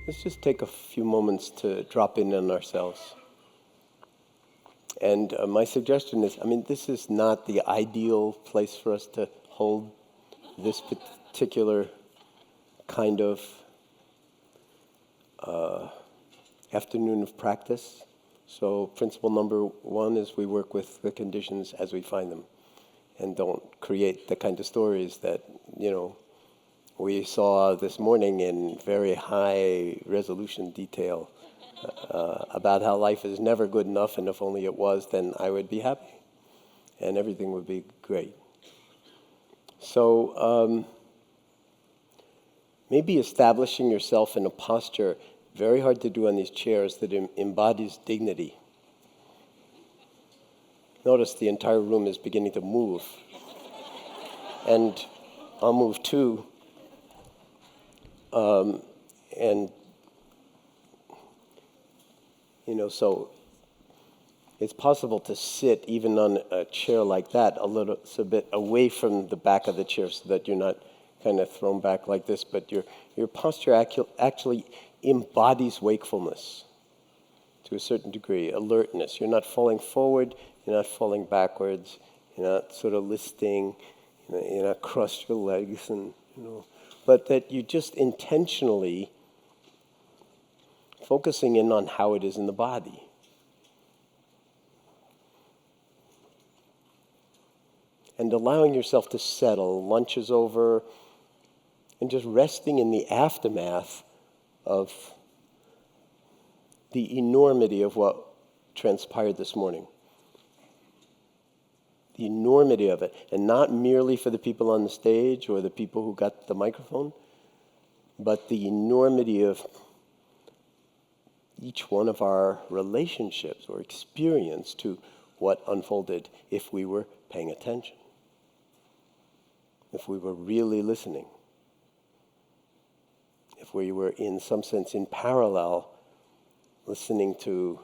let's just take a few moments to drop in on ourselves. And my suggestion is, this is not the ideal place for us to hold this particular kind of afternoon of practice. So principle number one is we work with the conditions as we find them and don't create the kind of stories that, we saw this morning in very high resolution detail about how life is never good enough, and if only it was, then I would be happy and everything would be great. So maybe establishing yourself in a posture, very hard to do on these chairs, that embodies dignity. Notice the entire room is beginning to move. And I'll move too. So it's possible to sit even on a chair like that a little bit away from the back of the chair so that you're not kind of thrown back like this, but your posture actually embodies wakefulness to a certain degree, alertness. You're not falling forward, you're not falling backwards, you're not sort of listing, you're not crossed your legs, but that you just intentionally focusing in on how it is in the body. And allowing yourself to settle. Lunch is over, and just resting in the aftermath of the enormity of what transpired this morning. The enormity of it. And not merely for the people on the stage or the people who got the microphone, but the enormity of each one of our relationships or experience to what unfolded if we were paying attention. If we were really listening. If we were, in some sense, in parallel, listening to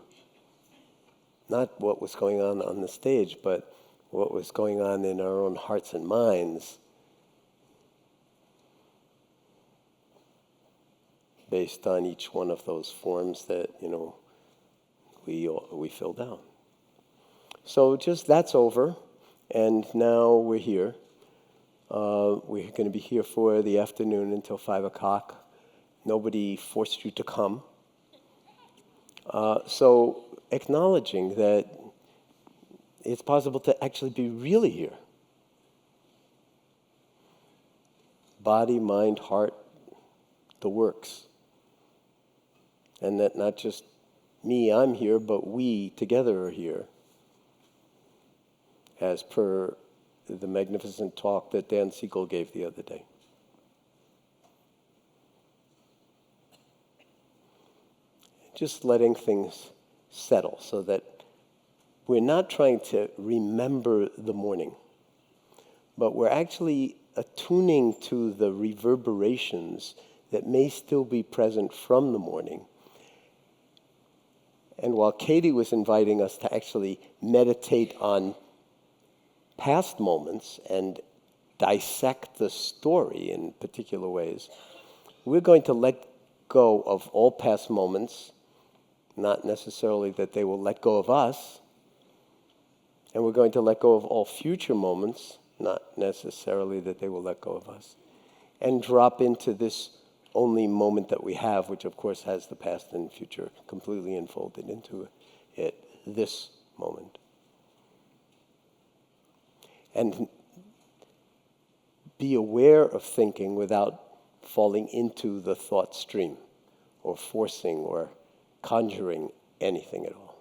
not what was going on the stage, but what was going on in our own hearts and minds, based on each one of those forms that, we filled out. So just that's over, and now we're here. We're going to be here for the afternoon until 5 o'clock. Nobody forced you to come. So acknowledging that it's possible to actually be really here. Body, mind, heart, the works. And that not just me, I'm here, but we together are here. As per the magnificent talk that Dan Siegel gave the other day. Just letting things settle so that we're not trying to remember the morning, but we're actually attuning to the reverberations that may still be present from the morning. And while Katie was inviting us to actually meditate on past moments and dissect the story in particular ways, we're going to let go of all past moments, not necessarily that they will let go of us, and we're going to let go of all future moments, not necessarily that they will let go of us, and drop into this only moment that we have, which of course has the past and future completely enfolded into it, this moment. And be aware of thinking without falling into the thought stream or forcing or conjuring anything at all.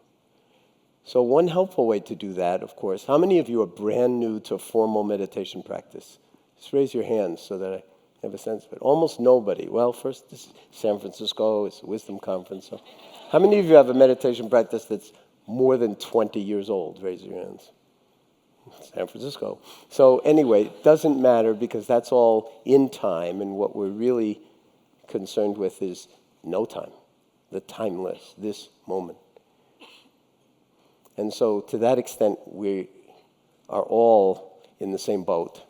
So one helpful way to do that, of course, how many of you are brand new to formal meditation practice? Just raise your hands so that I have a sense of it. Almost nobody. Well, first, this is San Francisco, it's a wisdom conference. So how many of you have a meditation practice that's more than 20 years old? Raise your hands. San Francisco. So anyway, it doesn't matter because that's all in time, and what we're really concerned with is no time, the timeless, this moment. And so to that extent, we are all in the same boat.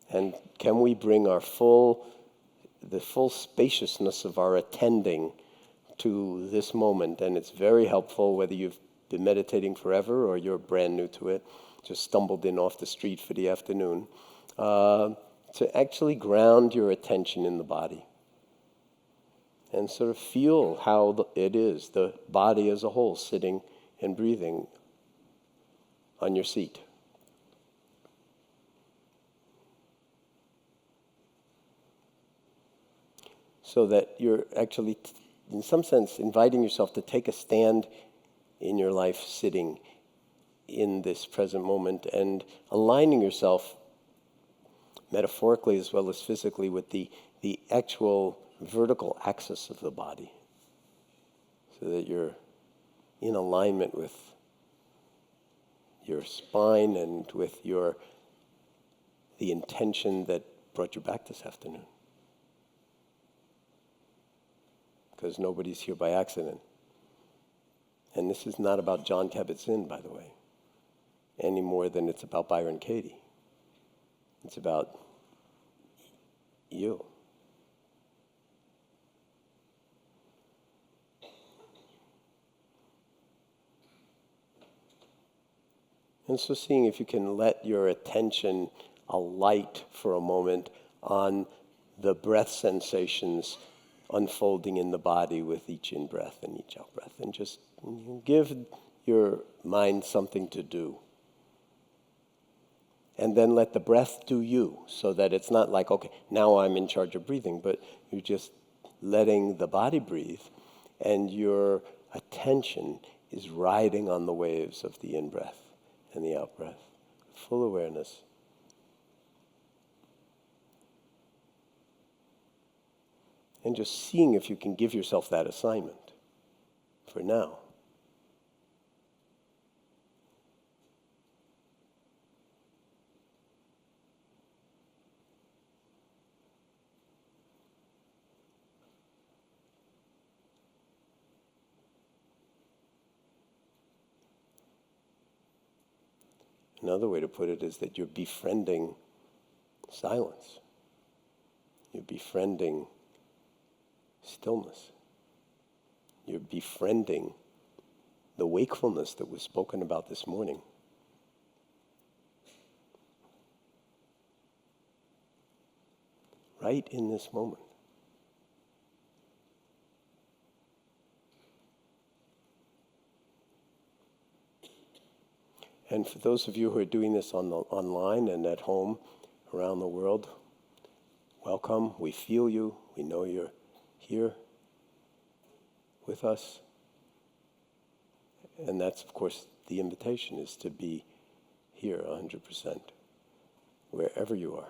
And can we bring our full the full spaciousness of our attending to this moment. And it's very helpful whether you've been meditating forever or you're brand new to it, just stumbled in off the street for the afternoon, to actually ground your attention in the body and sort of feel how it is, the body as a whole, sitting and breathing on your seat. So that you're actually, in some sense, inviting yourself to take a stand in your life sitting in this present moment and aligning yourself metaphorically as well as physically with the actual vertical axis of the body, so that you're in alignment with your spine and with the intention that brought you back this afternoon. Because nobody's here by accident. And this is not about Jon Kabat-Zinn, by the way, any more than it's about Byron Katie. It's about you. And so seeing if you can let your attention alight for a moment on the breath sensations unfolding in the body with each in-breath and each out-breath. And just give your mind something to do. And then let the breath do you, so that it's not like, okay, now I'm in charge of breathing, but you're just letting the body breathe, and your attention is riding on the waves of the in-breath and the out-breath. Full awareness. And just seeing if you can give yourself that assignment for now. Another way to put it is that you're befriending silence. You're befriending stillness. You're befriending the wakefulness that was spoken about this morning. Right in this moment. And for those of you who are doing this online and at home around the world, welcome. We feel you. We know you're here with us. And that's, of course, the invitation is to be here 100%, wherever you are.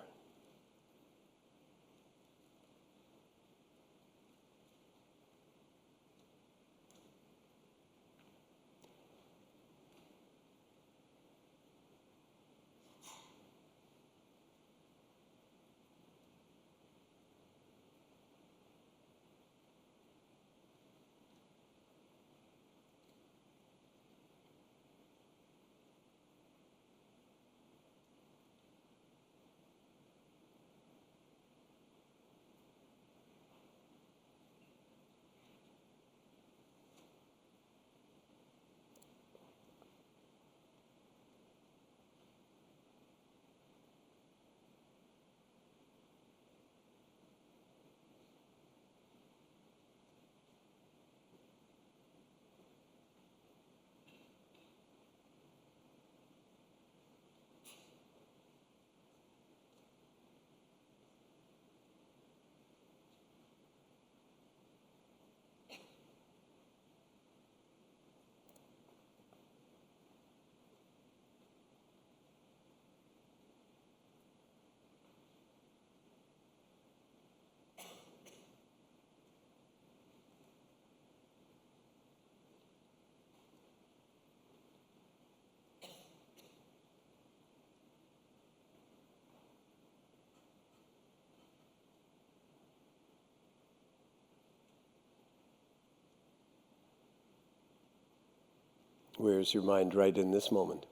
Where's your mind right in this moment?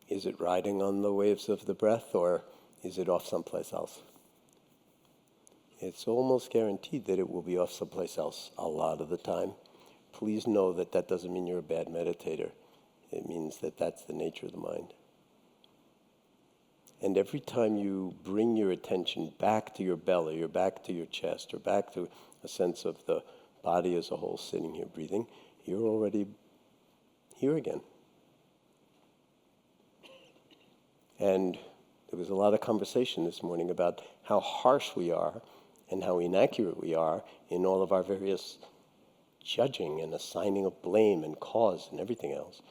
Is it riding on the waves of the breath, or is it off someplace else? it's almost guaranteed that it will be off someplace else a lot of the time. Please know that that doesn't mean you're a bad meditator. It means that that's the nature of the mind. And every time you bring your attention back to your belly, or back to your chest, or back to a sense of the body as a whole sitting here breathing, you're already here again. And there was a lot of conversation this morning about how harsh we are and how inaccurate we are in all of our various judging and assigning of blame and cause and everything else.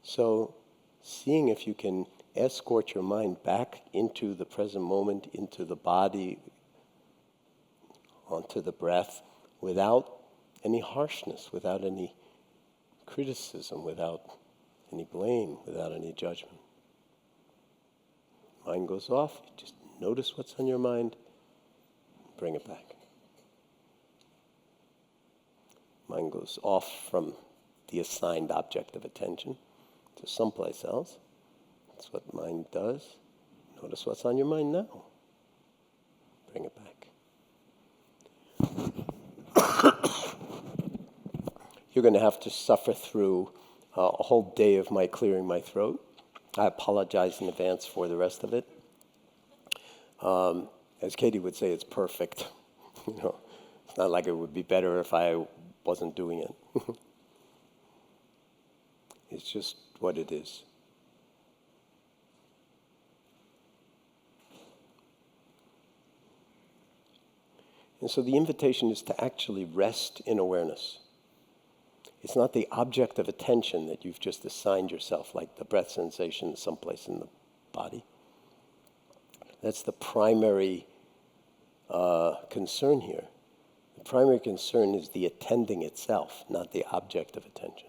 So seeing if you can escort your mind back into the present moment, into the body, onto the breath, without any harshness, without any criticism, without any blame, without any judgment. Mind goes off, just notice what's on your mind, bring it back. Mind goes off from the assigned object of attention to someplace else. That's what mind does. Notice what's on your mind now. Bring it back. You're going to have to suffer through a whole day of my clearing my throat. I apologize in advance for the rest of it. As Katie would say, it's perfect. It's not like it would be better if I wasn't doing it. It's just what it is. And so the invitation is to actually rest in awareness. It's not the object of attention that you've just assigned yourself, like the breath sensation someplace in the body. That's the primary concern here. The primary concern is the attending itself, not the object of attention.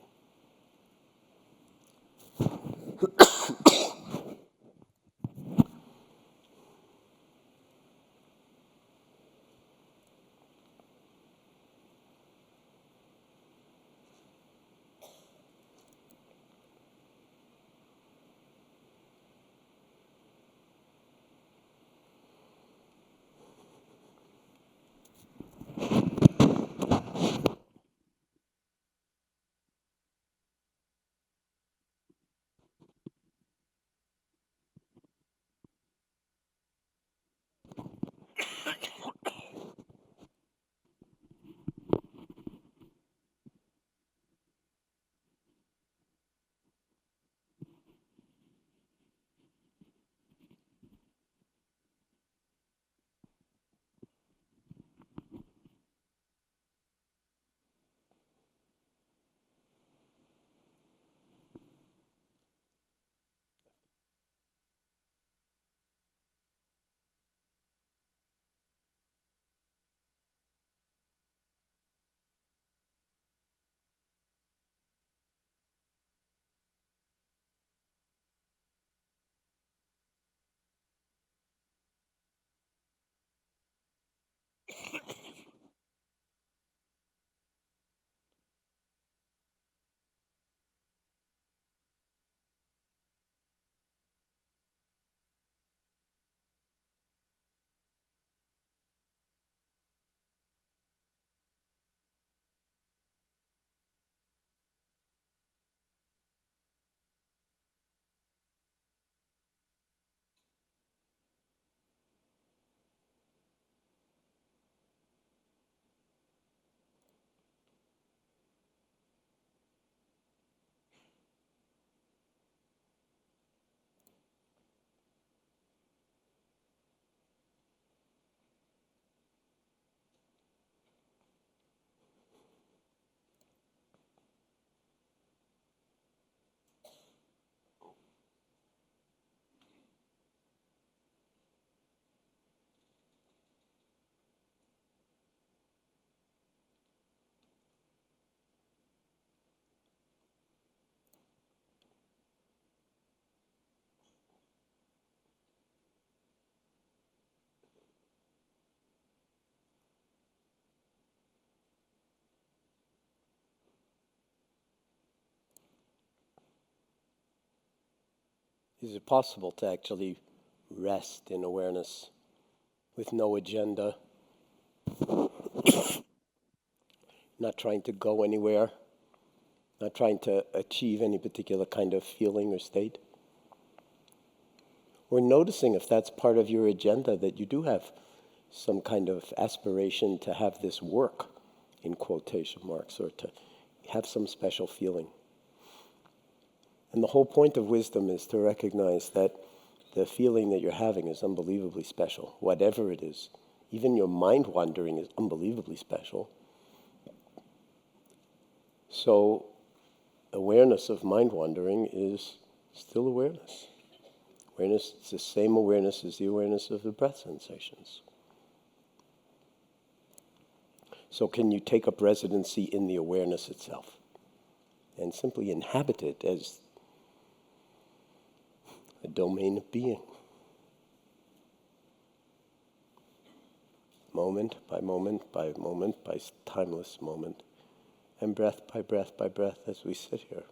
Is it possible to actually rest in awareness with no agenda, Not trying to go anywhere, not trying to achieve any particular kind of feeling or state. We're noticing if that's part of your agenda, that you do have some kind of aspiration to have this work, in quotation marks, or to have some special feeling. And the whole point of wisdom is to recognize that the feeling that you're having is unbelievably special, whatever it is. Even your mind wandering is unbelievably special. So awareness of mind wandering is still awareness. Awareness is the same awareness as the awareness of the breath sensations. So can you take up residency in the awareness itself and simply inhabit it as a domain of being? Moment by moment by moment by timeless moment, and breath by breath by breath as we sit here.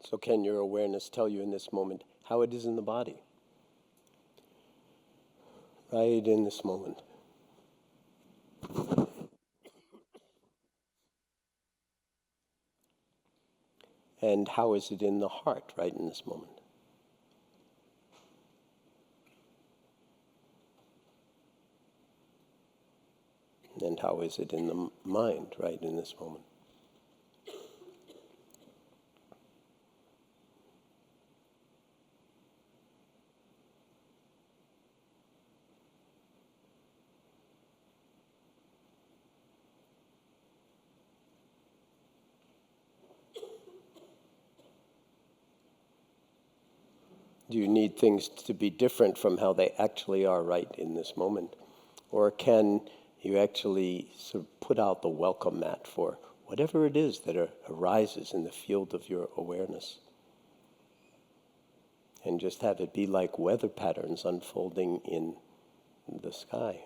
So can your awareness tell you in this moment how it is in the body? Right in this moment. And how is it in the heart right in this moment? And how is it in the mind right in this moment? Do you need things to be different from how they actually are right in this moment? Or can you actually sort of put out the welcome mat for whatever it is that arises in the field of your awareness? And just have it be like weather patterns unfolding in the sky.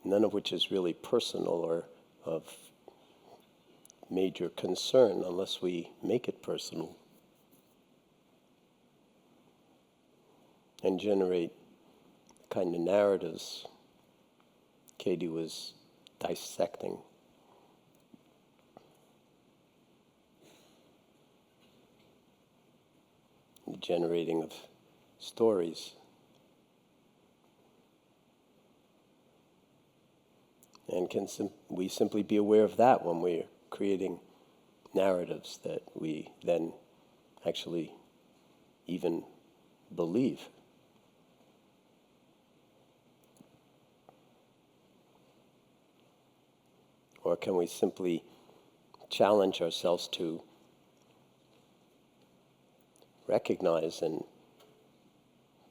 None of which is really personal or of major concern unless we make it personal and generate the kind of narratives Katie was dissecting. The generating of stories. And can we simply be aware of that when we're creating narratives that we then actually even believe? Or can we simply challenge ourselves to recognize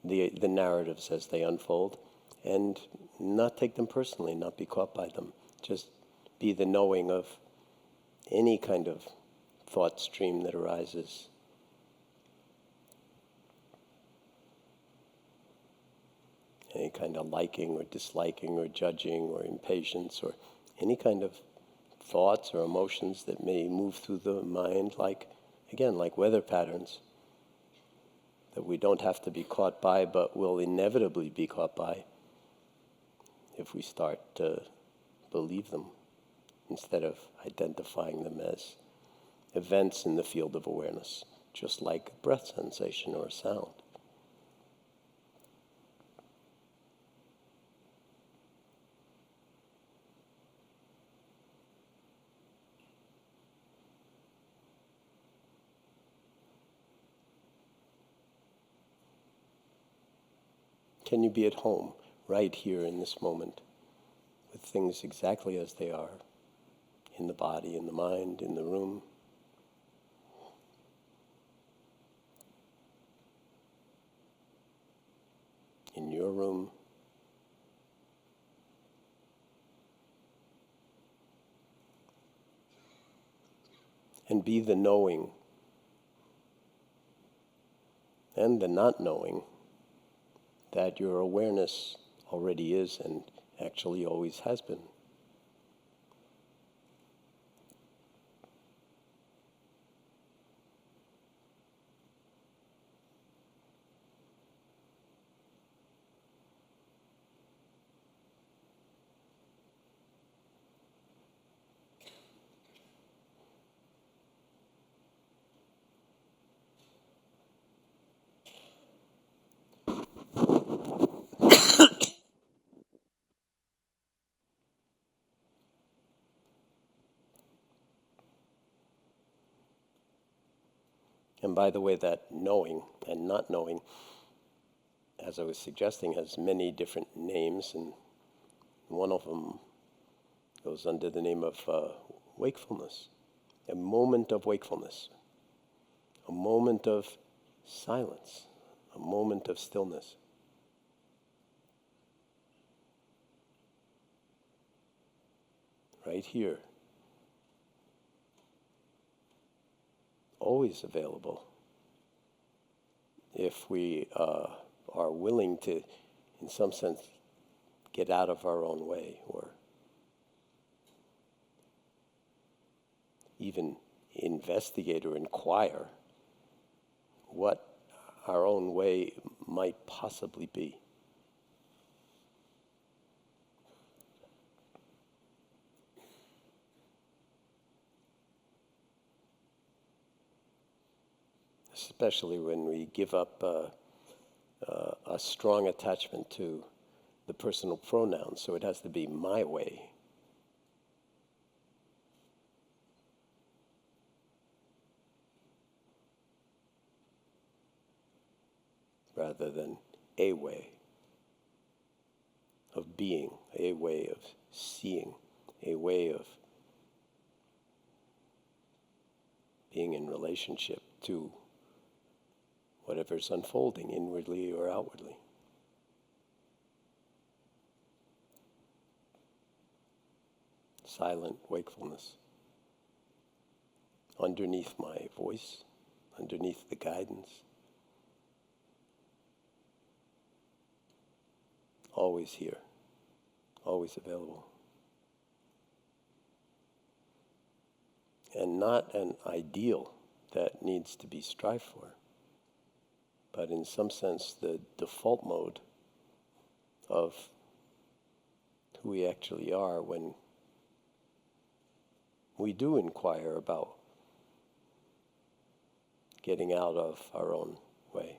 the narratives as they unfold and not take them personally, not be caught by them. Just be the knowing of any kind of thought stream that arises. Any kind of liking or disliking or judging or impatience or any kind of thoughts or emotions that may move through the mind, like weather patterns that we don't have to be caught by but will inevitably be caught by if we start to believe them instead of identifying them as events in the field of awareness, just like a breath sensation or a sound. Can you be at home right here in this moment with things exactly as they are, in the body, in the mind, in the room? In your room? And be the knowing and the not knowing that your awareness already is and actually always has been. And by the way, that knowing and not knowing, as I was suggesting, has many different names, and one of them goes under the name of wakefulness, a moment of wakefulness, a moment of silence, a moment of stillness. Right here. Always available if we are willing to, in some sense, get out of our own way or even investigate or inquire what our own way might possibly be. Especially when we give up a strong attachment to the personal pronoun, so it has to be my way. Rather than a way of being, a way of seeing, a way of being in relationship to whatever's unfolding inwardly or outwardly. Silent wakefulness. Underneath my voice, underneath the guidance. Always here, always available. and not an ideal that needs to be strived for, but in some sense the default mode of who we actually are when we do inquire about getting out of our own way.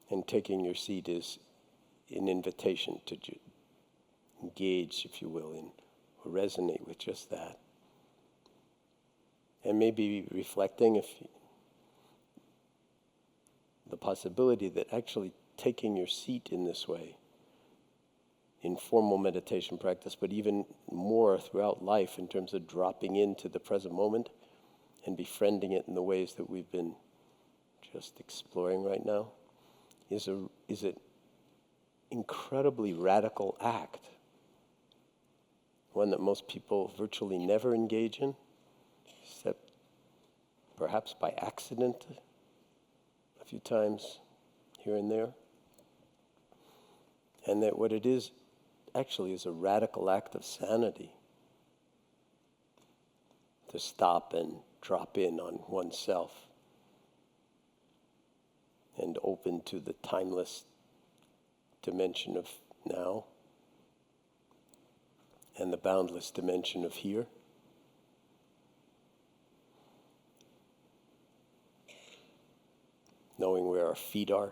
And taking your seat is an invitation to engage, if you will, in or resonate with just that. And maybe reflecting if the possibility that actually taking your seat in this way, in formal meditation practice, but even more throughout life in terms of dropping into the present moment and befriending it in the ways that we've been just exploring right now, is an incredibly radical act, one that most people virtually never engage in, except perhaps by accident a few times here and there. And that what it is actually is a radical act of sanity to stop and drop in on oneself and open to the timeless dimension of now and the boundless dimension of here. Knowing where our feet are,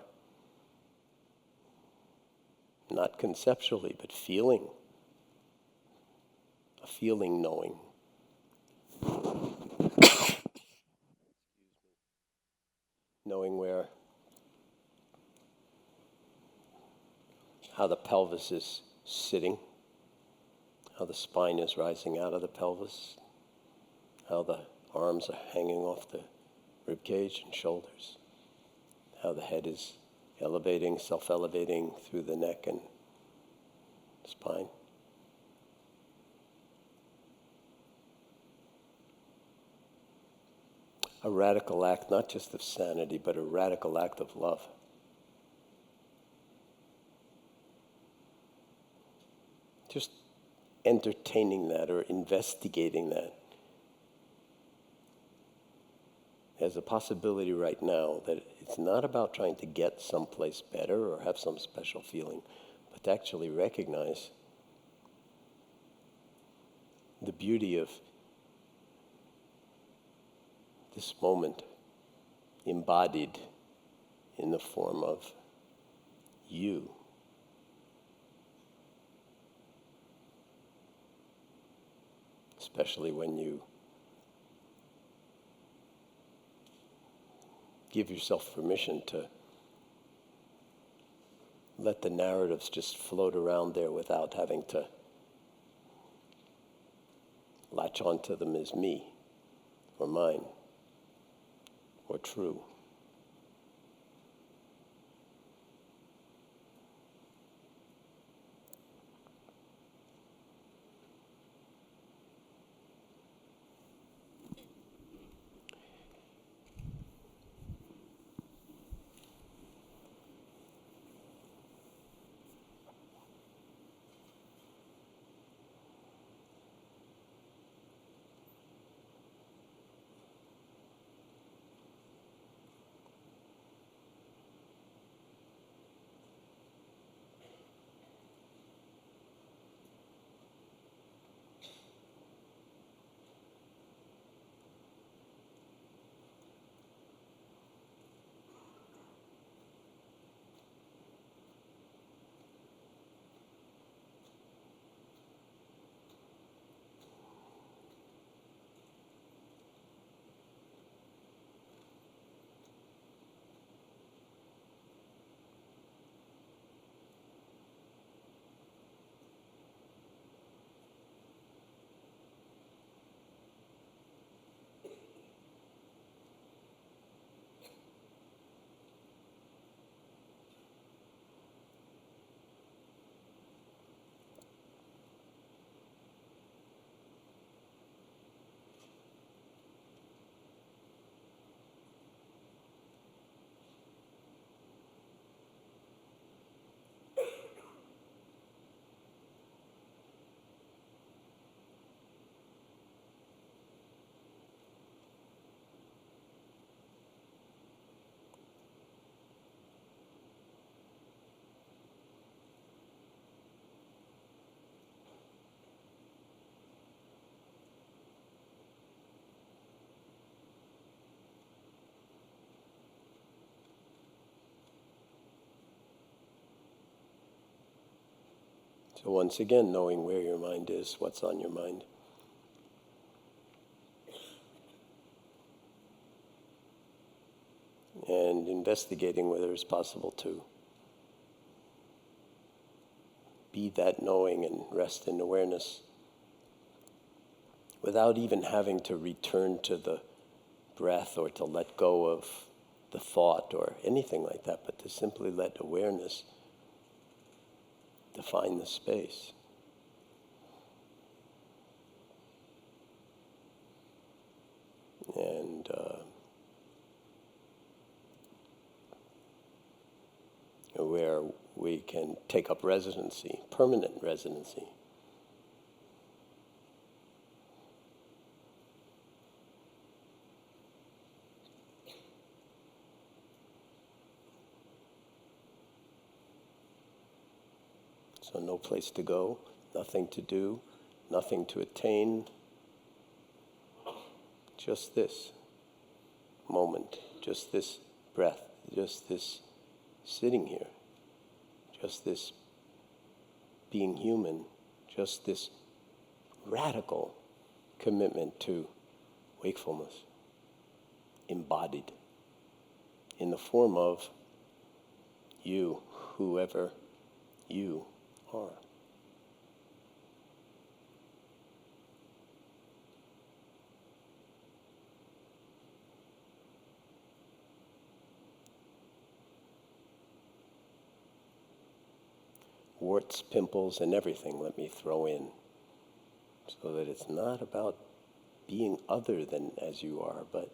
not conceptually, but feeling, a feeling knowing. Knowing where, how the pelvis is sitting, how the spine is rising out of the pelvis, how the arms are hanging off the rib cage and shoulders, how the head is elevating, self-elevating through the neck and spine. A radical act, not just of sanity, but a radical act of love. Just entertaining that or investigating that as a possibility right now, that it's not about trying to get someplace better or have some special feeling, but to actually recognize the beauty of this moment embodied in the form of you. Especially when you give yourself permission to let the narratives just float around there without having to latch onto them as me or mine or true. So once again, knowing where your mind is, what's on your mind. And investigating whether it's possible to be that knowing and rest in awareness without even having to return to the breath or to let go of the thought or anything like that, but to simply let awareness define the space. And where we can take up residency, permanent residency. So no place to go, nothing to do, nothing to attain. Just this moment, just this breath, just this sitting here, just this being human, just this radical commitment to wakefulness, embodied in the form of you, whoever you are. Warts, pimples, and everything, let me throw in, so that it's not about being other than as you are, but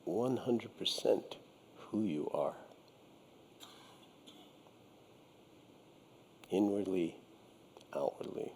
100% who you are. Inwardly, outwardly.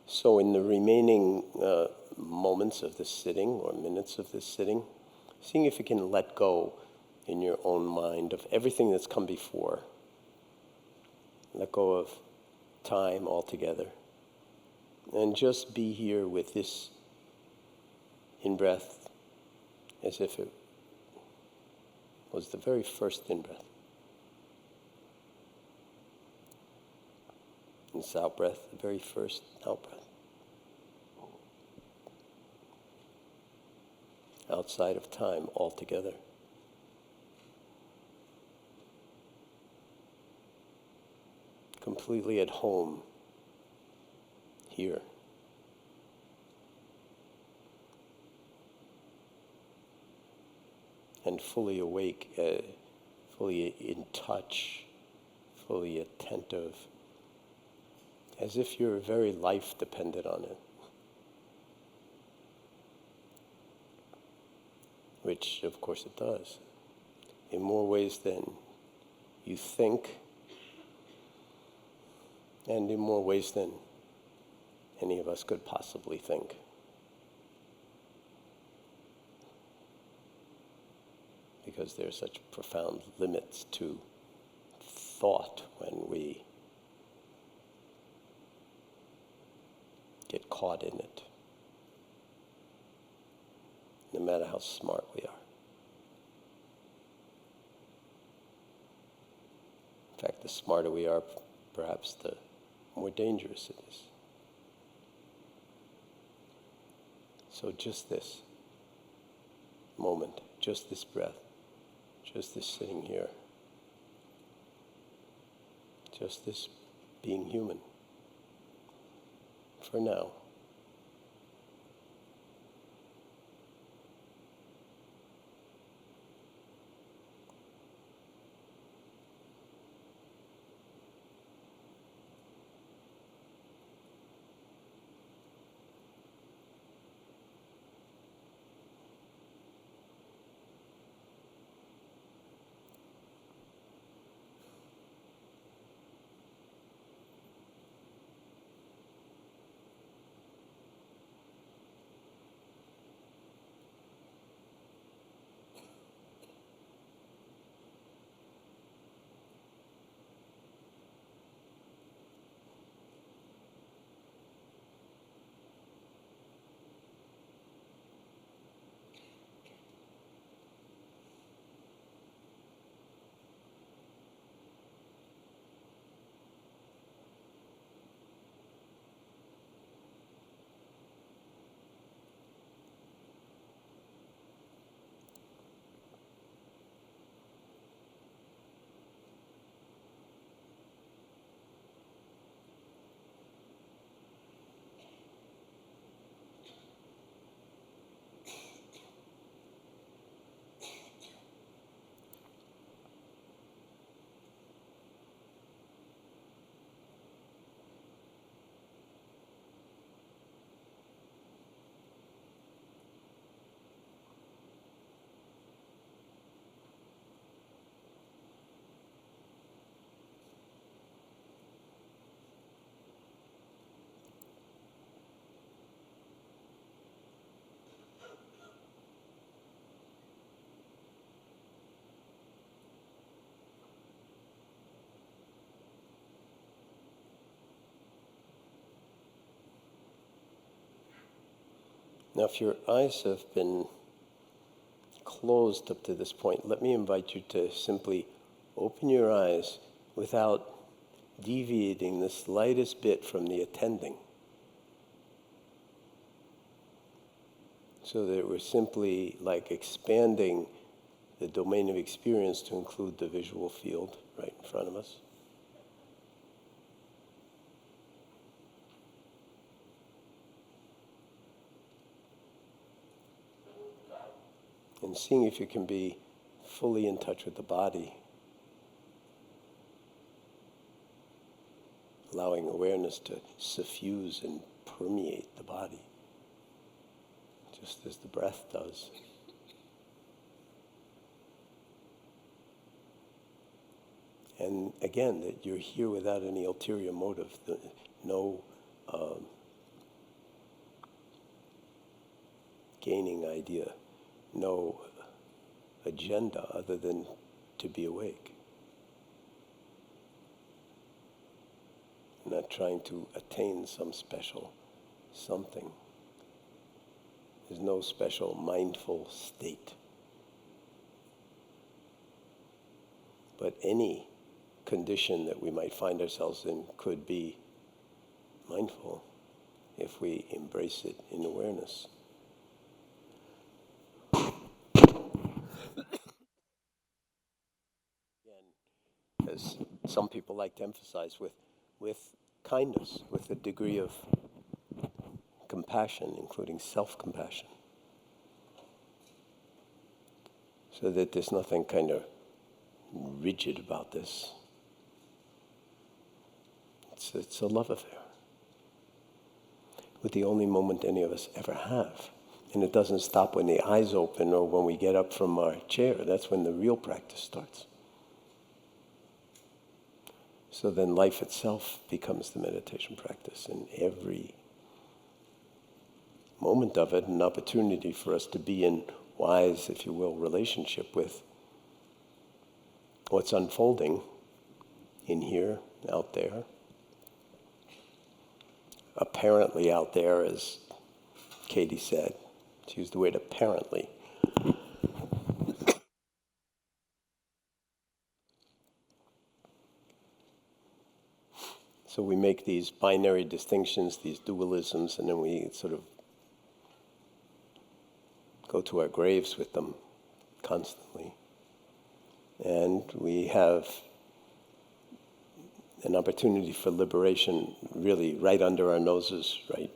So in the remaining moments of this sitting, or minutes of this sitting, seeing if you can let go in your own mind of everything that's come before. Let go of time altogether. And just be here with this in-breath as if it was the very first in-breath. And this out-breath, the very first out-breath. Outside of time altogether. Completely at home here. And fully awake, fully in touch, fully attentive, as if your very life depended on it. Which, of course, it does, in more ways than you think, and in more ways than any of us could possibly think. Because there are such profound limits to thought when we get caught in it. No matter how smart we are. In fact, the smarter we are, perhaps the more dangerous it is. So just this moment, just this breath, just this sitting here, just this being human, for now. Now, if your eyes have been closed up to this point, let me invite you to simply open your eyes without deviating the slightest bit from the attending. So that we're simply like expanding the domain of experience to include the visual field right in front of us. And seeing if you can be fully in touch with the body, allowing awareness to suffuse and permeate the body, just as the breath does. And again, that you're here without any ulterior motive, no gaining idea, no agenda other than to be awake. Not trying to attain some special something. There's no special mindful state. But any condition that we might find ourselves in could be mindful if we embrace it in awareness. Again, as some people like to emphasize, with kindness, with a degree of compassion, including self-compassion, so that there's nothing kind of rigid about this. It's a love affair with the only moment any of us ever have. And it doesn't stop when the eyes open or when we get up from our chair. That's when the real practice starts. So then life itself becomes the meditation practice, and every moment of it an opportunity for us to be in wise, if you will, relationship with what's unfolding in here, out there. Apparently out there, as Katie said. She used the word apparently. So we make these binary distinctions, these dualisms, and then we sort of go to our graves with them constantly. And we have an opportunity for liberation really right under our noses, right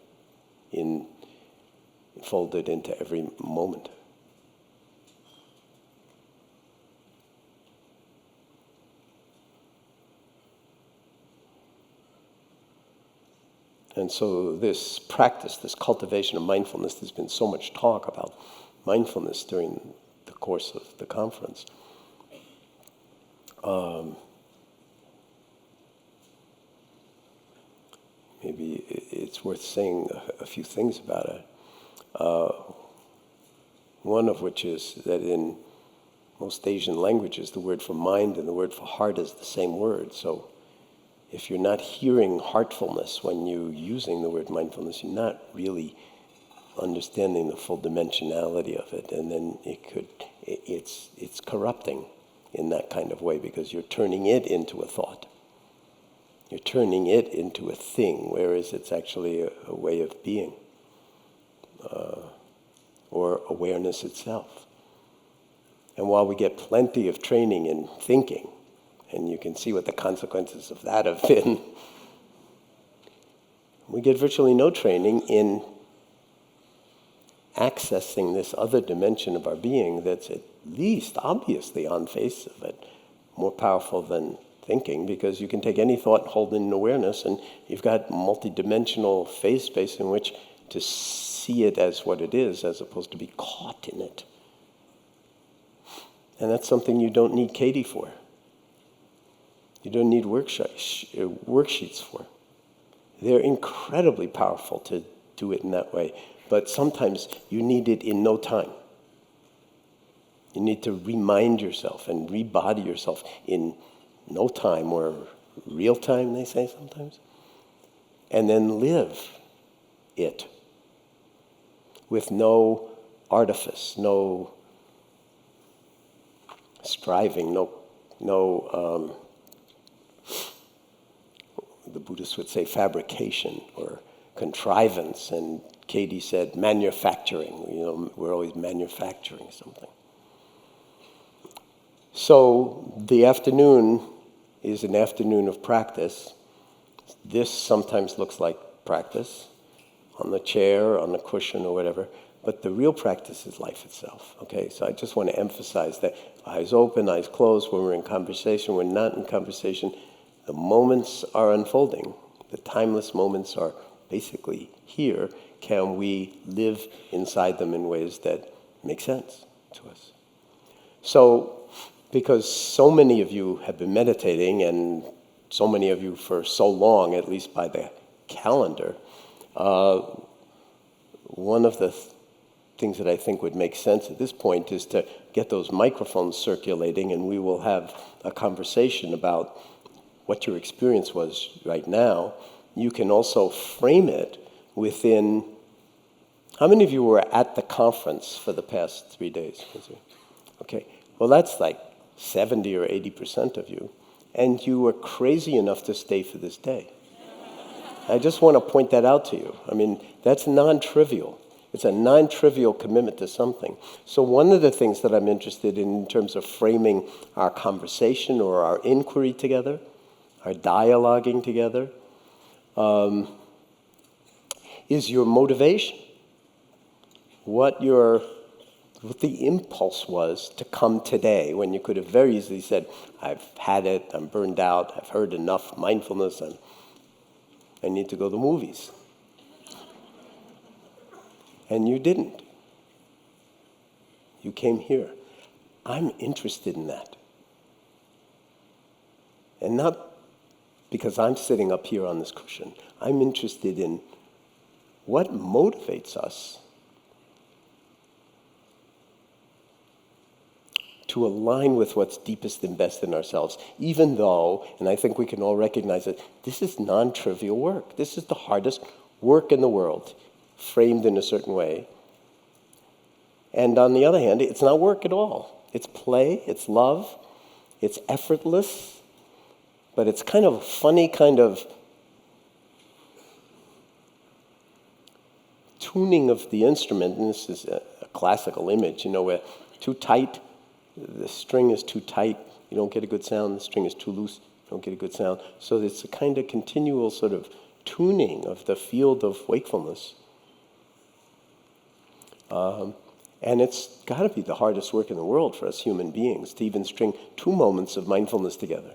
folded into every moment. And so this practice, this cultivation of mindfulness, there's been so much talk about mindfulness during the course of the conference. Maybe it's worth saying a few things about it. One of which is that in most Asian languages, the word for mind and the word for heart is the same word. So if you're not hearing heartfulness when you're using the word mindfulness, you're not really understanding the full dimensionality of it. And then it's corrupting in that kind of way because you're turning it into a thought. You're turning it into a thing, whereas it's actually a way of being, or awareness itself. And while we get plenty of training in thinking, and you can see what the consequences of that have been, we get virtually no training in accessing this other dimension of our being that's at least obviously on face of it more powerful than thinking, because you can take any thought and hold it in awareness, and you've got multidimensional phase space in which to see it as what it is, as opposed to be caught in it. And that's something you don't need Katie for. You don't need worksheets for. They're incredibly powerful to do it in that way, but sometimes you need it in no time. You need to remind yourself and rebody yourself in no time, or real time, they say sometimes, and then live it with no artifice, no striving, no the Buddhists would say fabrication or contrivance, and Katie said manufacturing. We're always manufacturing something. So the afternoon is an afternoon of practice. This sometimes looks like practice on the chair, on the cushion, or whatever. But the real practice is life itself. Okay, so I just want to emphasize that eyes open, eyes closed. When we're in conversation, we're not in conversation. The moments are unfolding. The timeless moments are basically here. Can we live inside them in ways that make sense to us? So, because so many of you have been meditating, and so many of you for so long, at least by the calendar, one of the things that I think would make sense at this point is to get those microphones circulating, and we will have a conversation about what your experience was right now. You can also frame it within... How many of you were at the conference for the past 3 days? Okay, well, that's like 70 or 80% of you, and you were crazy enough to stay for this day. I just want to point that out to you. I mean, that's non-trivial. It's a non-trivial commitment to something. So one of the things that I'm interested in terms of framing our conversation or our inquiry together, our dialoguing together, is your motivation. What the impulse was to come today, when you could have very easily said, I've had it, I'm burned out, I've heard enough mindfulness, I need to go to the movies. And you didn't. You came here. I'm interested in that. And not because I'm sitting up here on this cushion. I'm interested in what motivates us to align with what's deepest and best in ourselves, even though, and I think we can all recognize it, this is non-trivial work. This is the hardest work in the world, framed in a certain way. And on the other hand, it's not work at all. It's play, it's love, it's effortless, but it's kind of a funny kind of tuning of the instrument, and this is a classical image, where too tight, the string is too tight, you don't get a good sound. The string is too loose, you don't get a good sound. So it's a kind of continual sort of tuning of the field of wakefulness. And it's got to be the hardest work in the world for us human beings to even string 2 moments of mindfulness together.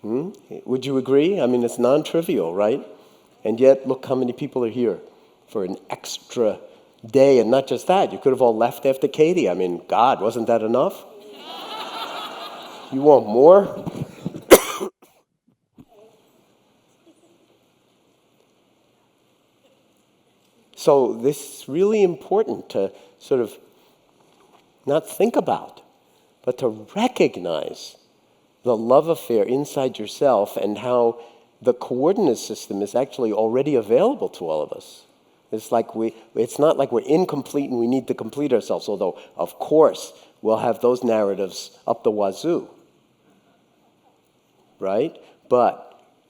Would you agree? I mean, it's non-trivial, right? And yet, look how many people are here for an extra day. And not just that, you could have all left after Katie. I mean, God, wasn't that enough? You want more? So this is really important to sort of not think about, but to recognize the love affair inside yourself and how the coordinate system is actually already available to all of us. It's not like we're incomplete and we need to complete ourselves, although, of course, we'll have those narratives up the wazoo, right? But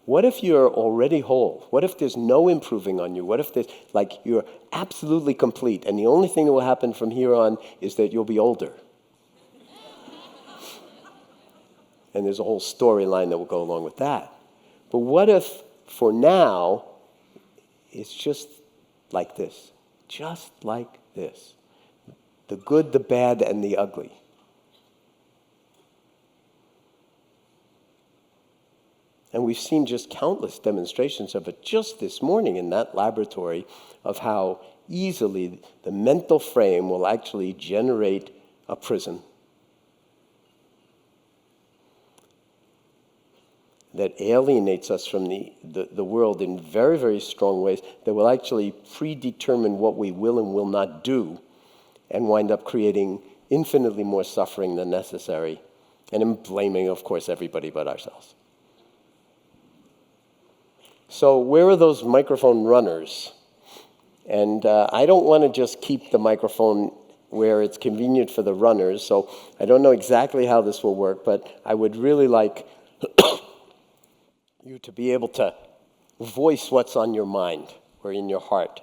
what if you're already whole? What if there's no improving on you? What if you're absolutely complete, and the only thing that will happen from here on is that you'll be older? And there's a whole storyline that will go along with that. But what if, for now, it's just like this? Just like this. The good, the bad, and the ugly. And we've seen just countless demonstrations of it just this morning in that laboratory of how easily the mental frame will actually generate a prison that alienates us from the world in very, very strong ways, that will actually predetermine what we will and will not do and wind up creating infinitely more suffering than necessary, and in blaming, of course, everybody but ourselves. So where are those microphone runners? And I don't want to just keep the microphone where it's convenient for the runners, so I don't know exactly how this will work, but I would really like you to be able to voice what's on your mind or in your heart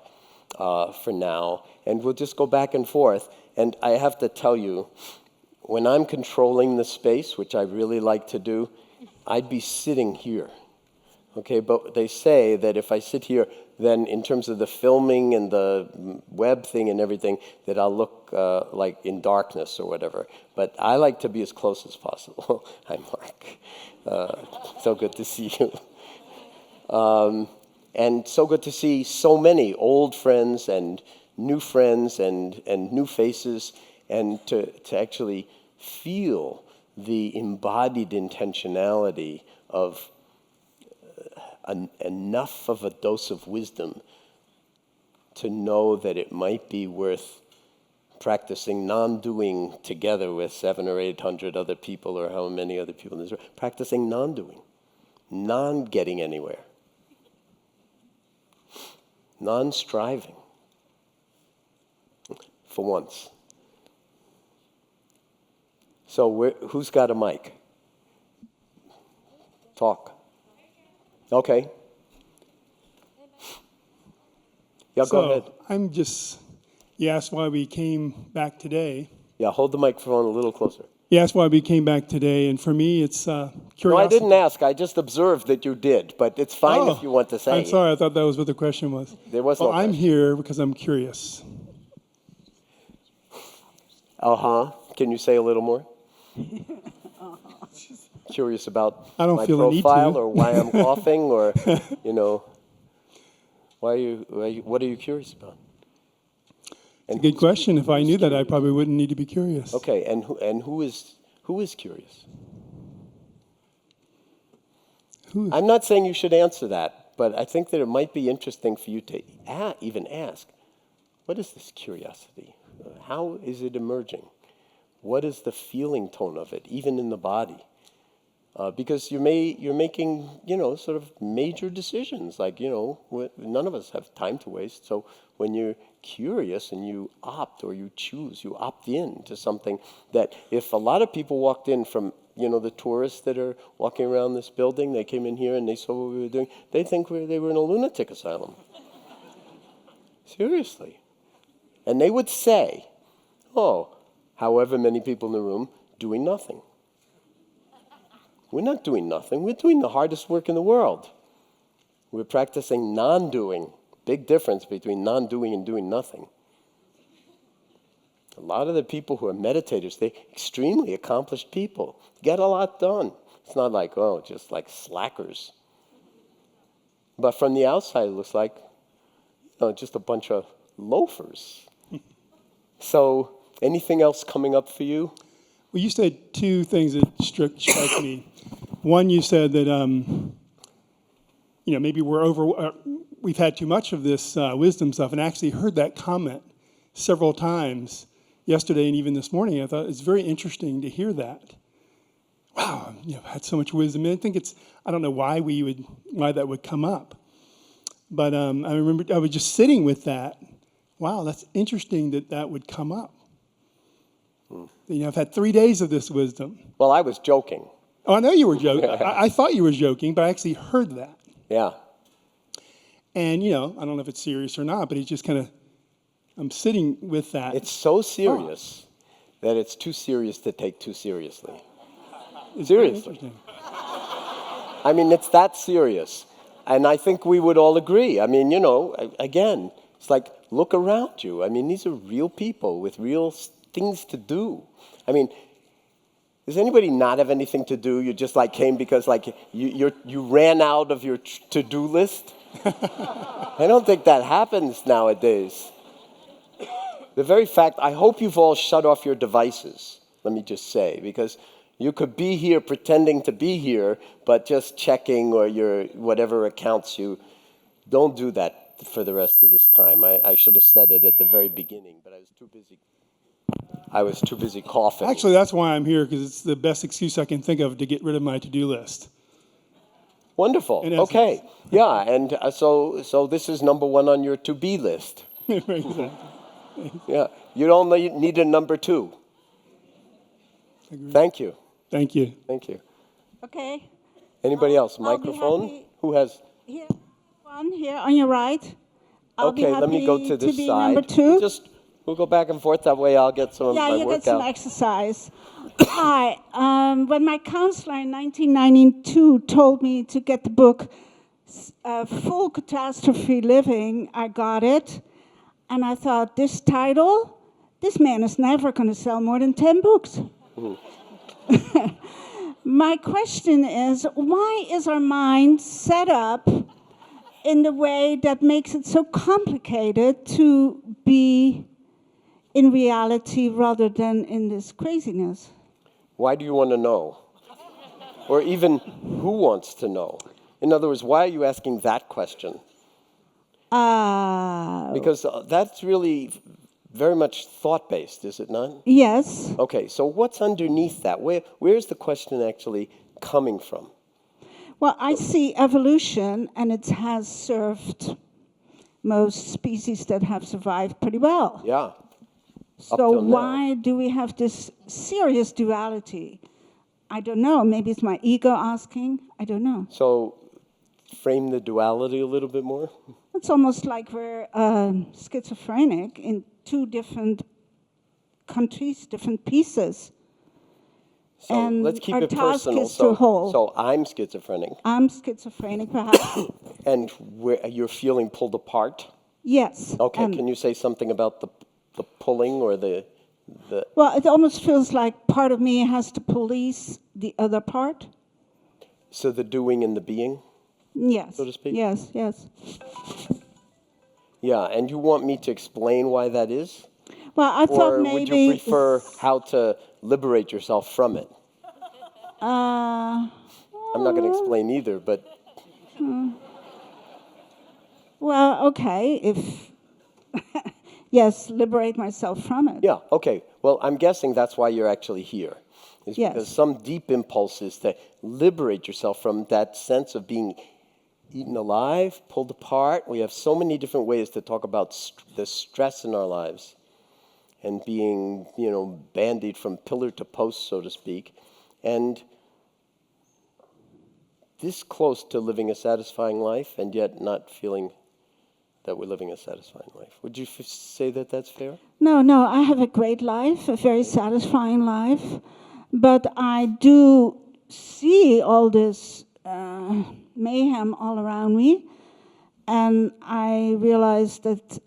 for now, and we'll just go back and forth. And I have to tell you, when I'm controlling the space, which I really like to do, I'd be sitting here. Okay, but they say that if I sit here, then in terms of the filming and the web thing and everything, that I'll look like in darkness or whatever. But I like to be as close as possible. Hi, Mark. So good to see you. And so good to see so many old friends and new friends and new faces, and to actually feel the embodied intentionality of enough of a dose of wisdom to know that it might be worth practicing non-doing together with 700 or 800 other people, or how many other people in this room, practicing non-doing, non-getting anywhere, non-striving, for once. So who's got a mic? Talk. Okay. Yeah, go ahead. You asked why we came back today. Yeah, hold the microphone a little closer. You asked why we came back today, and for me, it's curiosity. No, I didn't ask. I just observed that you did, but it's fine if you want to say. I'm sorry. I thought that was what the question was. There was no question. I'm here because I'm curious. Can you say a little more? Curious about my profile, or why I'm coughing, or what are you curious about? It's a good question. If I knew that, I probably wouldn't need to be curious. Okay, and who is curious? I'm not saying you should answer that, but I think that it might be interesting for you to even ask, what is this curiosity? How is it emerging? What is the feeling tone of it, even in the body? Because you're making, sort of major decisions. Like, none of us have time to waste. So when you're curious and you opt, or you choose, you opt in to something that, if a lot of people walked in from, the tourists that are walking around this building, they came in here and they saw what we were doing, they'd think they were in a lunatic asylum. Seriously. And they would say, oh, however many people in the room, doing nothing. We're not doing nothing. We're doing the hardest work in the world. We're practicing non-doing. Big difference between non-doing and doing nothing. A lot of the people who are meditators, they're extremely accomplished people. Get a lot done. It's not like, oh, just like slackers. But from the outside, it looks like, just a bunch of loafers. So, anything else coming up for you? Well, you said two things that struck me. One, you said that maybe we've had too much of this wisdom stuff, and I actually heard that comment several times yesterday and even this morning. I thought it's very interesting to hear that. Wow, I've had so much wisdom. And I don't know why that would come up. But I remember I was just sitting with that. Wow, that's interesting that would come up. I've had 3 days of this wisdom. Well, I was joking. Oh, I know you were joking. I thought you were joking, but I actually heard that. Yeah. And, I don't know if it's serious or not, but it's just kind of, I'm sitting with that. It's so serious that it's too serious to take too seriously. Seriously. I mean, it's that serious. And I think we would all agree. I mean, again, it's like, look around you. I mean, these are real people with real things to do. I mean, does anybody not have anything to do? You just came because you ran out of your to-do list? I don't think that happens nowadays. The very fact, I hope you've all shut off your devices, let me just say, because you could be here pretending to be here, but just checking or your whatever accounts you. Don't do that for the rest of this time. I should have said it at the very beginning, but I was too busy coughing. Actually, that's why I'm here, because it's the best excuse I can think of to get rid of my to-do list. Wonderful. Okay. Yeah, and so this is number one on your to-be list. Exactly. Yeah. You don't need a number two. Agreed. Thank you. Thank you. Thank you. Okay. Anybody else? I'll be Microphone? happy. Who has? Here, one here on your right. I'll be Okay, let me go happy to this be side. Number two. We'll go back and forth. That way I'll get some of my you get some workout. exercise. Hi. When my counselor in 1992 told me to get the book Full Catastrophe Living, I got it. And I thought, this title, this man is never going to sell more than 10 books. My question is, why is our mind set up in the way that makes it so complicated to be in reality rather than in this craziness? Why do you want to know? Or even, who wants to know? In other words, why are you asking that question? Because that's really very much thought-based, is it not? Yes. Okay, so what's underneath that? Where's the question actually coming from? Well, I see evolution, and it has served most species that have survived pretty well. Yeah. So why do we have this serious duality? I don't know. Maybe it's my ego asking. I don't know. So frame the duality a little bit more. It's almost like we're schizophrenic in two different countries, different pieces. So and let's keep our it task personal. is to hold. So I'm schizophrenic. I'm schizophrenic, perhaps. And you're feeling pulled apart? Yes. Okay, can you say something about the pulling or the... Well, it almost feels like part of me has to police the other part. So the doing and the being? Yes. So to speak? Yes, yes. Yeah, and you want me to explain why that is? Well, I thought maybe... Or would you prefer how to liberate yourself from it? I'm not going to explain either, but... Well, okay, if... Yes, liberate myself from it. Yeah, okay. Well, I'm guessing that's why you're actually here. It's Yes. because some deep impulse is to liberate yourself from that sense of being eaten alive, pulled apart. We have so many different ways to talk about the stress in our lives and being, bandied from pillar to post, so to speak. And this close to living a satisfying life and yet not feeling that we're living a satisfying life. Would you say that that's fair? No, I have a great life, a very satisfying life, but I do see all this mayhem all around me, and I realize that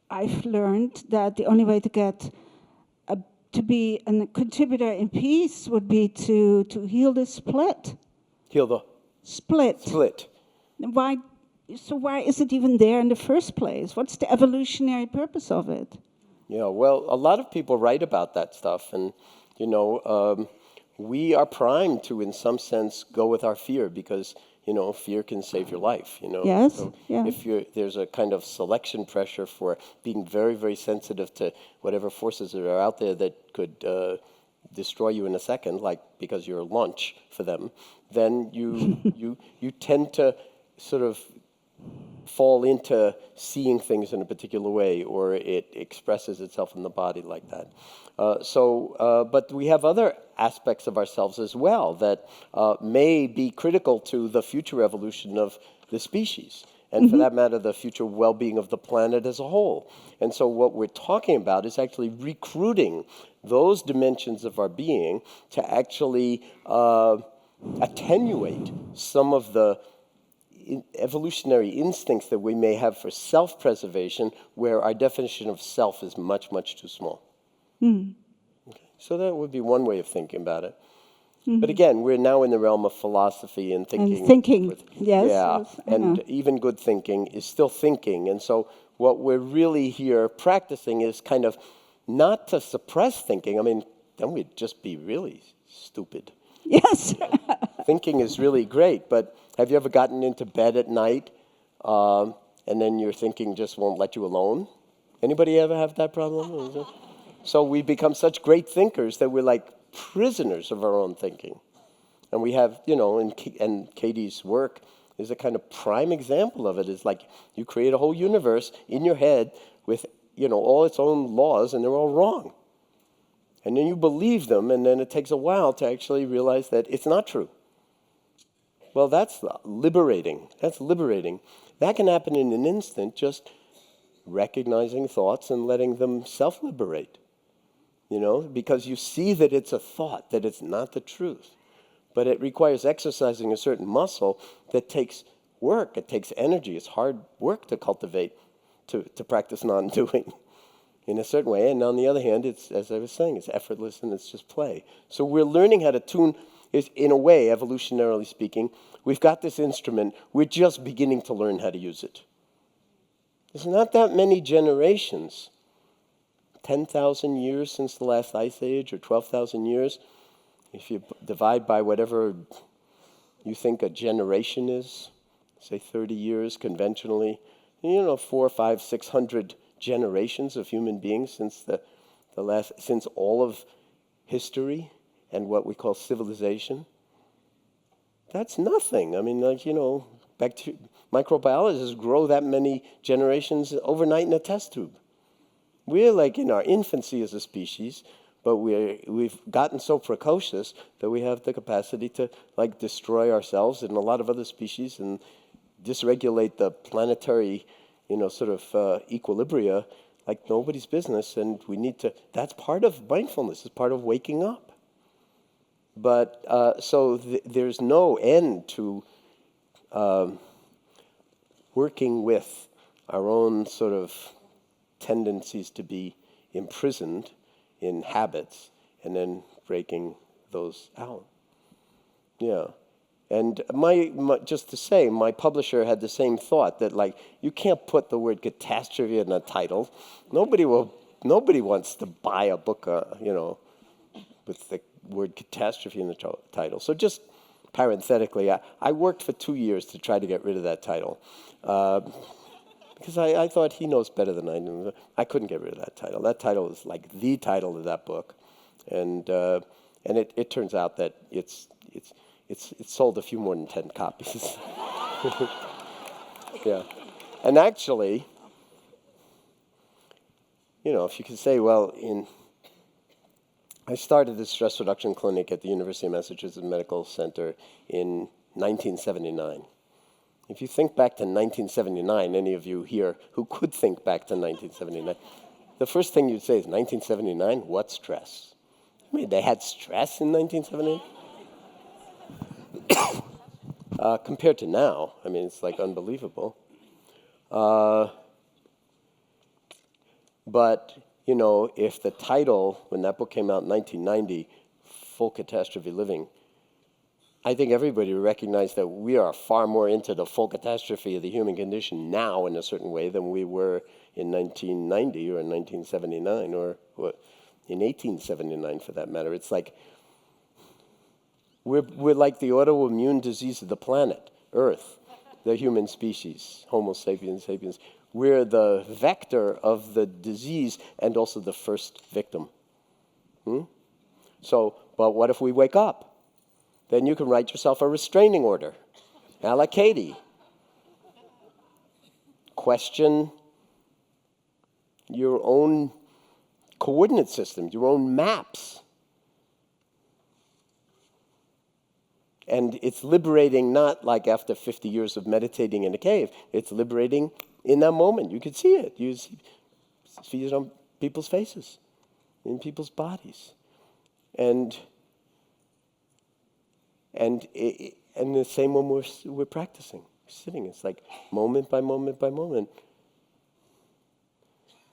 I've learned that the only way to get to be a contributor in peace would be to heal the split. Heal the Split. split. Why? So why is it even there in the first place? What's the evolutionary purpose of it? Yeah, well, a lot of people write about that stuff, and we are primed to, in some sense, go with our fear because fear can save your life. Yes. So Yeah. if there's a kind of selection pressure for being very, very sensitive to whatever forces that are out there that could destroy you in a second, like because you're lunch for them, then you tend to sort of fall into seeing things in a particular way, or it expresses itself in the body like that. But we have other aspects of ourselves as well that may be critical to the future evolution of the species, and for that matter, the future well-being of the planet as a whole. And so what we're talking about is actually recruiting those dimensions of our being to actually attenuate some of the evolutionary instincts that we may have for self-preservation, where our definition of self is much, much too small. Okay. So that would be one way of thinking about it. But again, we're now in the realm of philosophy and thinking. And thinking, yes. Yeah, Yes, and even good thinking is still thinking. And so what we're really here practicing is kind of not to suppress thinking. I mean, then we'd just be really stupid. Yes. Thinking is really great, but have you ever gotten into bed at night and then your thinking just won't let you alone? Anybody ever have that problem? So we become such great thinkers that we're like prisoners of our own thinking. And we have, and Katie's work is a kind of prime example of it. It's like you create a whole universe in your head with, all its own laws, and they're all wrong. And then you believe them, and then it takes a while to actually realize that it's not true. Well, that's liberating. That's liberating. That can happen in an instant, just recognizing thoughts and letting them self-liberate. Because you see that it's a thought, that it's not the truth. But it requires exercising a certain muscle that takes work. It takes energy. It's hard work to cultivate, to practice non-doing in a certain way. And on the other hand, it's, as I was saying, it's effortless and it's just play. So we're learning how to tune, in a way, evolutionarily speaking. We've got this instrument. We're just beginning to learn how to use it. There's not that many generations. 10,000 years since the last ice age, or 12,000 years. If you divide by whatever you think a generation is, say 30 years conventionally, 400, 500, 600 generations of human beings since since all of history and what we call civilization. That's nothing. I mean, microbiologists grow that many generations overnight in a test tube. We're like in our infancy as a species, but we've gotten so precocious that we have the capacity to destroy ourselves and a lot of other species and dysregulate the planetary, equilibria like nobody's business. And we need to. That's part of mindfulness. It's part of waking up. But there's no end to working with our own sort of tendencies to be imprisoned in habits and then breaking those out. Yeah. And just to say, my publisher had the same thought that you can't put the word catastrophe in a title. Nobody wants to buy a book, with the word catastrophe in the title. So just parenthetically, I worked for 2 years to try to get rid of that title. Because I thought he knows better than I knew. I couldn't get rid of that title. That title is like the title of that book, and it turns out that it's sold a few more than 10 copies. Yeah, and actually, if you could say, I started this stress reduction clinic at the University of Massachusetts Medical Center in 1979. If you think back to 1979, any of you here who could think back to 1979, the first thing you'd say is, 1979, what stress? I mean, they had stress in 1979? Compared to now, I mean, it's like unbelievable. But, you know, if the title, when that book came out in 1990, Full Catastrophe Living, I think everybody recognized that we are far more into the full catastrophe of the human condition now in a certain way than we were in 1990 or in 1979 or in 1879 for that matter. It's like we're like the autoimmune disease of the planet, Earth, the human species, Homo sapiens sapiens. We're the vector of the disease and also the first victim. So, but what if we wake up? Then you can write yourself a restraining order. A la Katie. Question your own coordinate system, your own maps. And it's liberating, not like after 50 years of meditating in a cave. It's liberating in that moment. You could see it. You see it on people's faces, in people's bodies. And the same when we're practicing, sitting. It's like moment by moment by moment.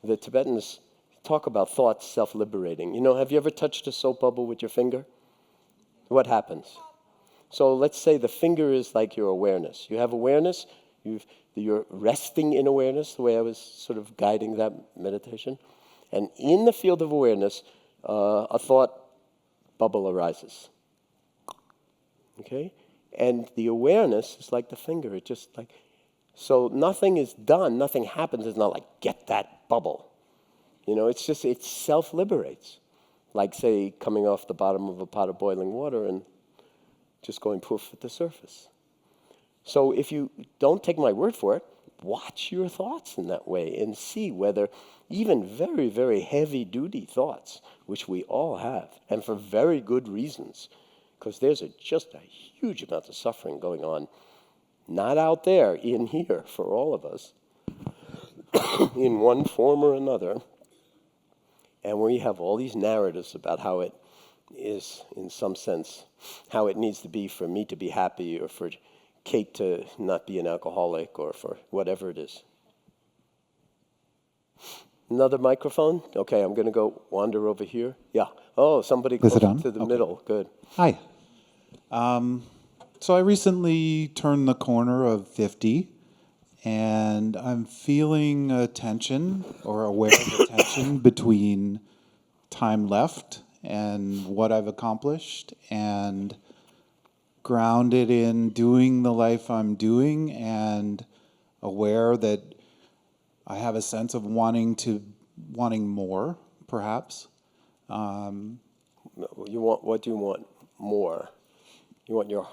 The Tibetans talk about thoughts self-liberating. You know, have you ever touched a soap bubble with your finger? What happens? So let's say the finger is like your awareness. You have awareness, you're resting in awareness, the way I was sort of guiding that meditation. And in the field of awareness, a thought bubble arises. Okay? And the awareness is like the finger. It just like, so nothing is done, nothing happens. It's not like, get that bubble. You know, it's just, it self-liberates. Like, say, coming off the bottom of a pot of boiling water and just going poof at the surface. So if you don't take my word for it, watch your thoughts in that way and see whether even very, very heavy-duty thoughts, which we all have, and for very good reasons, because there's just a huge amount of suffering going on, not out there, in here, for all of us, in one form or another. And we have all these narratives about how it is, in some sense, how it needs to be for me to be happy, or for Kate to not be an alcoholic, or for whatever it is. Another microphone? Okay, I'm going to go wander over here. Yeah. Oh, somebody closer to the middle. Good. Hi. So I recently turned the corner of 50, and I'm feeling a tension, or aware of a tension, between time left and what I've accomplished, and grounded in doing the life I'm doing, and aware that I have a sense of wanting more, perhaps. What do you want more? You want your...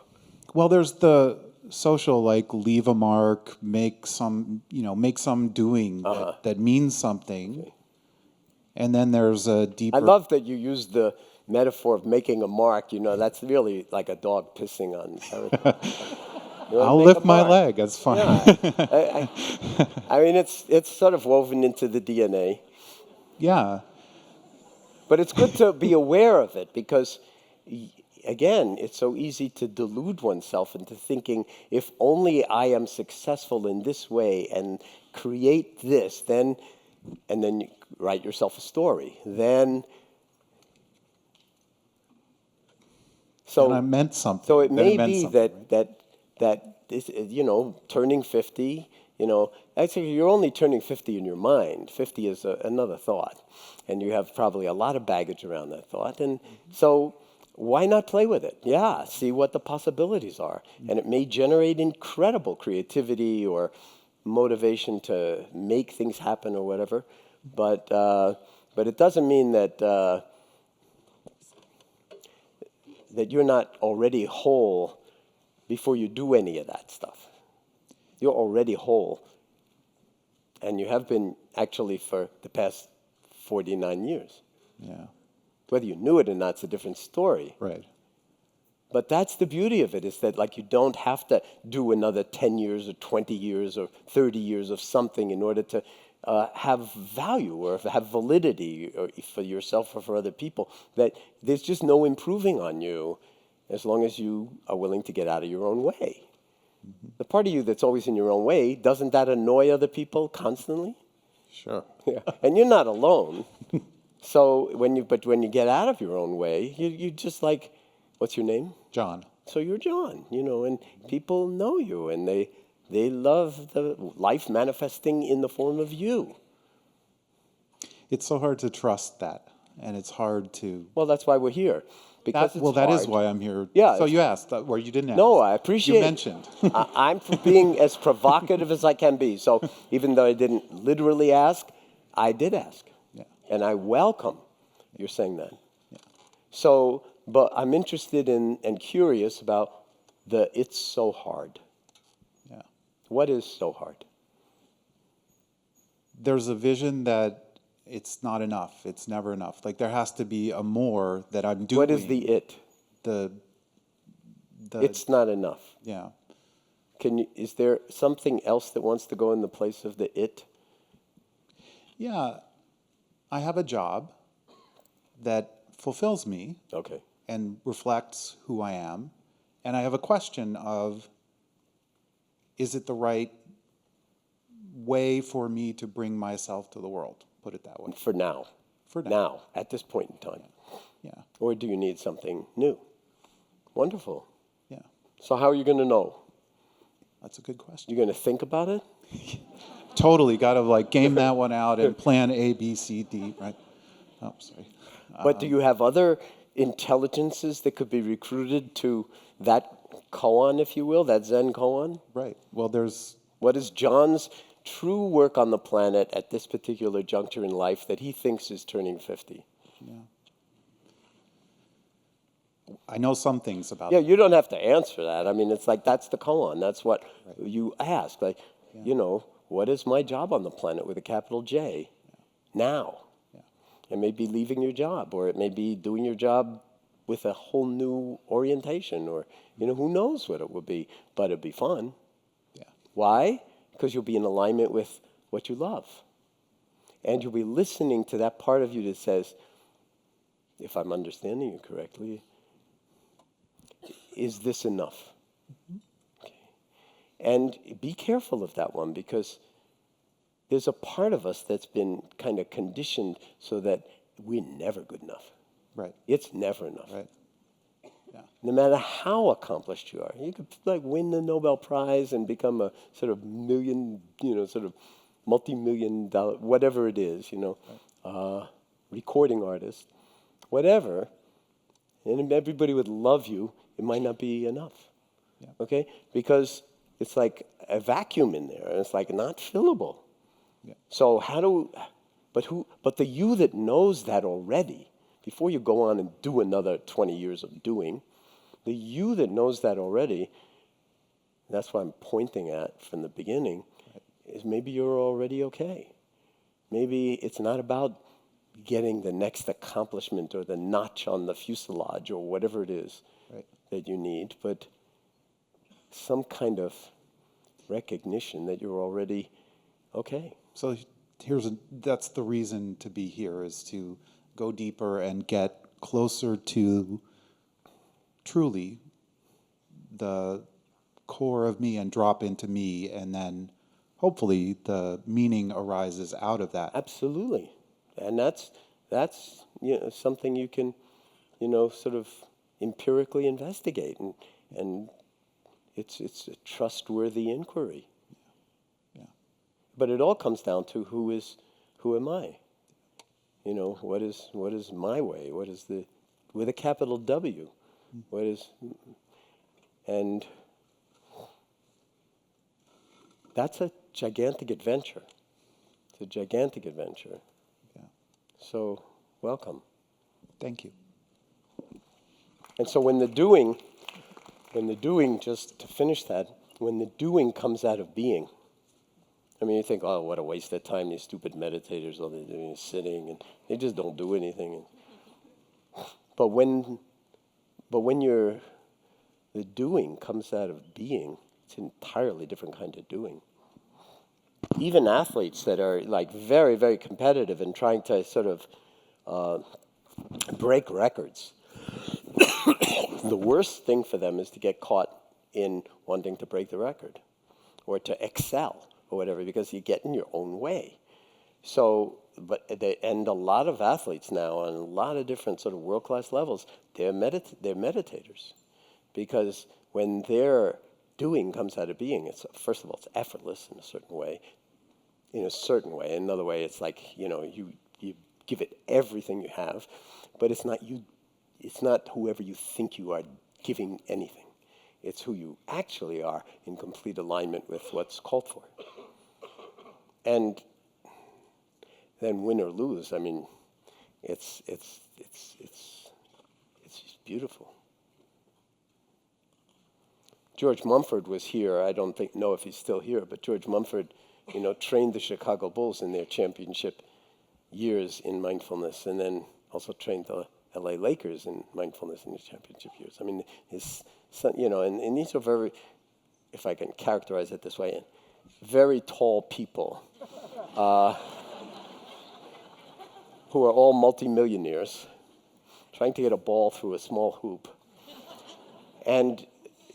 Well, there's the social, like, leave a mark, make some doing that means something. Okay. And then there's a deeper... I love that you use the metaphor of making a mark. You know, that's really like a dog pissing on territory. I'll lift my leg. That's fine. Yeah. I mean, it's sort of woven into the DNA. Yeah. But it's good to be aware of it because, again, it's so easy to delude oneself into thinking, if only I am successful in this way and create this, then, and then you write yourself a story. Then, so and I meant something. So it may be that this, you know, turning 50, you know, actually you're only turning 50 in your mind. 50 is another thought, and you have probably a lot of baggage around that thought, and so why not play with it? Yeah, see what the possibilities are, and it may generate incredible creativity or motivation to make things happen or whatever, but it doesn't mean that that you're not already whole before you do any of that stuff. You're already whole. And you have been actually for the past 49 years. Yeah. Whether you knew it or not, it's a different story. Right. But that's the beauty of it, is that like you don't have to do another 10 years or 20 years or 30 years of something in order to have value or have validity or for yourself or for other people. That there's just no improving on you as long as you are willing to get out of your own way. The part of you that's always in your own way, doesn't that annoy other people constantly? Sure. Yeah. And you're not alone. So when you get out of your own way, you just like, what's your name? John. So you're John, and people know you, and they love the life manifesting in the form of you. It's so hard to trust that, and it's hard to. Well, that's why we're here. Because it's that is hard. why I'm here. Yeah. So you asked, or you didn't ask. No, I appreciate You it. mentioned. I'm for being as provocative as I can be. So even though I didn't literally ask, I did ask. Yeah. And I welcome your saying that. Yeah. So, but I'm interested in and curious about it's so hard. Yeah. What is so hard? There's a vision that it's not enough. It's never enough. Like there has to be a more that I'm doing. What is the it? The It's not enough. Yeah. Is there something else that wants to go in the place of the it? Yeah. I have a job that fulfills me Okay. and reflects who I am. And I have a question of, is it the right way for me to bring myself to the world? Put it that way. For now. For now. Now, at this point in time. Yeah. Or do you need something new? Wonderful. Yeah. So how are you going to know? That's a good question. You're going to think about it? Totally got to like game that one out and plan A, B, C, D, right? Oh, sorry. But do you have other intelligences that could be recruited to that koan, if you will, that Zen koan? Right. Well, there's. What is John's true work on the planet at this particular juncture in life that he thinks is turning 50? Yeah. I know some things about Yeah, you don't have to answer that. I mean, it's like that's the koan. That's what you ask. Like, what is my job on the planet with a capital J? Now. Yeah. It may be leaving your job, or it may be doing your job with a whole new orientation, or, who knows what it will be, but it'll be fun. Yeah. Why? Because you'll be in alignment with what you love. And you'll be listening to that part of you that says, if I'm understanding you correctly, is this enough? Mm-hmm. Okay. And be careful of that one, because there's a part of us that's been kind of conditioned so that we're never good enough. Right. It's never enough. Right. Yeah. No matter how accomplished you are. You could like win the Nobel Prize and become a sort of sort of multi-million dollar, whatever it is, recording artist, whatever, and everybody would love you, it might not be enough. Yeah. Okay? Because it's like a vacuum in there, and it's like not fillable. Yeah. So but the you that knows that already, before you go on and do another 20 years of doing, the you that knows that already, that's what I'm pointing at from the beginning, is maybe you're already okay. Maybe it's not about getting the next accomplishment or the notch on the fuselage or whatever it is that you need, but some kind of recognition that you're already okay. So that's the reason to be here, is to go deeper and get closer to truly the core of me and drop into me, and then hopefully the meaning arises out of that. Absolutely. And that's something you can sort of empirically investigate, and it's a trustworthy inquiry. Yeah. But it all comes down to who am I? What is my way? What is with a capital W? What is, and that's a gigantic adventure. It's a gigantic adventure. Yeah. So, welcome. Thank you. And so when the doing, just to finish that, when the doing comes out of being, I mean, you think, oh, what a waste of time, these stupid meditators, all they're doing is sitting, and they just don't do anything. But when you're The doing comes out of being. It's an entirely different kind of doing. Even athletes that are like very, very competitive and trying to sort of break records, the worst thing for them is to get caught in wanting to break the record or to excel or whatever, because you get in your own way. So, and a lot of athletes now on a lot of different sort of world-class levels, they're meditators, because when their doing comes out of being, it's, first of all, it's effortless in a certain way. Another way, it's like, you give it everything you have, but it's not you. It's not whoever you think you are giving anything. It's who you actually are in complete alignment with what's called for. And then win or lose, I mean, it's just beautiful. George Mumford was here. I don't know if he's still here, but George Mumford, trained the Chicago Bulls in their championship years in mindfulness, and then also trained the LA Lakers in mindfulness in the championship years. I mean, his son, and these are very, if I can characterize it this way, very tall people who are all multimillionaires trying to get a ball through a small hoop. And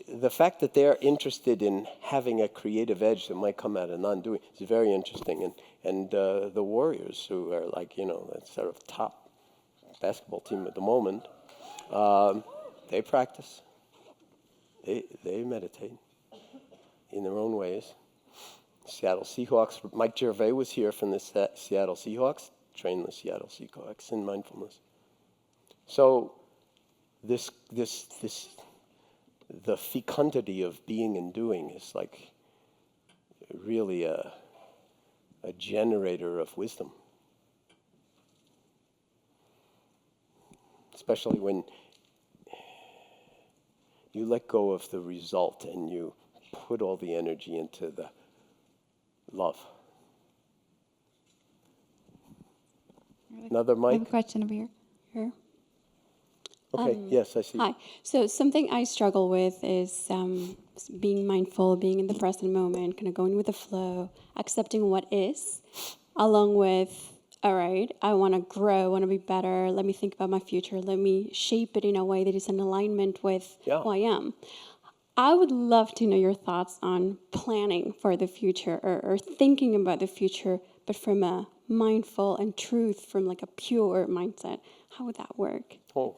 the fact that they're interested in having a creative edge that might come out of non-doing is very interesting. And the Warriors, who are like, that sort of top basketball team at the moment, they practice. They meditate in their own ways. Seattle Seahawks, Mike Gervais was here from the Seattle Seahawks, trained the Seattle Seahawks in mindfulness. So the fecundity of being and doing is like really a generator of wisdom. Especially when you let go of the result and you put all the energy into the love. Another mic? I have a question over here. Okay, yes, I see. Hi. So something I struggle with is being mindful, being in the present moment, kind of going with the flow, accepting what is, along with, all right, I want to grow, I want to be better, let me think about my future, let me shape it in a way that is in alignment with who I am. I would love to know your thoughts on planning for the future or thinking about the future, but from a mindful and truth, from like a pure mindset. How would that work? Oh.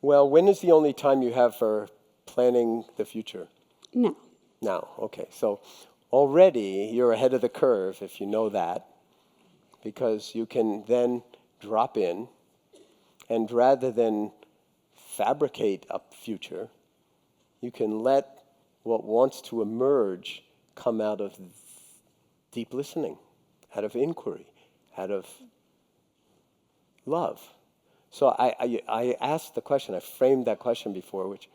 Well, when is the only time you have for planning the future? No. Now, okay. So already you're ahead of the curve if you know that, because you can then drop in, and rather than fabricate a future, you can let what wants to emerge come out of deep listening, out of inquiry, out of love. So I asked the question, I framed that question before, which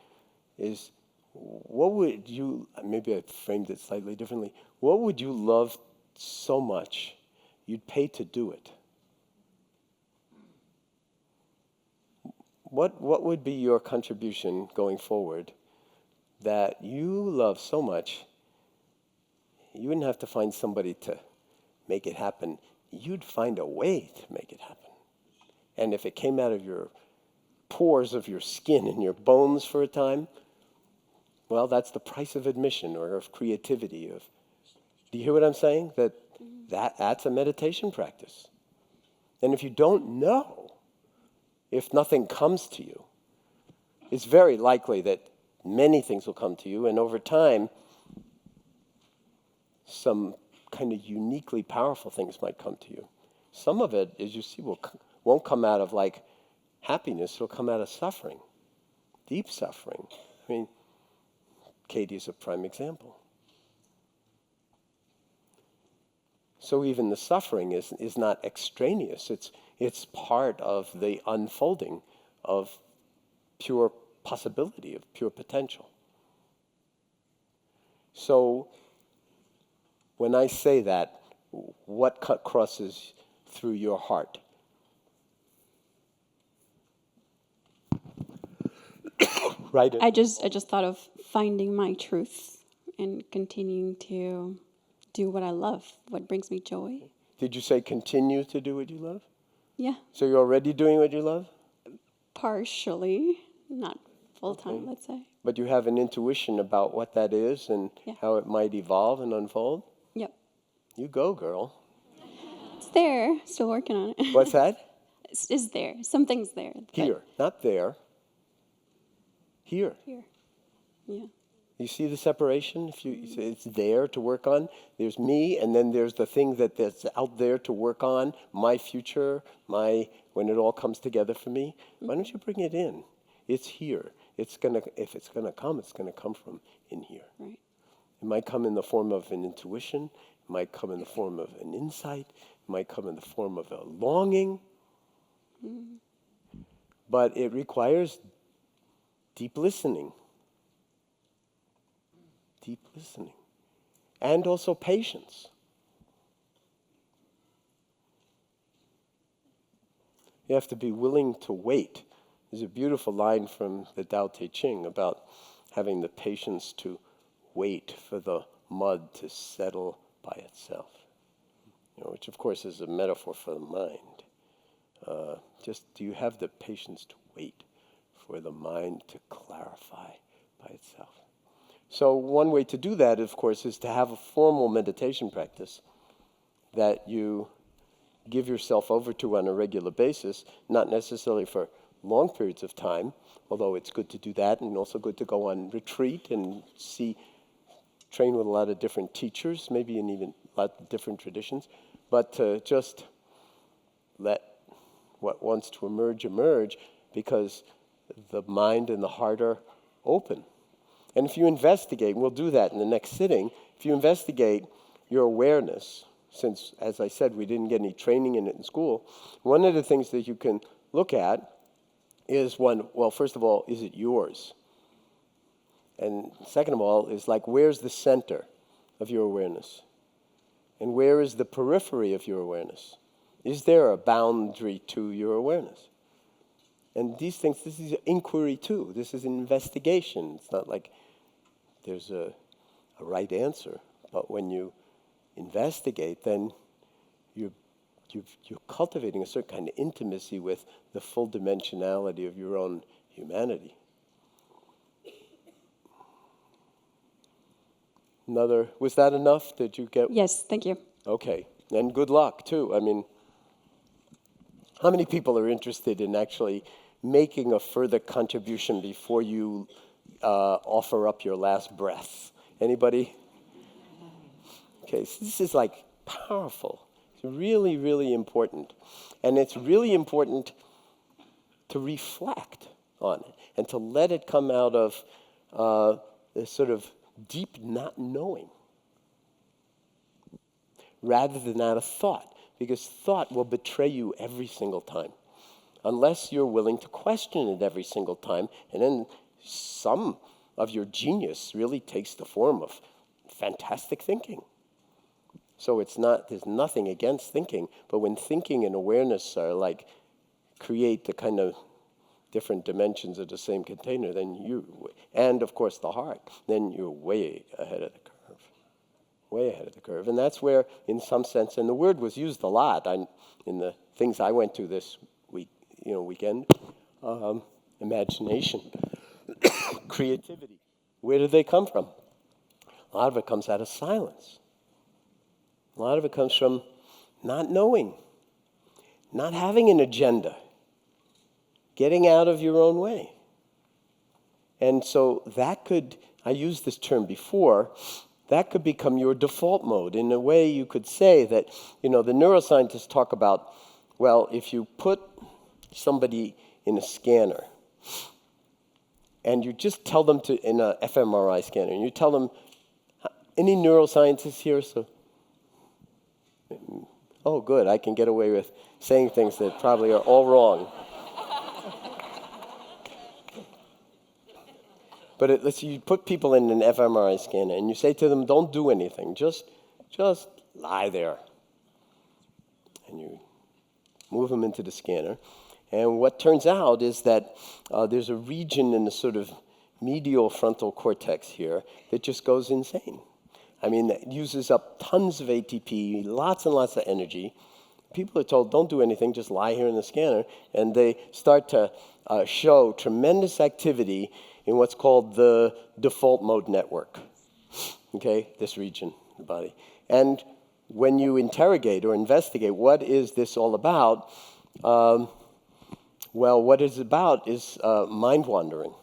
is, what would you, maybe I framed it slightly differently, what would you love so much you'd pay to do it? What would be your contribution going forward that you love so much you wouldn't have to find somebody to make it happen. You'd find a way to make it happen. And if it came out of your pores of your skin and your bones for a time, well, that's the price of admission or of creativity. Do you hear what I'm saying? That's a meditation practice. And if you don't know, if nothing comes to you, it's very likely that many things will come to you, and over time, some kind of uniquely powerful things might come to you. Some of it, as you see, won't come out of like happiness, it'll come out of suffering, deep suffering. I mean, Katie is a prime example. So even the suffering is not extraneous, it's part of the unfolding of pure possibility, of pure potential. So when I say that, what crosses through your heart? Right. I just thought of finding my truth and continuing to do what I love, what brings me joy. Did you say continue to do what you love? Yeah, So you're already doing what you love? partially, not full time, let's say. But you have an intuition about what that is and Yeah. how it might evolve and unfold? Yep. You go, girl. It's there, still working on it. What's that? It's there, something's there. but Here, not there. Here. Here, yeah. You see the separation? If you, it's there to work on. There's me, and then there's the thing that's out there to work on. My future, when it all comes together for me. Why don't you bring it in? It's here. If it's gonna come, it's gonna come from in here. Right. It might come in the form of an intuition. It might come in the form of an insight. It might come in the form of a longing. But it requires deep listening. Deep listening. And also patience. You have to be willing to wait. There's a beautiful line from the Tao Te Ching about having the patience to wait for the mud to settle by itself. Which of course is a metaphor for the mind. Do you have the patience to wait for the mind to clarify by itself? So one way to do that, of course, is to have a formal meditation practice that you give yourself over to on a regular basis, not necessarily for long periods of time, although it's good to do that, and also good to go on retreat and train with a lot of different teachers, maybe in even a lot of different traditions, but to just let what wants to emerge, because the mind and the heart are open. And if you investigate, and we'll do that in the next sitting, if you investigate your awareness, since, as I said, we didn't get any training in it in school, one of the things that you can look at is first of all, is it yours? And second of all, is where's the center of your awareness? And where is the periphery of your awareness? Is there a boundary to your awareness? And these things, this is inquiry too. This is an investigation. It's not like there's a right answer. But when you investigate, then you're cultivating a certain kind of intimacy with the full dimensionality of your own humanity. Was that enough? Did you get? Yes, thank you. Okay, and good luck too. I mean, how many people are interested in actually making a further contribution before you offer up your last breath? Anybody? Okay, so this is powerful. It's really, really important. And it's really important to reflect on it and to let it come out of this sort of deep not knowing rather than out of thought, because thought will betray you every single time unless you're willing to question it every single time, and then some of your genius really takes the form of fantastic thinking. So there's nothing against thinking, but when thinking and awareness are create the kind of different dimensions of the same container, and of course the heart, then you're way ahead of the curve. Way ahead of the curve. And that's where, in some sense, and the word was used a lot in the things I went to this weekend, imagination, creativity. Where do they come from? A lot of it comes out of silence. A lot of it comes from not knowing, not having an agenda, getting out of your own way. And so I used this term before, that could become your default mode. In a way, you could say that, the neuroscientists talk about, if you put somebody in a scanner, and you just tell them in a fMRI scanner, and you tell them, any neuroscientists here? So, oh, good, I can get away with saying things that probably are all wrong. But let's say you put people in an fMRI scanner and you say to them, don't do anything, just lie there. And you move them into the scanner. And what turns out is that there's a region in the sort of medial frontal cortex here that just goes insane. I mean, it uses up tons of ATP, lots and lots of energy. People are told, don't do anything, just lie here in the scanner, and they start to show tremendous activity in what's called the default mode network, okay, this region of the body. And when you interrogate or investigate what is this all about, well, what it's about is mind wandering.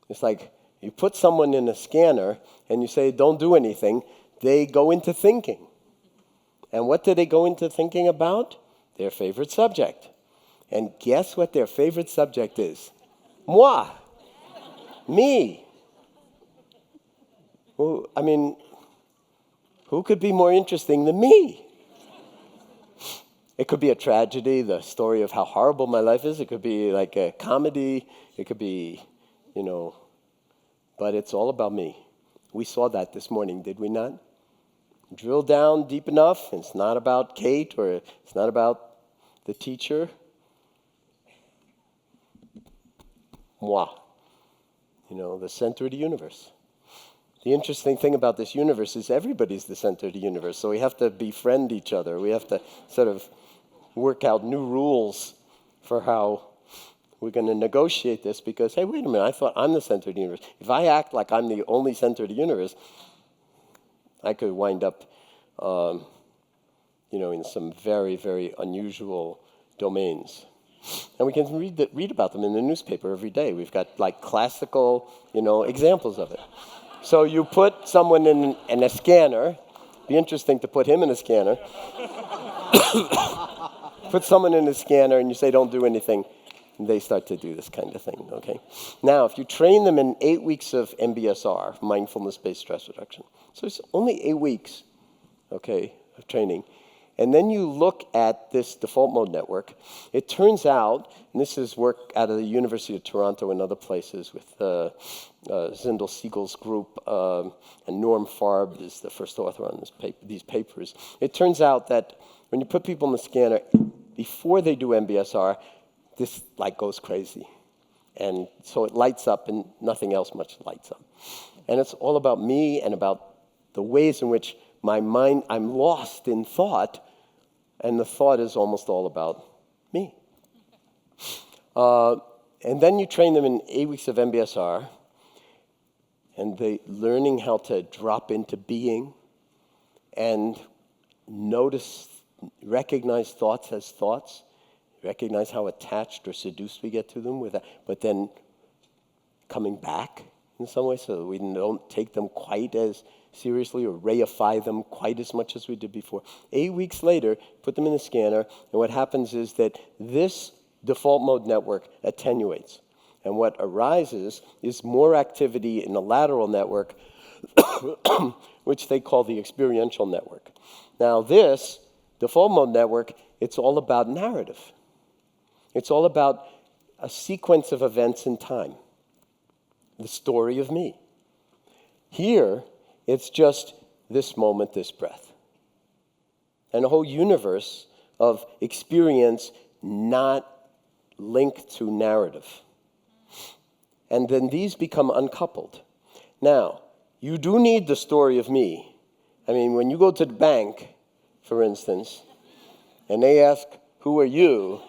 It's like you put someone in a scanner and you say, don't do anything, they go into thinking. And what do they go into thinking about? Their favorite subject. And guess what their favorite subject is? Moi. Me. Well, I mean, who could be more interesting than me? It could be a tragedy, the story of how horrible my life is. It could be like a comedy. It could be, but it's all about me. We saw that this morning, did we not? Drill down deep enough. It's not about Kate or it's not about the teacher. Moi. The center of the universe. The interesting thing about this universe is everybody's the center of the universe, so we have to befriend each other. We have to sort of work out new rules for how we're going to negotiate this because, hey, wait a minute, I thought I'm the center of the universe. If I act like I'm the only center of the universe, I could wind up, in some very, very unusual domains. And we can read about them in the newspaper every day. We've got like classical, examples of it. So you put someone in a scanner. Be interesting to put him in a scanner. Put someone in a scanner and you say, don't do anything. And they start to do this kind of thing, okay? Now, if you train them in 8 weeks of MBSR, mindfulness-based stress reduction, so it's only 8 weeks, okay, of training, and then you look at this default mode network, it turns out, and this is work out of the University of Toronto and other places with Zindel Siegel's group, and Norm Farb is the first author on these papers. It turns out that when you put people in the scanner, before they do MBSR, this light goes crazy. And so it lights up and nothing else much lights up. And it's all about me and about the ways in which my mind, I'm lost in thought, and the thought is almost all about me. And then you train them in 8 weeks of MBSR, and they learning how to drop into being and notice, recognize thoughts as thoughts, recognize how attached or seduced we get to them, but then coming back in some way so that we don't take them quite as seriously or reify them quite as much as we did before. 8 weeks later, put them in the scanner, and what happens is that this default mode network attenuates. And what arises is more activity in the lateral network, which they call the experiential network. Now this default mode network, it's all about narrative. It's all about a sequence of events in time. The story of me. Here, it's just this moment, this breath. And a whole universe of experience not linked to narrative. And then these become uncoupled. Now, you do need the story of me. I mean, when you go to the bank, for instance, and they ask, who are you?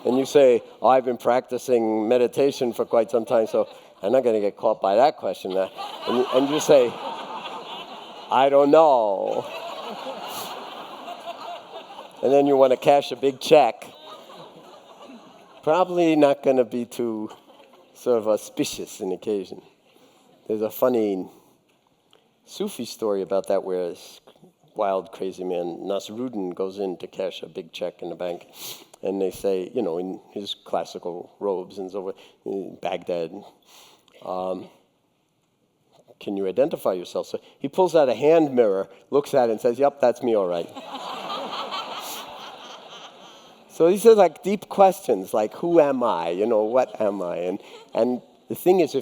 And you say, oh, I've been practicing meditation for quite some time, so I'm not going to get caught by that question. And you say, I don't know. And then you want to cash a big check. Probably not going to be too sort of auspicious an occasion. There's a funny Sufi story about that where this wild, crazy man, Nasruddin, goes in to cash a big check in the bank. And they say, in his classical robes and so forth, in Baghdad, can you identify yourself? So he pulls out a hand mirror, looks at it and says, yep, that's me all right. So these are like deep questions, like who am I? What am I? And the thing is,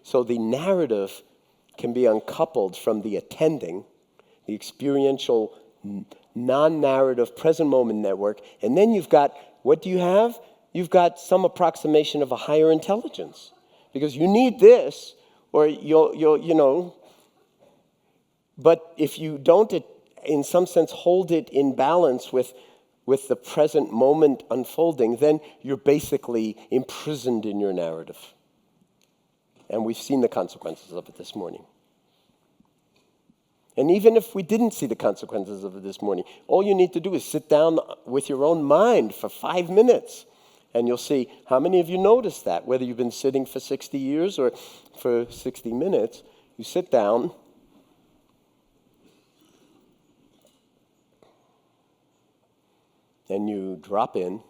so the narrative can be uncoupled from the attending, the experiential, non-narrative, present moment network, and then you've got, what do you have? You've got some approximation of a higher intelligence. because you need this, or you'll. But if you don't, in some sense, hold it in balance with the present moment unfolding, then you're basically imprisoned in your narrative. And we've seen the consequences of it this morning. And even if we didn't see the consequences of it this morning, all you need to do is sit down with your own mind for 5 minutes. And you'll see how many of you noticed that, whether you've been sitting for 60 years or for 60 minutes. You sit down, and you drop in.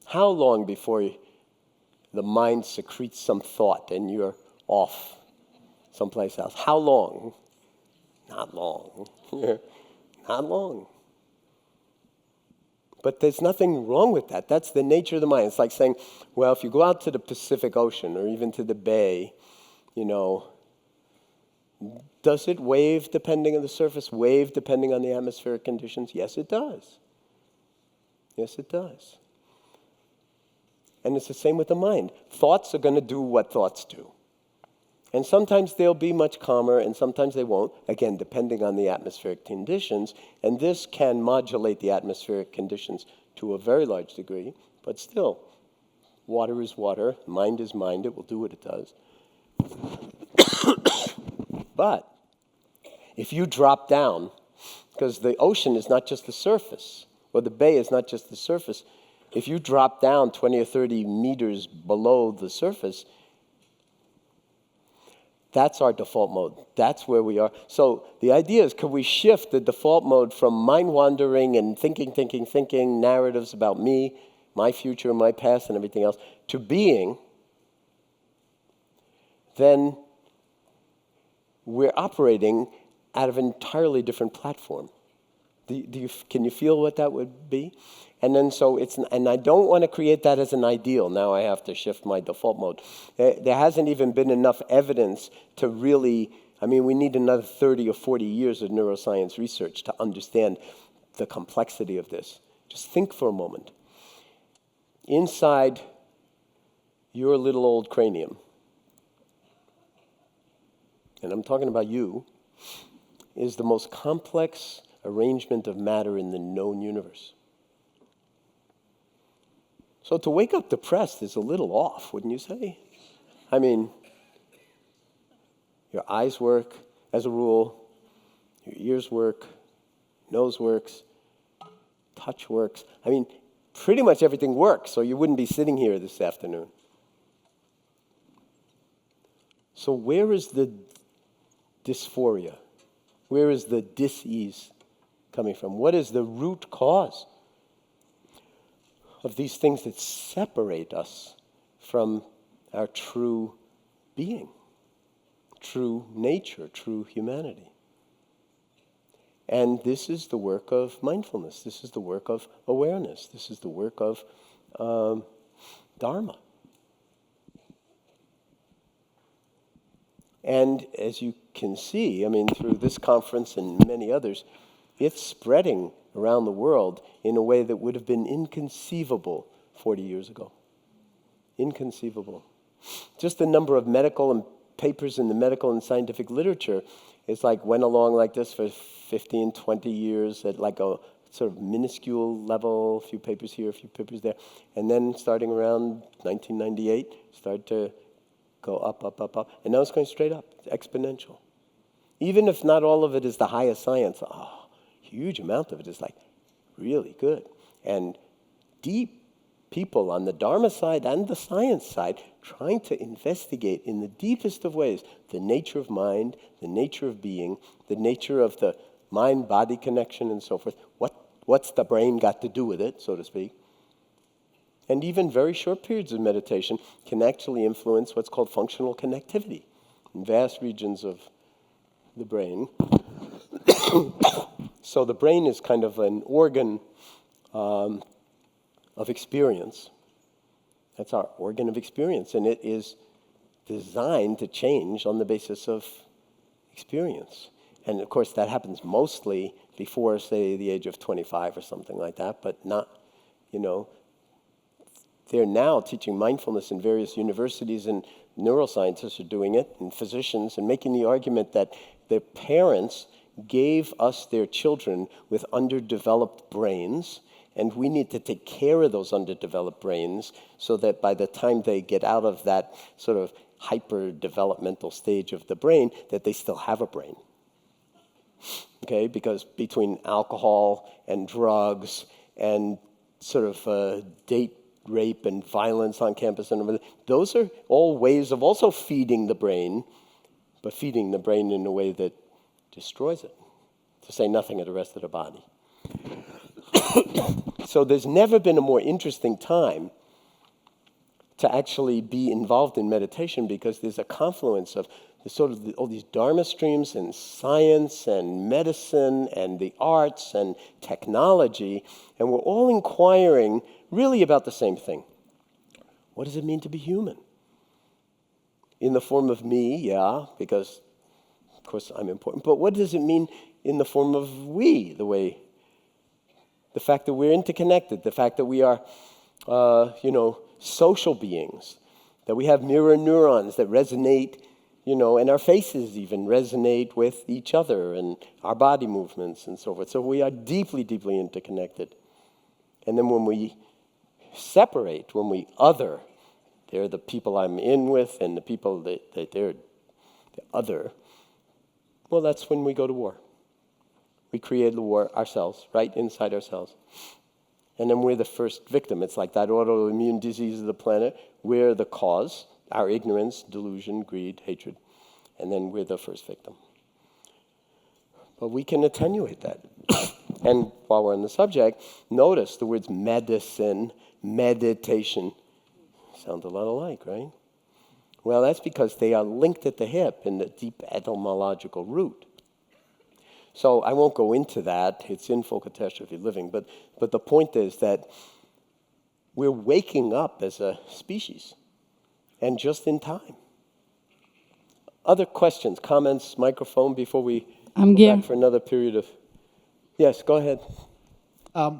How long before the mind secretes some thought and you're off someplace else? How long? Not long. Not long. But there's nothing wrong with that. That's the nature of the mind. It's like saying, well, if you go out to the Pacific Ocean or even to the bay, does it wave depending on the surface, wave depending on the atmospheric conditions? Yes, it does. Yes, it does. And it's the same with the mind. Thoughts are going to do what thoughts do. And sometimes they'll be much calmer, and sometimes they won't, again, depending on the atmospheric conditions. And this can modulate the atmospheric conditions to a very large degree, but still, water is water, mind is mind, it will do what it does. But if you drop down, because the ocean is not just the surface, or the bay is not just the surface, if you drop down 20 or 30 meters below the surface, that's our default mode. That's where we are. So the idea is, could we shift the default mode from mind wandering and thinking, narratives about me, my future, my past, and everything else, to being? Then we're operating out of an entirely different platform. Can you feel what that would be? And then and I don't want to create that as an ideal. Now I have to shift my default mode. There hasn't even been enough evidence to really, we need another 30 or 40 years of neuroscience research to understand the complexity of this. Just think for a moment. Inside your little old cranium, and I'm talking about you, is the most complex arrangement of matter in the known universe. So to wake up depressed is a little off, wouldn't you say? Your eyes work, as a rule. Your ears work. Nose works. Touch works. Pretty much everything works, so you wouldn't be sitting here this afternoon. So where is the dysphoria? Where is the dis-ease coming from? What is the root cause of these things that separate us from our true being, true nature, true humanity? And this is the work of mindfulness. This is the work of awareness. This is the work of Dharma. And as you can see, through this conference and many others, it's spreading around the world in a way that would have been inconceivable 40 years ago. Inconceivable. Just the number of medical and papers in the medical and scientific literature is went along like this for 15, 20 years at a sort of minuscule level, a few papers here, a few papers there. And then starting around 1998, started to go up, and now it's going straight up. It's exponential. Even if not all of it is the highest science, huge amount of it is really good. And deep people on the Dharma side and the science side trying to investigate in the deepest of ways the nature of mind, the nature of being, the nature of the mind-body connection and so forth. What's the brain got to do with it, so to speak? And even very short periods of meditation can actually influence what's called functional connectivity in vast regions of the brain. So the brain is kind of an organ of experience. That's our organ of experience, and it is designed to change on the basis of experience. And of course, that happens mostly before, say, the age of 25 or something like that, but not, They're now teaching mindfulness in various universities, and neuroscientists are doing it, and physicians, and making the argument that the parents gave us their children with underdeveloped brains, and we need to take care of those underdeveloped brains so that by the time they get out of that sort of hyper-developmental stage of the brain, that they still have a brain. Okay, because between alcohol and drugs and sort of date rape and violence on campus and everything, those are all ways of also feeding the brain, but feeding the brain in a way that destroys it, to say nothing of the rest of the body. So there's never been a more interesting time to actually be involved in meditation, because there's a confluence of all these dharma streams and science and medicine and the arts and technology, and we're all inquiring really about the same thing. What does it mean to be human? In the form of me, yeah, because of course I'm important, but what does it mean in the form of we, the fact that we're interconnected, the fact that we are, social beings, that we have mirror neurons that resonate, and our faces even resonate with each other and our body movements and so forth. So we are deeply, deeply interconnected. And then when we separate, when we other, they're the people I'm in with and the people that they're the other, well, that's when we go to war. We create the war ourselves, right inside ourselves. And then we're the first victim. It's like that autoimmune disease of the planet. We're the cause, our ignorance, delusion, greed, hatred. And then we're the first victim. But we can attenuate that. And while we're on the subject, notice the words medicine, meditation, sound a lot alike, right? Well, that's because they are linked at the hip in the deep etymological root. So I won't go into that. It's in Full Catastrophe Living. But the point is that we're waking up as a species, and just in time. Other questions, comments, microphone before we go back for another period of... Yes, go ahead.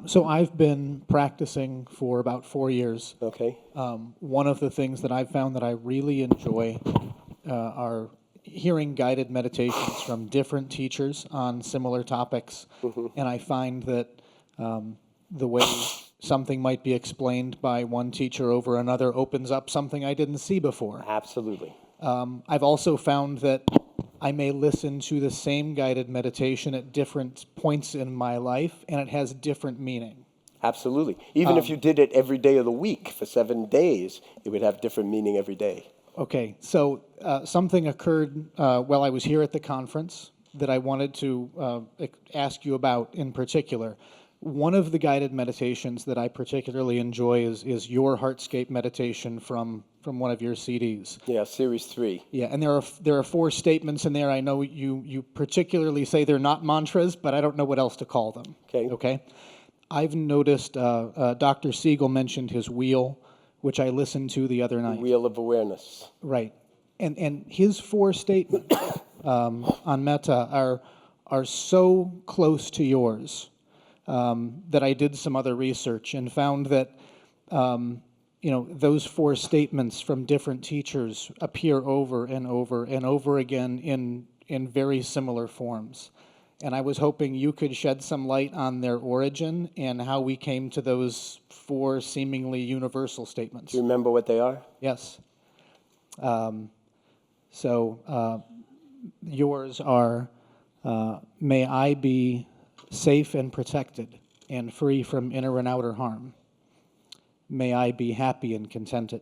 So I've been practicing for about 4 years. Okay. One of the things that I've found that I really enjoy are hearing guided meditations from different teachers on similar topics. Mm-hmm. And I find that the way something might be explained by one teacher over another opens up something I didn't see before. Absolutely. I've also found that I may listen to the same guided meditation at different points in my life, and it has different meaning. Absolutely. Even if you did it every day of the week for 7 days, it would have different meaning every day. Okay, so something occurred while I was here at the conference that I wanted to ask you about in particular. One of the guided meditations that I particularly enjoy is your Heartscape meditation from one of your CDs. Yeah, Series 3. Yeah, and there are 4 statements in there. I know you particularly say they're not mantras, but I don't know what else to call them. Okay? I've noticed Dr. Siegel mentioned his wheel, which I listened to the other night. The wheel of awareness. Right. And his 4 statements on metta are so close to yours that I did some other research and found that those 4 statements from different teachers appear over and over and over again in very similar forms. And I was hoping you could shed some light on their origin and how we came to those 4 seemingly universal statements. Do you remember what they are? Yes. Yours are, may I be safe and protected and free from inner and outer harm. May I be happy and contented.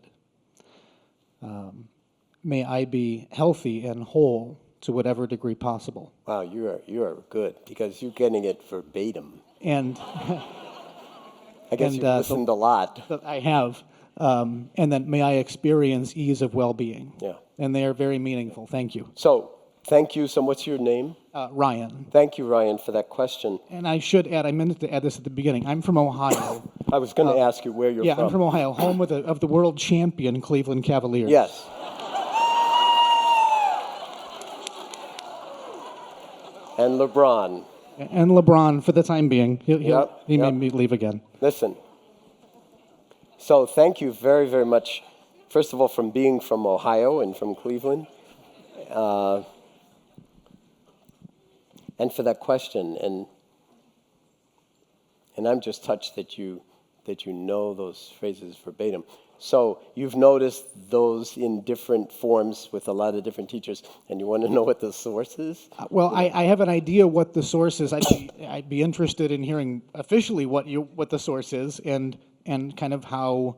May I be healthy and whole to whatever degree possible. Wow, you are good, because you're getting it verbatim. And I guess you've listened a lot. I have. And then may I experience ease of well-being. Yeah. And they are very meaningful. Thank you. So, thank you. So what's your name? Ryan. Thank you, Ryan, for that question. And I should add, I meant to add this at the beginning. I'm from Ohio. I was going to ask you where you're from. Yeah, I'm from Ohio, home of the world champion Cleveland Cavaliers. Yes. And LeBron. And LeBron, for the time being. He may leave again. Listen. So thank you very, very much, first of all, from being from Ohio and from Cleveland, and for that question. And I'm just touched that you know those phrases verbatim. So you've noticed those in different forms with a lot of different teachers, and you want to know what the source is? Well, I have an idea what the source is. I'd be interested in hearing officially what the source is and kind of how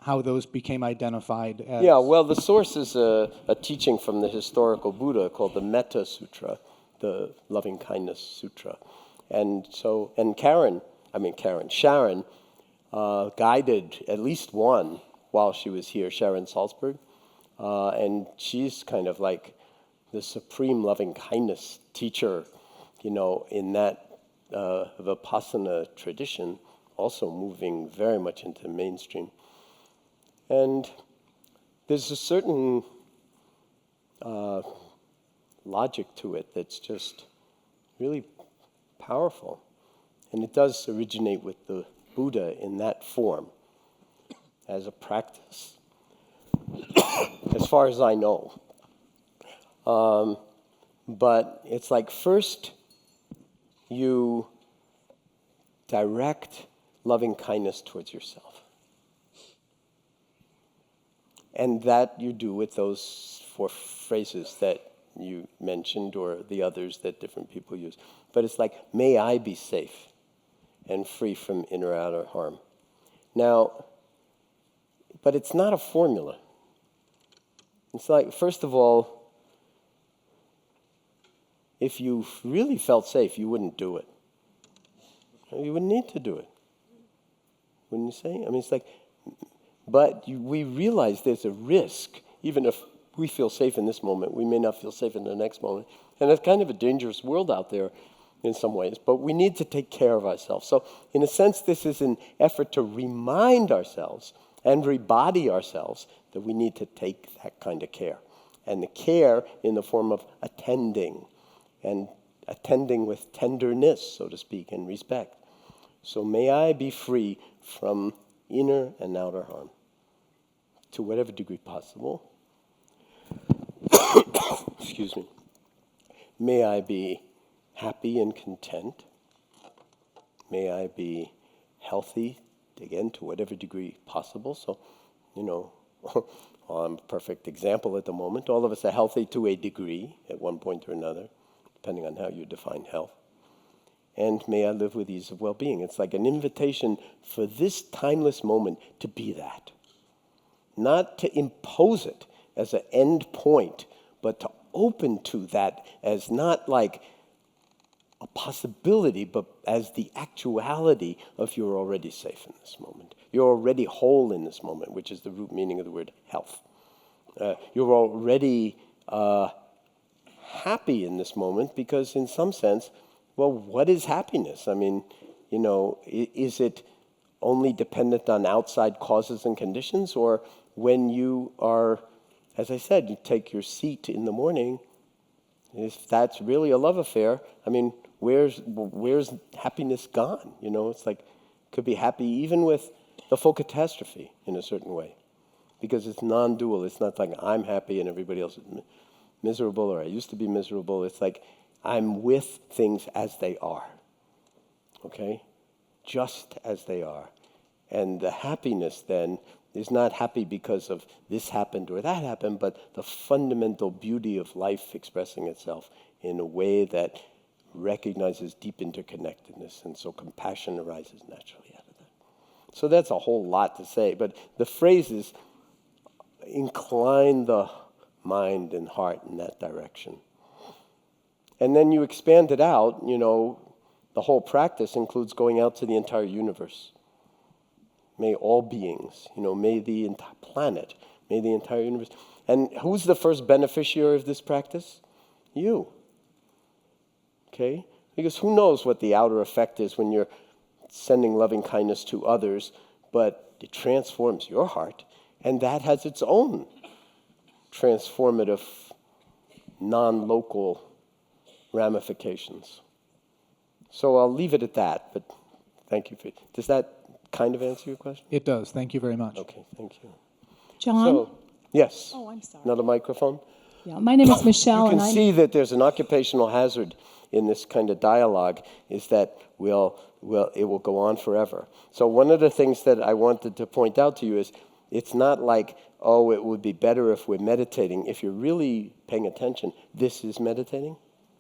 those became identified as. Yeah, well, the source is a teaching from the historical Buddha called the Metta Sutra, the Loving Kindness Sutra. And Sharon guided at least one while she was here, Sharon Salzberg. And she's kind of like the supreme loving kindness teacher, in that Vipassana tradition, also moving very much into mainstream. And there's a certain logic to it that's just really powerful. And it does originate with the Buddha in that form as a practice, as far as I know. But it's like first you direct loving kindness towards yourself. And that you do with those 4 phrases that you mentioned or the others that different people use. But it's like, may I be safe and free from inner or outer harm. Now, but it's not a formula. It's like, first of all, if you really felt safe, you wouldn't do it. You wouldn't need to do it. Wouldn't you say? I mean, it's like, but we realize there's a risk. Even if we feel safe in this moment, we may not feel safe in the next moment. And it's kind of a dangerous world out there in some ways, but we need to take care of ourselves. So in a sense, this is an effort to remind ourselves and rebody ourselves that we need to take that kind of care. And the care in the form of attending, and attending with tenderness, so to speak, and respect. So may I be free from inner and outer harm, to whatever degree possible. Excuse me. May I be happy and content. May I be healthy, again, to whatever degree possible. So, I'm a perfect example at the moment. All of us are healthy to a degree at one point or another, depending on how you define health. And may I live with ease of well-being. It's like an invitation for this timeless moment to be that. Not to impose it as an end point, but to open to that as not like a possibility, but as the actuality of you're already safe in this moment. You're already whole in this moment, which is the root meaning of the word health. You're already happy in this moment because in some sense, well, what is happiness? I mean, is it only dependent on outside causes and conditions? Or when you are, as I said, you take your seat in the morning, if that's really a love affair, I mean, where's happiness gone? It's like, could be happy even with the full catastrophe in a certain way. Because it's non-dual. It's not like I'm happy and everybody else is miserable, or I used to be miserable. It's like I'm with things as they are. Okay? Just as they are. And the happiness then is not happy because of this happened or that happened, but the fundamental beauty of life expressing itself in a way that recognizes deep interconnectedness, and so compassion arises naturally out of that. So that's a whole lot to say, but the phrases incline the mind and heart in that direction. And then you expand it out, the whole practice includes going out to the entire universe. May all beings, may the entire planet, may the entire universe. And who's the first beneficiary of this practice? You. Okay? Because who knows what the outer effect is when you're sending loving kindness to others, but it transforms your heart, and that has its own transformative, non-local ramifications. So I'll leave it at that, but thank you. Does that kind of answer your question? It does. Thank you very much. Okay, thank you. John? So, yes. Oh, I'm sorry. Another microphone? Yeah, my name is Michelle, You can and I'm see that there's an occupational hazard in this kind of dialogue, is that it will go on forever. So one of the things that I wanted to point out to you is it's not like, oh, it would be better if we're meditating. If you're really paying attention, this is meditating.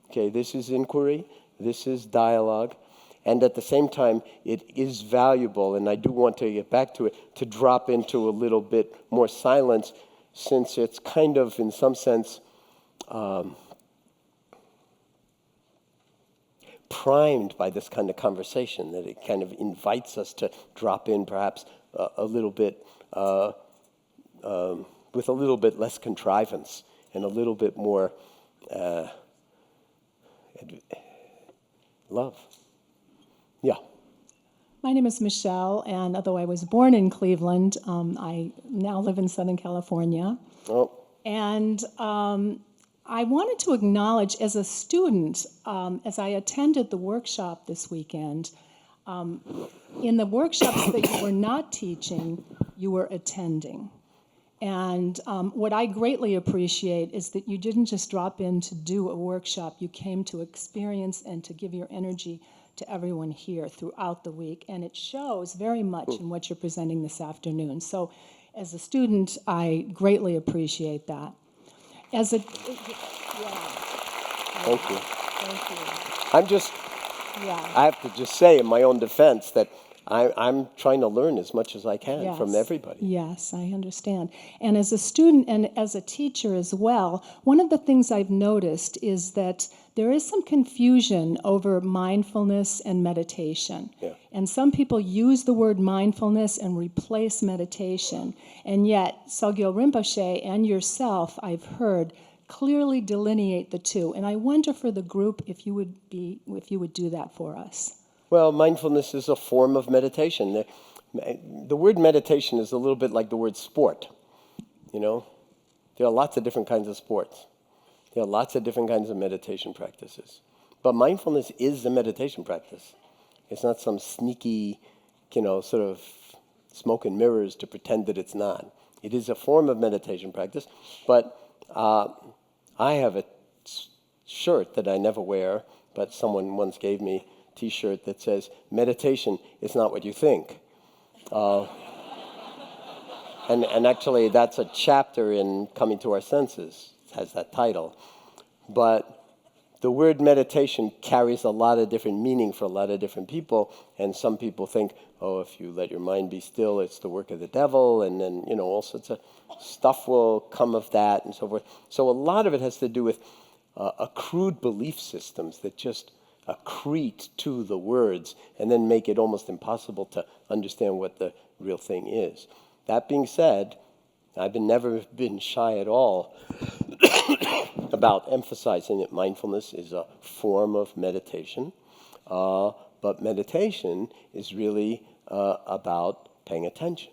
Okay, this is inquiry, this is dialogue. And at the same time, it is valuable, and I do want to get back to it, to drop into a little bit more silence, since it's kind of, in some sense, primed by this kind of conversation, that it kind of invites us to drop in perhaps a little bit, with a little bit less contrivance and a little bit more love. Yeah. My name is Michelle, and although I was born in Cleveland, I now live in Southern California. Oh, And I wanted to acknowledge, as a student, as I attended the workshop this weekend, in the workshops that you were not teaching, you were attending. And what I greatly appreciate is that you didn't just drop in to do a workshop, you came to experience and to give your energy to everyone here throughout the week. And it shows very much in what you're presenting this afternoon. So as a student, I greatly appreciate that. As a, thank you. thank you. I have to just say in my own defense that I'm trying to learn as much as I can from everybody. Yes, I understand. And as a student and as a teacher as well, one of the things I've noticed is that there is some confusion over mindfulness and meditation. Yeah. And some people use the word mindfulness and replace meditation. And yet, Sogyal Rinpoche and yourself, I've heard, clearly delineate the two. And I wonder for the group if you would do that for us. Well, mindfulness is a form of meditation. The word meditation is a little bit like the word sport. You know, there are lots of different kinds of sports. There are lots of different kinds of meditation practices. But mindfulness is a meditation practice. It's not some sneaky, sort of smoke and mirrors to pretend that it's not. It is a form of meditation practice. But I have a shirt that I never wear, but someone once gave me a T-shirt that says, "Meditation is not what you think." And actually, that's a chapter in Coming to Our Senses. It has that title. But the word meditation carries a lot of different meaning for a lot of different people. And some people think, oh, if you let your mind be still, it's the work of the devil. And then, all sorts of stuff will come of that and so forth. So a lot of it has to do with accrued belief systems that just accrete to the words and then make it almost impossible to understand what the real thing is. That being said, I've never been shy at all about emphasizing that mindfulness is a form of meditation, but meditation is really about paying attention.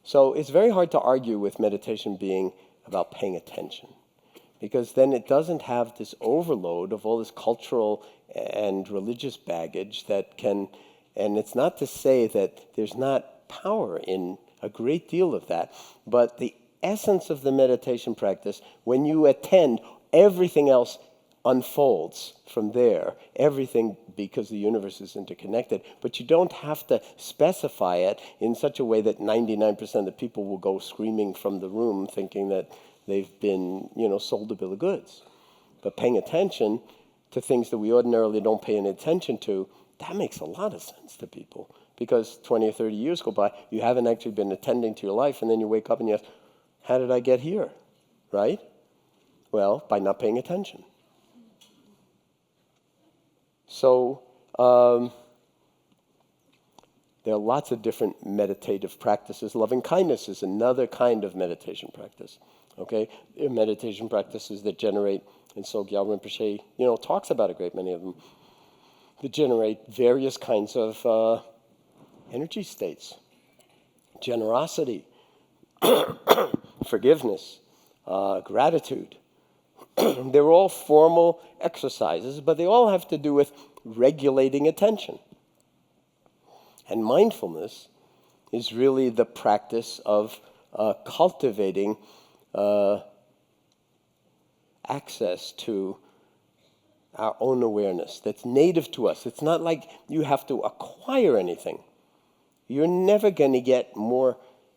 So it's very hard to argue with meditation being about paying attention, because then it doesn't have this overload of all this cultural and religious baggage that can, and it's not to say that there's not power in a great deal of that, but the essence of the meditation practice, when you attend, everything else unfolds from there. Everything, because the universe is interconnected, but you don't have to specify it in such a way that 99% of the people will go screaming from the room thinking that they've been, sold a bill of goods. But paying attention to things that we ordinarily don't pay any attention to, that makes a lot of sense to people. Because 20 or 30 years go by, you haven't actually been attending to your life, and then you wake up and you ask, how did I get here? Right? Well, by not paying attention. So there are lots of different meditative practices. Loving kindness is another kind of meditation practice. Okay? There are meditation practices that generate, and Sogyal Rinpoche, talks about a great many of them, that generate various kinds of energy states. Generosity, forgiveness, gratitude. They're all formal exercises, but they all have to do with regulating attention. And mindfulness is really the practice of cultivating access to our own awareness that's native to us. It's not like you have to acquire anything. You're never going to get more,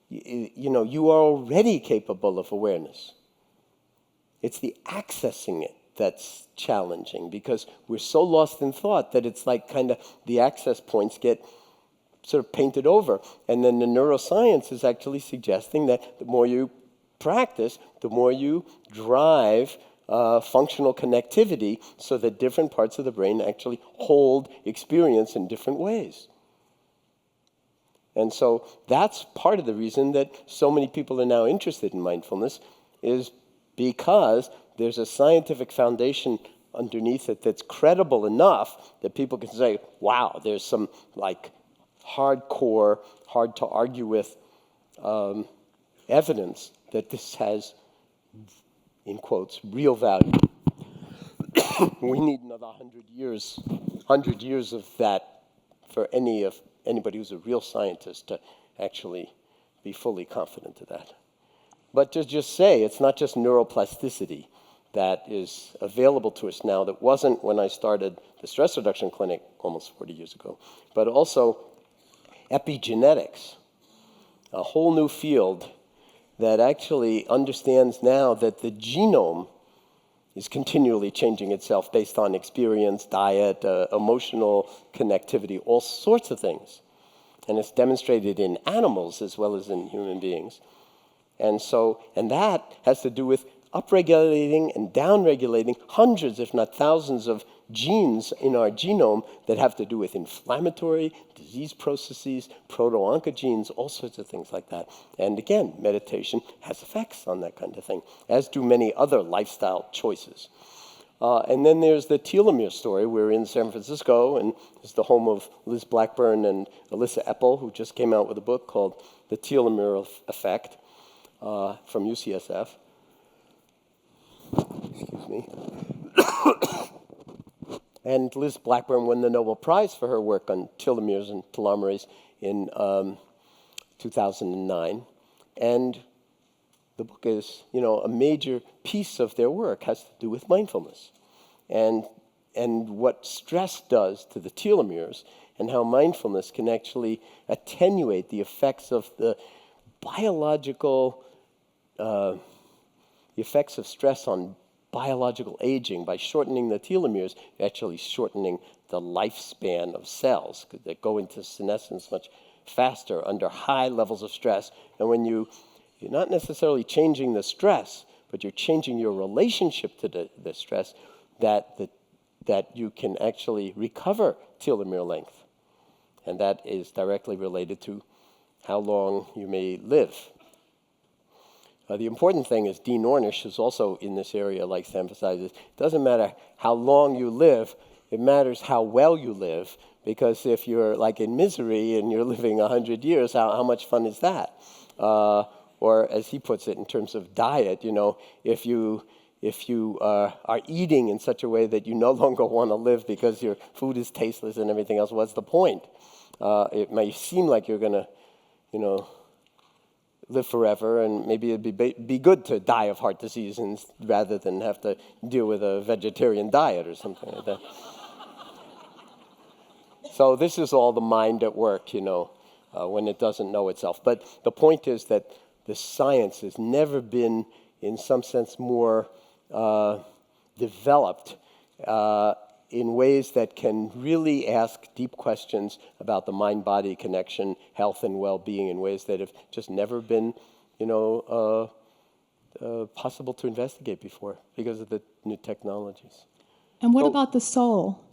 you are already capable of awareness. It's the accessing it that's challenging, because we're so lost in thought that it's like kind of the access points get sort of painted over. And then the neuroscience is actually suggesting that the more you practice, the more you drive functional connectivity so that different parts of the brain actually hold experience in different ways. And so that's part of the reason that so many people are now interested in mindfulness, is because there's a scientific foundation underneath it that's credible enough that people can say, wow, there's some like hardcore, hard to argue with evidence that this has, in quotes, real value. We need another 100 years of that for anybody who's a real scientist to actually be fully confident of that. But to just say, it's not just neuroplasticity that is available to us now that wasn't when I started the stress reduction clinic almost 40 years ago, but also epigenetics, a whole new field that actually understands now that the genome is continually changing itself based on experience, diet, emotional connectivity, all sorts of things. And it's demonstrated in animals as well as in human beings. And that has to do with upregulating and downregulating hundreds, if not thousands, of genes in our genome that have to do with inflammatory disease processes, proto-oncogenes, all sorts of things like that. And again, meditation has effects on that kind of thing, as do many other lifestyle choices. And then there's the telomere story. We're in San Francisco, and it's the home of Liz Blackburn and Alyssa Epple, who just came out with a book called The Telomere Effect from UCSF. Excuse me. And Liz Blackburn won the Nobel Prize for her work on telomeres and telomerase in 2009. And the book is, a major piece of their work has to do with mindfulness and what stress does to the telomeres, and how mindfulness can actually attenuate the effects of the biological, the effects of stress on biological aging. By shortening the telomeres, you're actually shortening the lifespan of cells that go into senescence much faster under high levels of stress. And when you're not necessarily changing the stress, but you're changing your relationship to the stress, that you can actually recover telomere length. And that is directly related to how long you may live. The important thing is Dean Ornish, who's also in this area, likes to emphasize this. It doesn't matter how long you live, it matters how well you live. Because if you're like in misery and you're living 100 years, how much fun is that? Or as he puts it in terms of diet, if you are eating in such a way that you no longer want to live because your food is tasteless and everything else, what's the point? It may seem like you're going to, live forever, and maybe it'd be good to die of heart disease rather than have to deal with a vegetarian diet or something like that. So this is all the mind at work, when it doesn't know itself. But the point is that the science has never been, in some sense, more developed in ways that can really ask deep questions about the mind-body connection, health and well-being, in ways that have just never been, possible to investigate before because of the new technologies. And what about the soul?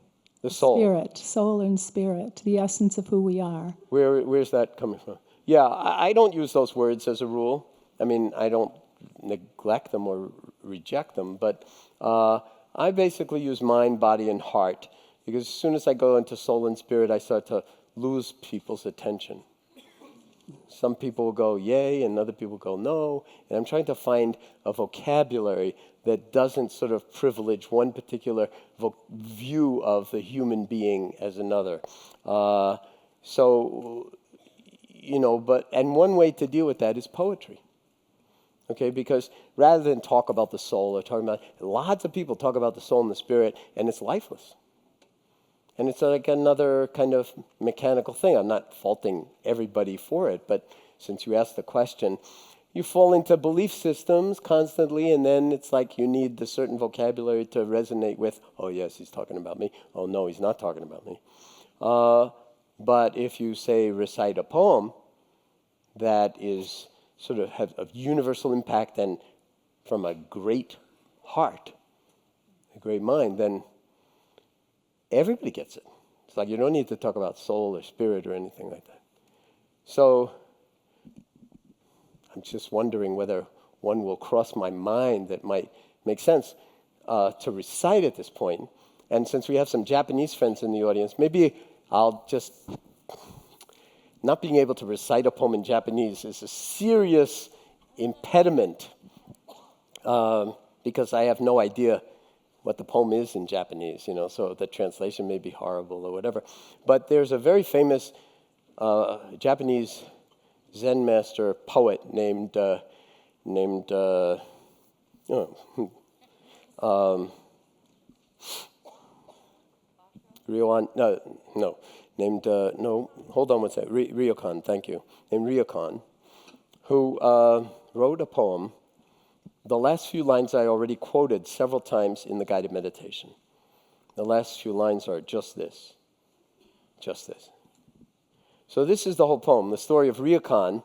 The soul. Spirit, soul and spirit, the essence of who we are. Where's that coming from? Yeah, I don't use those words as a rule. I mean, I don't neglect them or reject them, but I basically use mind, body, and heart, because as soon as I go into soul and spirit, I start to lose people's attention. Some people will go, yay, and other people go, no. And I'm trying to find a vocabulary that doesn't sort of privilege one particular view of the human being as another. So, and one way to deal with that is poetry. Okay, because rather than talk about the soul or talking about, lots of people talk about the soul and the spirit, and it's lifeless. And it's like another kind of mechanical thing. I'm not faulting everybody for it, but since you asked the question, you fall into belief systems constantly, and then it's like you need a certain vocabulary to resonate with, oh yes, he's talking about me. Oh no, he's not talking about me. But if you say recite a poem that is sort of have a universal impact and from a great heart, a great mind, then everybody gets it. It's like you don't need to talk about soul or spirit or anything like that. So I'm just wondering whether one will cross my mind that might make sense to recite at this point. And since we have some Japanese friends in the audience, maybe I'll just... Not being able to recite a poem in Japanese is a serious impediment because I have no idea what the poem is in Japanese, so the translation may be horrible or whatever. But there's a very famous Japanese Zen master poet named Ryokan, thank you. Named Ryokan, who wrote a poem. The last few lines I already quoted several times in the guided meditation. The last few lines are just this. Just this. So this is the whole poem, the story of Ryokan.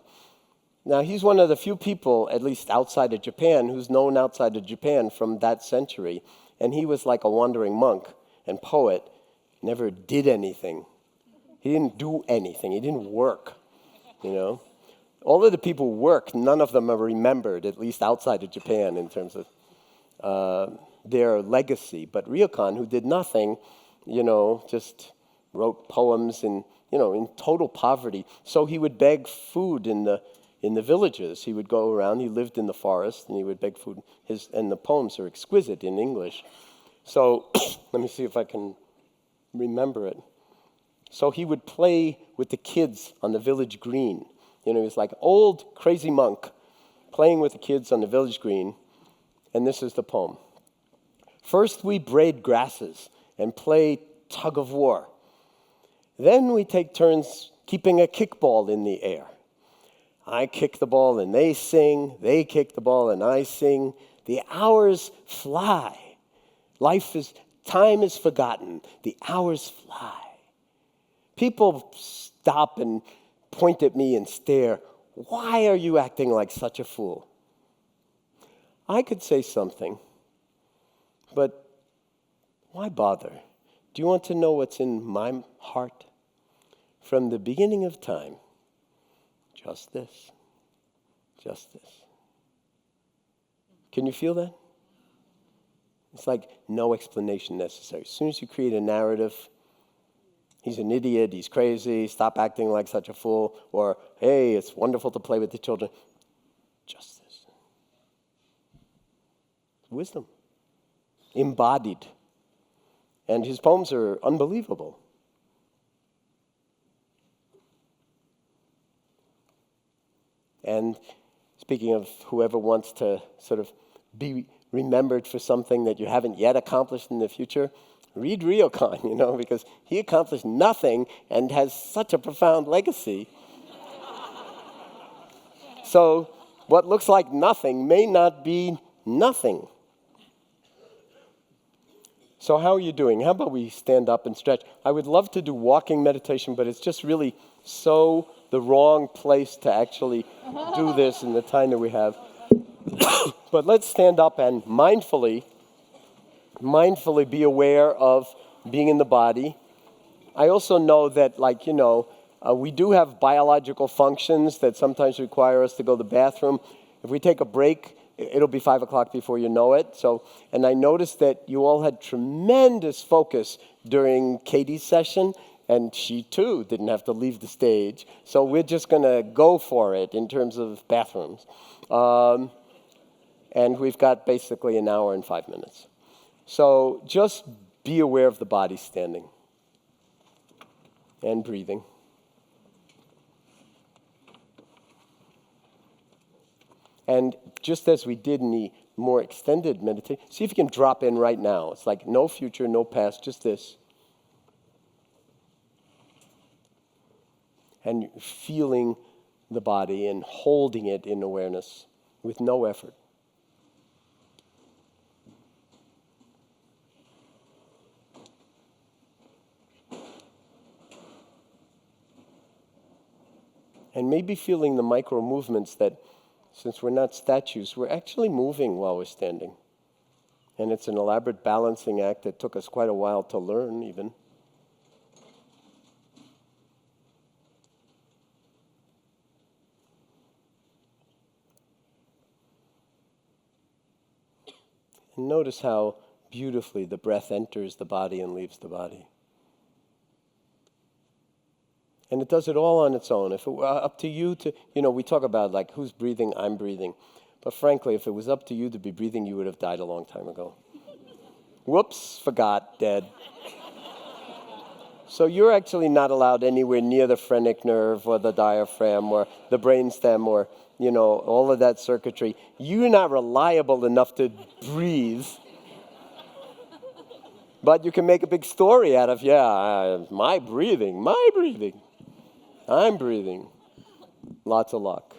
Now, he's one of the few people, at least outside of Japan, who's known outside of Japan from that century. And he was like a wandering monk and poet, never did anything. He didn't do anything. He didn't work, All of the people who worked, none of them are remembered, at least outside of Japan, in terms of their legacy. But Ryokan, who did nothing, just wrote poems in total poverty. So he would beg food in the villages. He would go around. He lived in the forest, and he would beg food. And the poems are exquisite in English. So let me see if I can remember it. So he would play with the kids on the village green. He was like old, crazy monk playing with the kids on the village green. And this is the poem. First we braid grasses and play tug of war. Then we take turns keeping a kickball in the air. I kick the ball and they sing. They kick the ball and I sing. The hours fly. Time is forgotten. The hours fly. People stop and point at me and stare. Why are you acting like such a fool? I could say something, but why bother? Do you want to know what's in my heart? From the beginning of time, just this. Just this. Can you feel that? It's like no explanation necessary. As soon as you create a narrative, he's an idiot, he's crazy, stop acting like such a fool, or, hey, it's wonderful to play with the children. Just this. Wisdom. Embodied. And his poems are unbelievable. And speaking of whoever wants to sort of be remembered for something that you haven't yet accomplished in the future, read Ryokan, because he accomplished nothing and has such a profound legacy. So what looks like nothing may not be nothing. So how are you doing? How about we stand up and stretch? I would love to do walking meditation, but it's just really so the wrong place to actually do this in the time that we have. But let's stand up and mindfully be aware of being in the body. I also know that, we do have biological functions that sometimes require us to go to the bathroom. If we take a break, it'll be 5 o'clock before you know it. And I noticed that you all had tremendous focus during Katie's session, and she too didn't have to leave the stage. So we're just going to go for it in terms of bathrooms. And we've got basically an hour and 5 minutes. So just be aware of the body standing and breathing. And just as we did in the more extended meditation, see if you can drop in right now. It's like no future, no past, just this. And feeling the body and holding it in awareness with no effort. And maybe feeling the micro movements that, since we're not statues, we're actually moving while we're standing. And it's an elaborate balancing act that took us quite a while to learn, even. And notice how beautifully the breath enters the body and leaves the body. And it does it all on its own. If it were up to you to, we talk about like who's breathing, I'm breathing. But frankly, if it was up to you to be breathing, you would have died a long time ago. Whoops, forgot, dead. So you're actually not allowed anywhere near the phrenic nerve or the diaphragm or the brainstem or, all of that circuitry. You're not reliable enough to breathe. But you can make a big story out of, my breathing. I'm breathing. Lots of luck.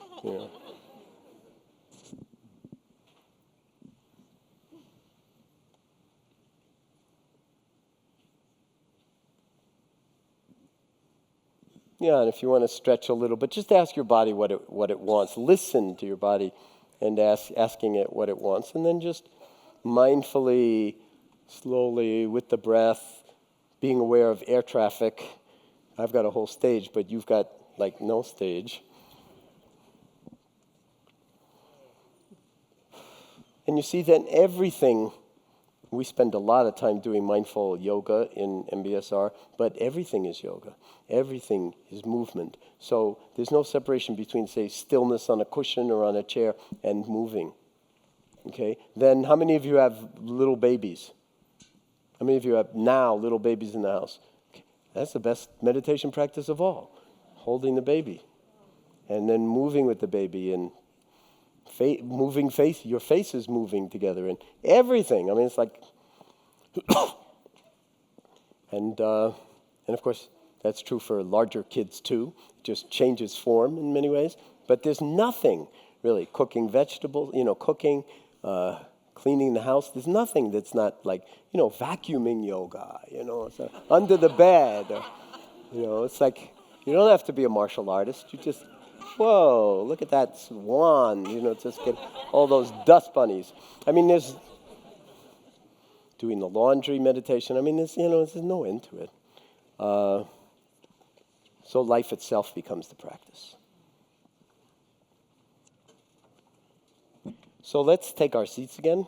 Yeah, and if you want to stretch a little, but just ask your body what it wants. Listen to your body and asking it what it wants. And then just mindfully, slowly, with the breath, being aware of air traffic. I've got a whole stage, but you've got like no stage. And you see then everything, we spend a lot of time doing mindful yoga in MBSR, but everything is yoga. Everything is movement. So there's no separation between, say, stillness on a cushion or on a chair and moving. Okay? Then how many of you have little babies? How many of you have now little babies in the house? Okay. That's the best meditation practice of all. Holding the baby. And then moving with the baby and moving face, your face is moving together and everything. I mean, it's like, and of course, that's true for larger kids too. It just changes form in many ways. But there's nothing really, cooking vegetables, cooking, cleaning the house. There's nothing that's not like, vacuuming yoga, it's under the bed. It's like, you don't have to be a martial artist. You just, whoa, look at that swan, just get all those dust bunnies. I mean, there's doing the laundry meditation. I mean, there's no end to it. So life itself becomes the practice. So let's take our seats again.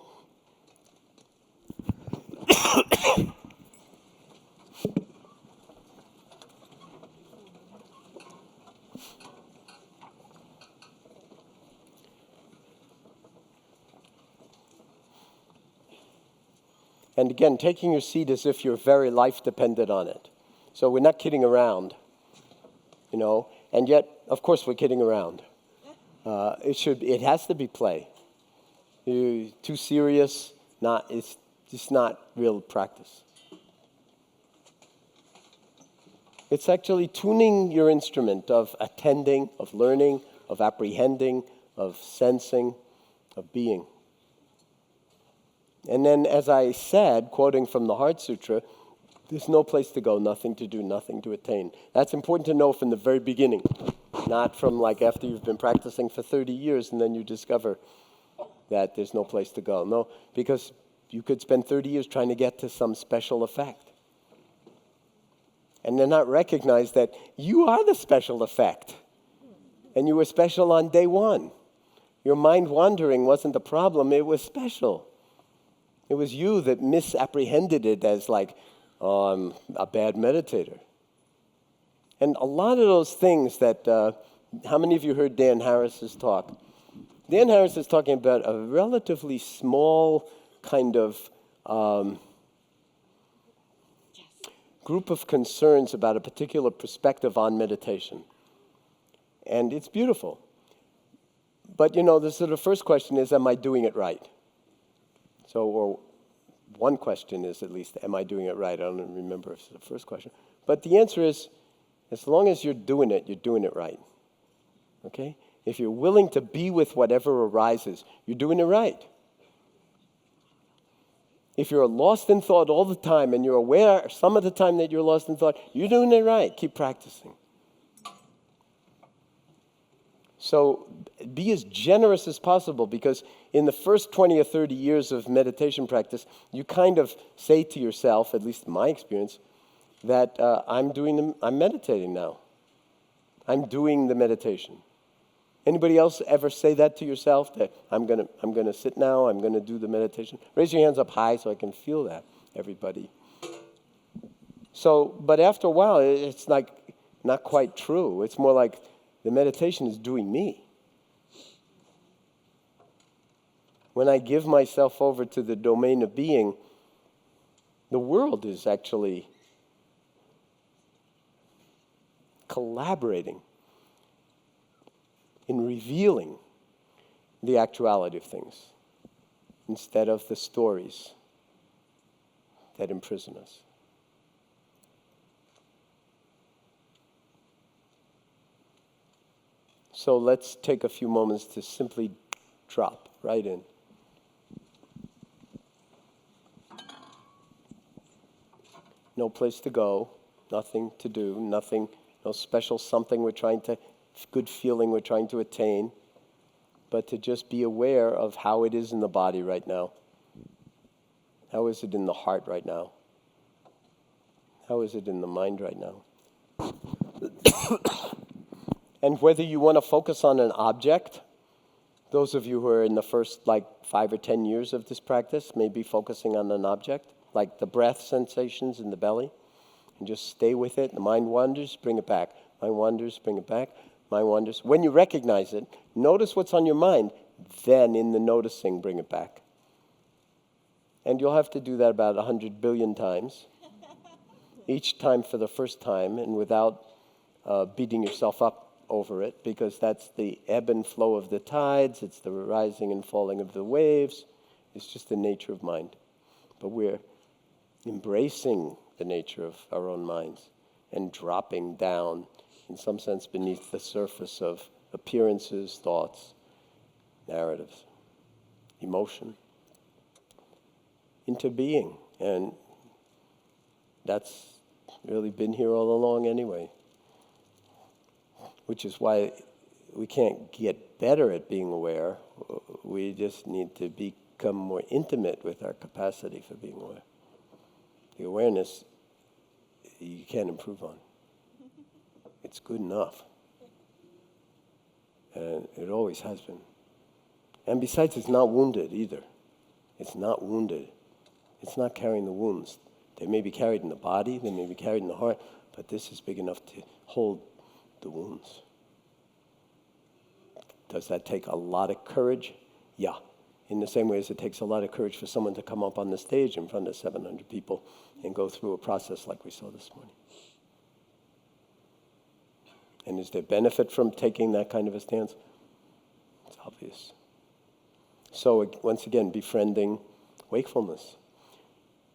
And again, taking your seat as if your very life depended on it. So we're not kidding around, and yet, of course, we're kidding around. It has to be play. Too serious, it's just not real practice. It's actually tuning your instrument of attending, of learning, of apprehending, of sensing, of being. And then, as I said, quoting from the Heart Sutra, there's no place to go, nothing to do, nothing to attain. That's important to know from the very beginning, not from like after you've been practicing for 30 years and then you discover that there's no place to go. No, because you could spend 30 years trying to get to some special effect. And then not recognize that you are the special effect. And you were special on day one. Your mind wandering wasn't the problem, it was special. It was you that misapprehended it as like, oh, I'm a bad meditator. And a lot of those things that, how many of you heard Dan Harris's talk? Dan Harris is talking about a relatively small kind of group of concerns about a particular perspective on meditation. And it's beautiful. But the first question is, am I doing it right? So, or one question is at least, am I doing it right? I don't remember if it's the first question. But the answer is, as long as you're doing it right. Okay? If you're willing to be with whatever arises, you're doing it right. If you're lost in thought all the time and you're aware some of the time that you're lost in thought, you're doing it right. Keep practicing. So be as generous as possible, because in the first 20 or 30 years of meditation practice, you kind of say to yourself, at least in my experience, that I'm meditating now. I'm doing the meditation. Anybody else ever say that to yourself, that I'm gonna sit now, I'm gonna do the meditation? Raise your hands up high so I can feel that, everybody. So, but after a while, it's like not quite true. It's more like the meditation is doing me. When I give myself over to the domain of being, the world is actually collaborating in revealing the actuality of things instead of the stories that imprison us. So let's take a few moments to simply drop right in. No place to go, nothing to do, nothing, no special something good feeling we're trying to attain, but to just be aware of how it is in the body right now. How is it in the heart right now? How is it in the mind right now? And whether you want to focus on an object, those of you who are in the first 5 or 10 years of this practice may be focusing on an object, like the breath sensations in the belly, and just stay with it. The mind wanders, bring it back. Mind wanders, bring it back. Mind wanders. When you recognize it, notice what's on your mind. Then in the noticing, bring it back. And you'll have to do that about 100 billion times. Each time for the first time, and without beating yourself up over it, because that's the ebb and flow of the tides. It's the rising and falling of the waves. It's just the nature of mind. But we're embracing the nature of our own minds and dropping down, in some sense, beneath the surface of appearances, thoughts, narratives, emotion, into being. And that's really been here all along anyway, which is why we can't get better at being aware. We just need to become more intimate with our capacity for being aware. The awareness you can't improve on. It's good enough. And it always has been. And besides, it's not wounded either. It's not wounded. It's not carrying the wounds. They may be carried in the body, they may be carried in the heart, but this is big enough to hold the wounds. Does that take a lot of courage? Yeah. In the same way as it takes a lot of courage for someone to come up on the stage in front of 700 people and go through a process like we saw this morning. And is there benefit from taking that kind of a stance? It's obvious. So once again, befriending wakefulness.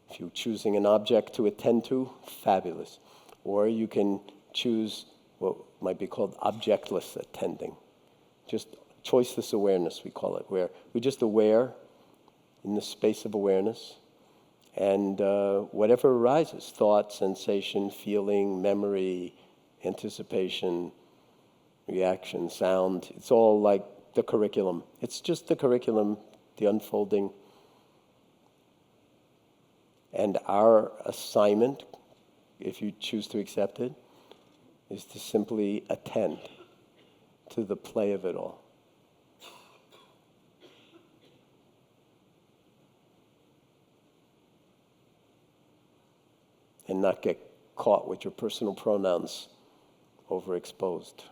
If you're choosing an object to attend to, fabulous. Or you can choose what might be called objectless attending. Just choiceless awareness, we call it, where we're just aware in the space of awareness, and whatever arises, thought, sensation, feeling, memory, anticipation, reaction, sound, it's all like the curriculum. It's just the curriculum, the unfolding. And our assignment, if you choose to accept it, is to simply attend to the play of it all. And not get caught with your personal pronouns overexposed.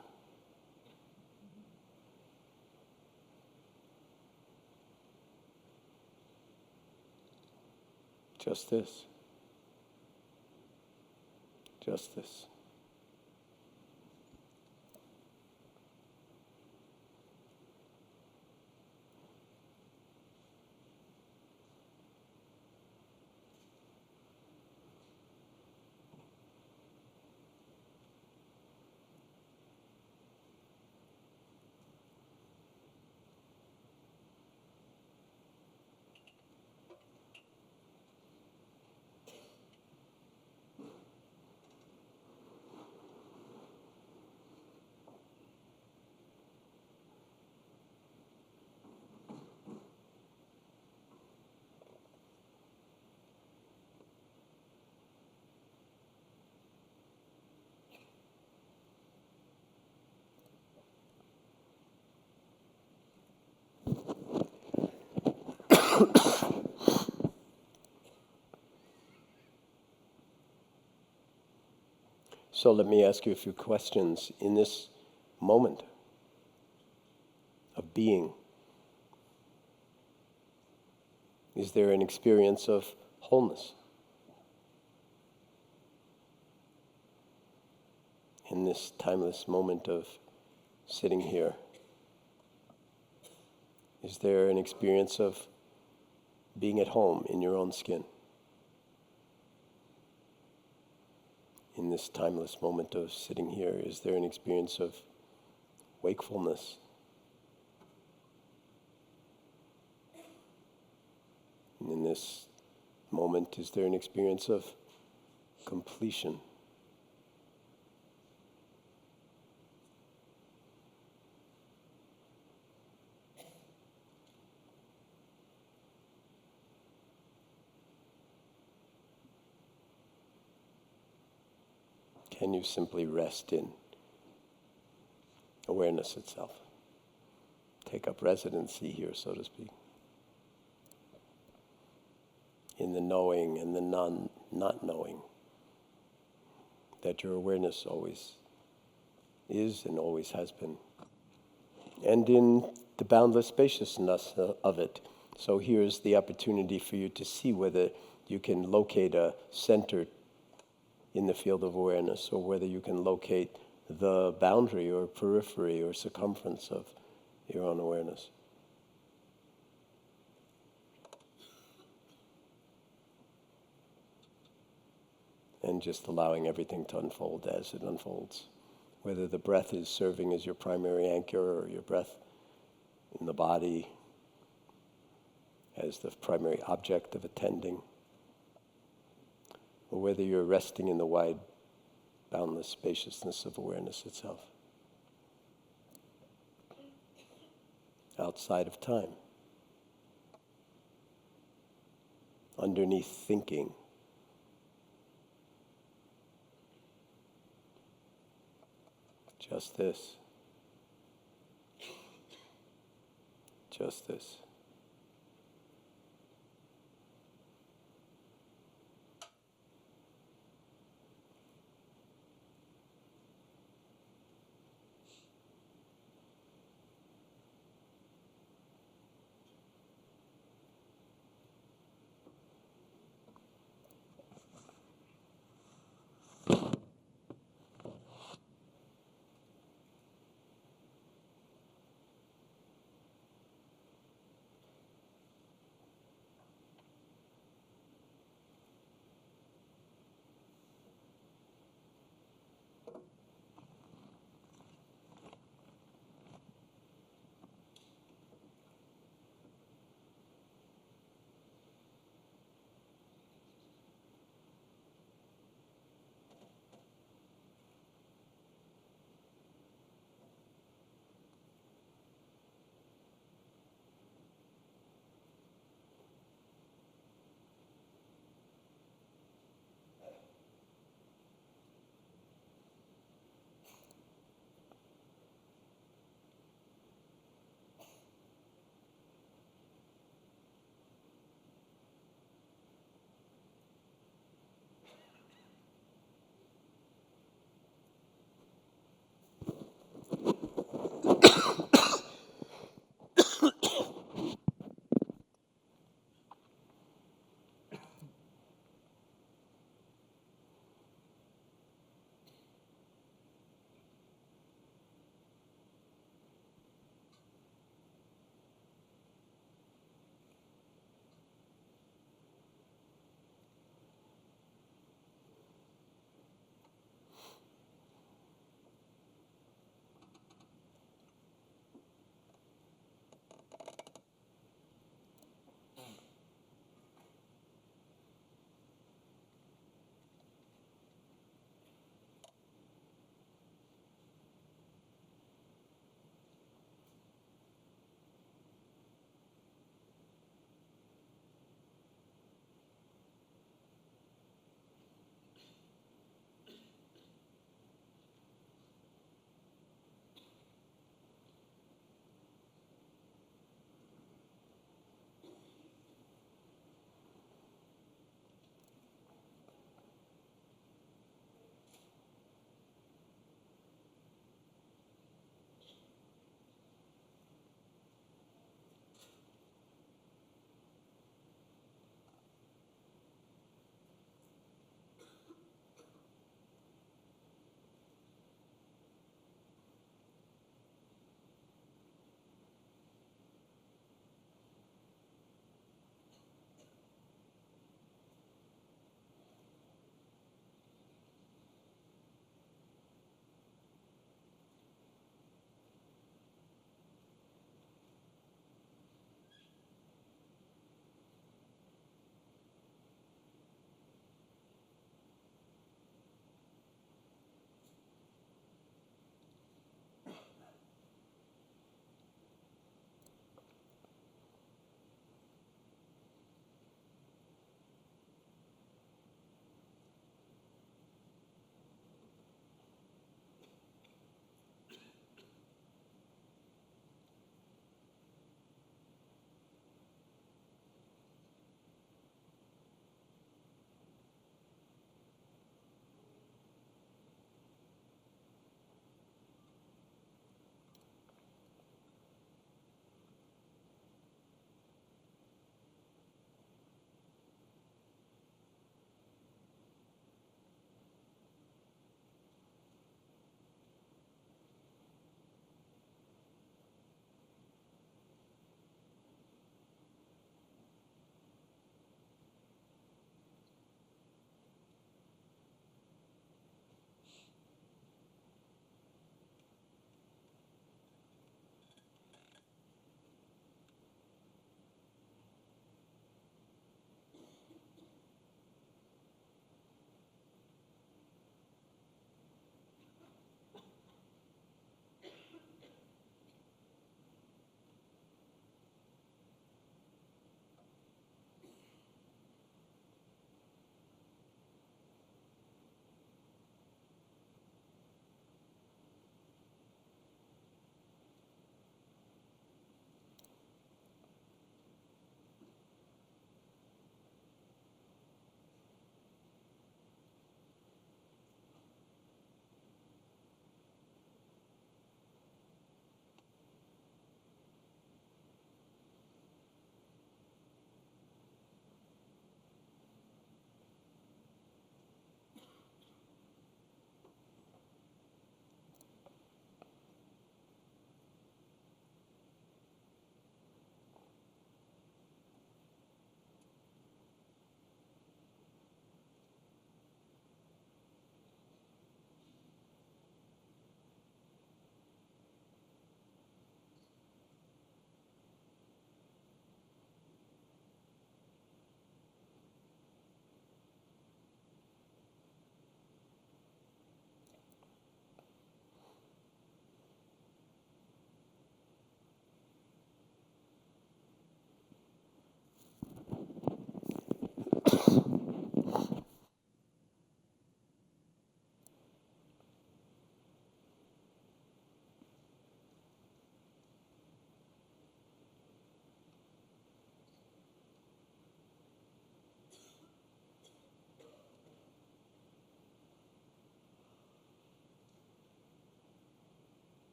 Just this. Just this. So let me ask you a few questions. In this moment of being, is there an experience of wholeness? In this timeless moment of sitting here, is there an experience of being at home in your own skin? In this timeless moment of sitting here, is there an experience of wakefulness? And in this moment, is there an experience of completion? Can you simply rest in awareness itself? Take up residency here, so to speak. In the knowing and the not knowing that your awareness always is and always has been. And in the boundless spaciousness of it. So here's the opportunity for you to see whether you can locate a center in the field of awareness, or whether you can locate the boundary or periphery or circumference of your own awareness. And just allowing everything to unfold as it unfolds. Whether the breath is serving as your primary anchor, or your breath in the body as the primary object of attending, or whether you're resting in the wide, boundless spaciousness of awareness itself, outside of time, underneath thinking. Just this. Just this.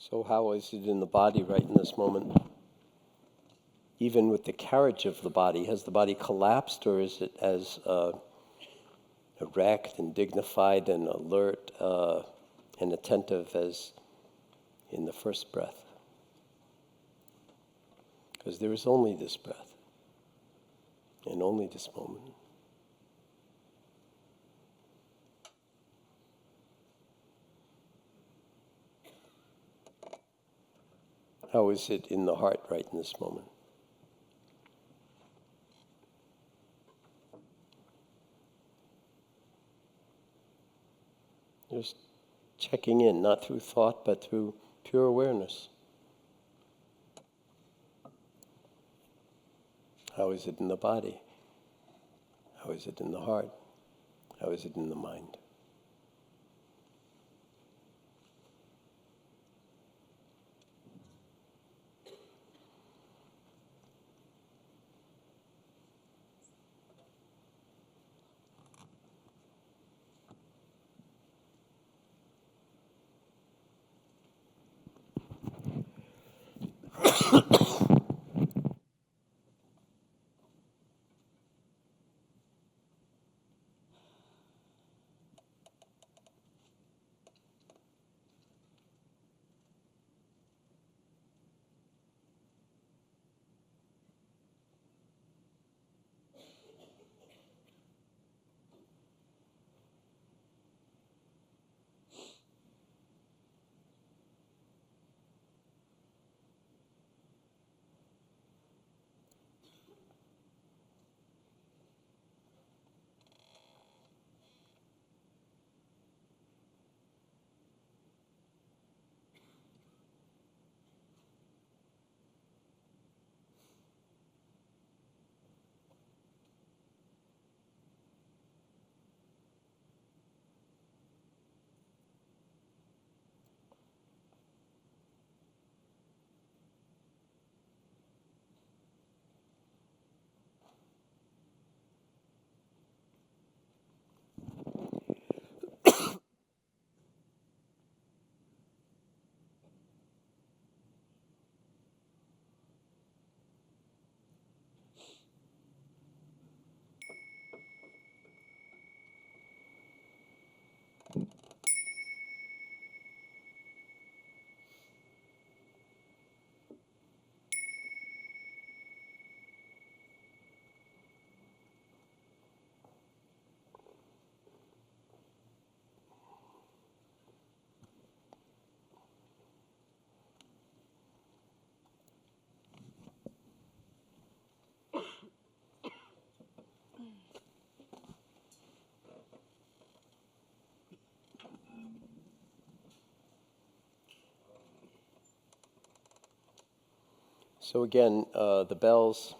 So how is it in the body right in this moment? Even with the carriage of the body, has the body collapsed, or is it as erect and dignified and alert and attentive as in the first breath? Because there is only this breath and only this moment. How is it in the heart right in this moment? Just checking in, not through thought, but through pure awareness. How is it in the body? How is it in the heart? How is it in the mind? So again, the bells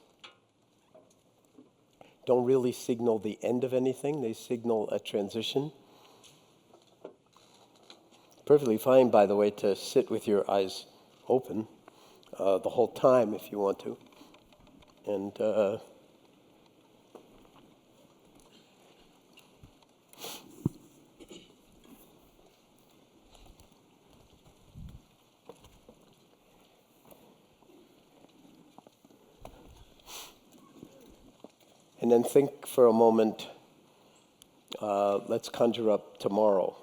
don't really signal the end of anything. They signal a transition. Perfectly fine, by the way, to sit with your eyes open the whole time if you want to. And then think for a moment, let's conjure up tomorrow,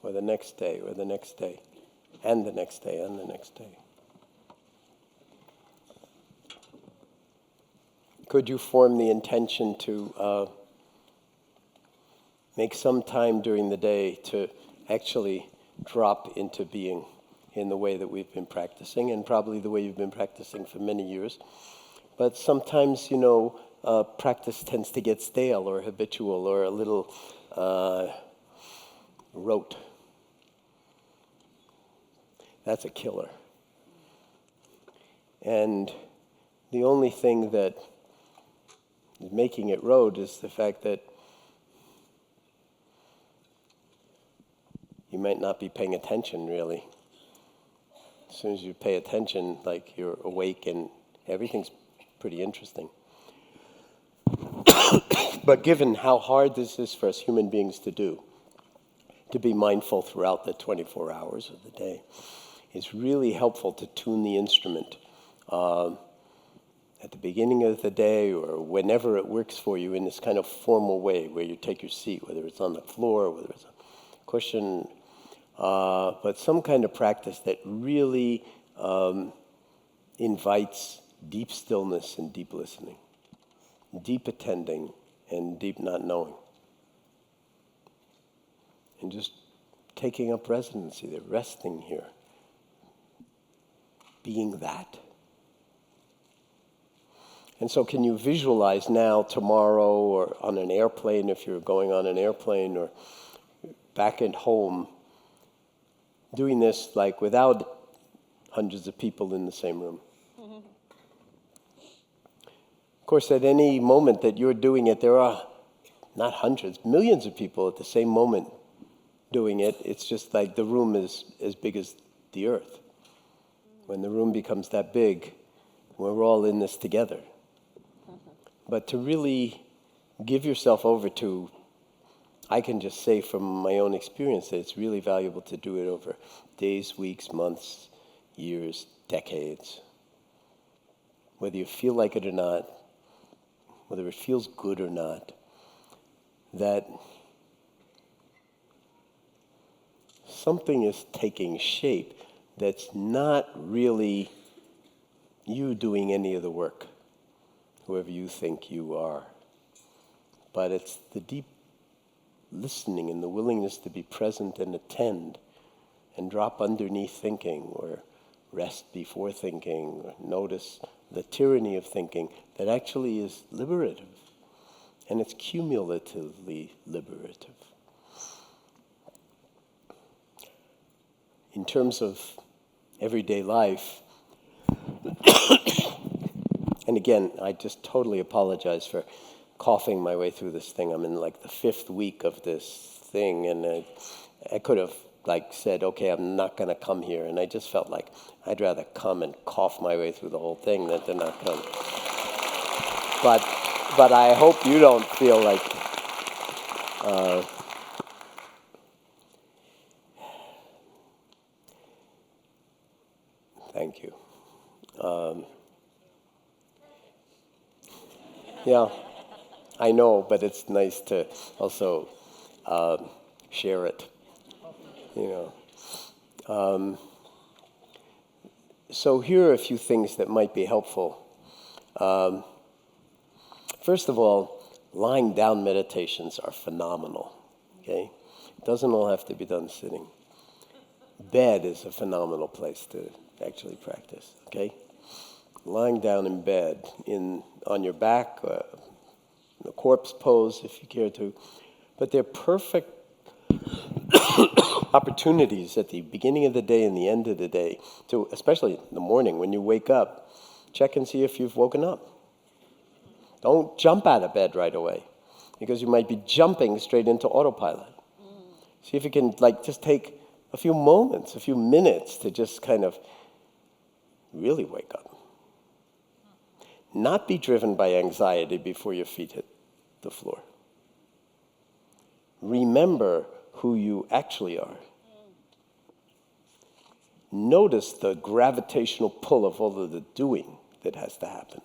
or the next day, or the next day, and the next day, and the next day. Could you form the intention to make some time during the day to actually drop into being in the way that we've been practicing, and probably the way you've been practicing for many years? But sometimes, practice tends to get stale or habitual or a little rote. That's a killer. And the only thing that is making it rote is the fact that you might not be paying attention, really. As soon as you pay attention, like you're awake and everything's pretty interesting. But given how hard this is for us human beings to do, to be mindful throughout the 24 hours of the day, it's really helpful to tune the instrument at the beginning of the day or whenever it works for you in this kind of formal way where you take your seat, whether it's on the floor, whether it's a cushion, but some kind of practice that really invites deep stillness and deep listening, deep attending and deep not knowing. And just taking up residency there, resting here, being that. And so can you visualize now, tomorrow, or on an airplane, if you're going on an airplane, or back at home, doing this like without hundreds of people in the same room? Of course, at any moment that you're doing it, there are not hundreds, millions of people at the same moment doing it. It's just like the room is as big as the earth. When the room becomes that big, we're all in this together. But to really give yourself over to, I can just say from my own experience that it's really valuable to do it over days, weeks, months, years, decades. Whether you feel like it or not, whether it feels good or not, that something is taking shape that's not really you doing any of the work, whoever you think you are. But it's the deep listening and the willingness to be present and attend and drop underneath thinking or rest before thinking or notice the tyranny of thinking that actually is liberative. And it's cumulatively liberative. In terms of everyday life, and again, I just totally apologize for coughing my way through this thing. I'm in like the 5th week of this thing, and I could have like said, okay, I'm not going to come here, and I just felt like I'd rather come and cough my way through the whole thing than to not come. But I hope you don't feel like thank you. Yeah, I know, but it's nice to also share it, you know. So here are a few things that might be helpful. First of all, lying down meditations are phenomenal, okay? It doesn't all have to be done sitting. Bed is a phenomenal place to actually practice, okay? Lying down in bed, on your back, in a corpse pose if you care to. But they're perfect opportunities at the beginning of the day and the end of the day, to, especially in the morning when you wake up, check and see if you've woken up. Don't jump out of bed right away, because you might be jumping straight into autopilot. See if you can just take a few moments, a few minutes to just kind of really wake up. Not be driven by anxiety before your feet hit the floor. Remember who you actually are. Notice the gravitational pull of all of the doing that has to happen.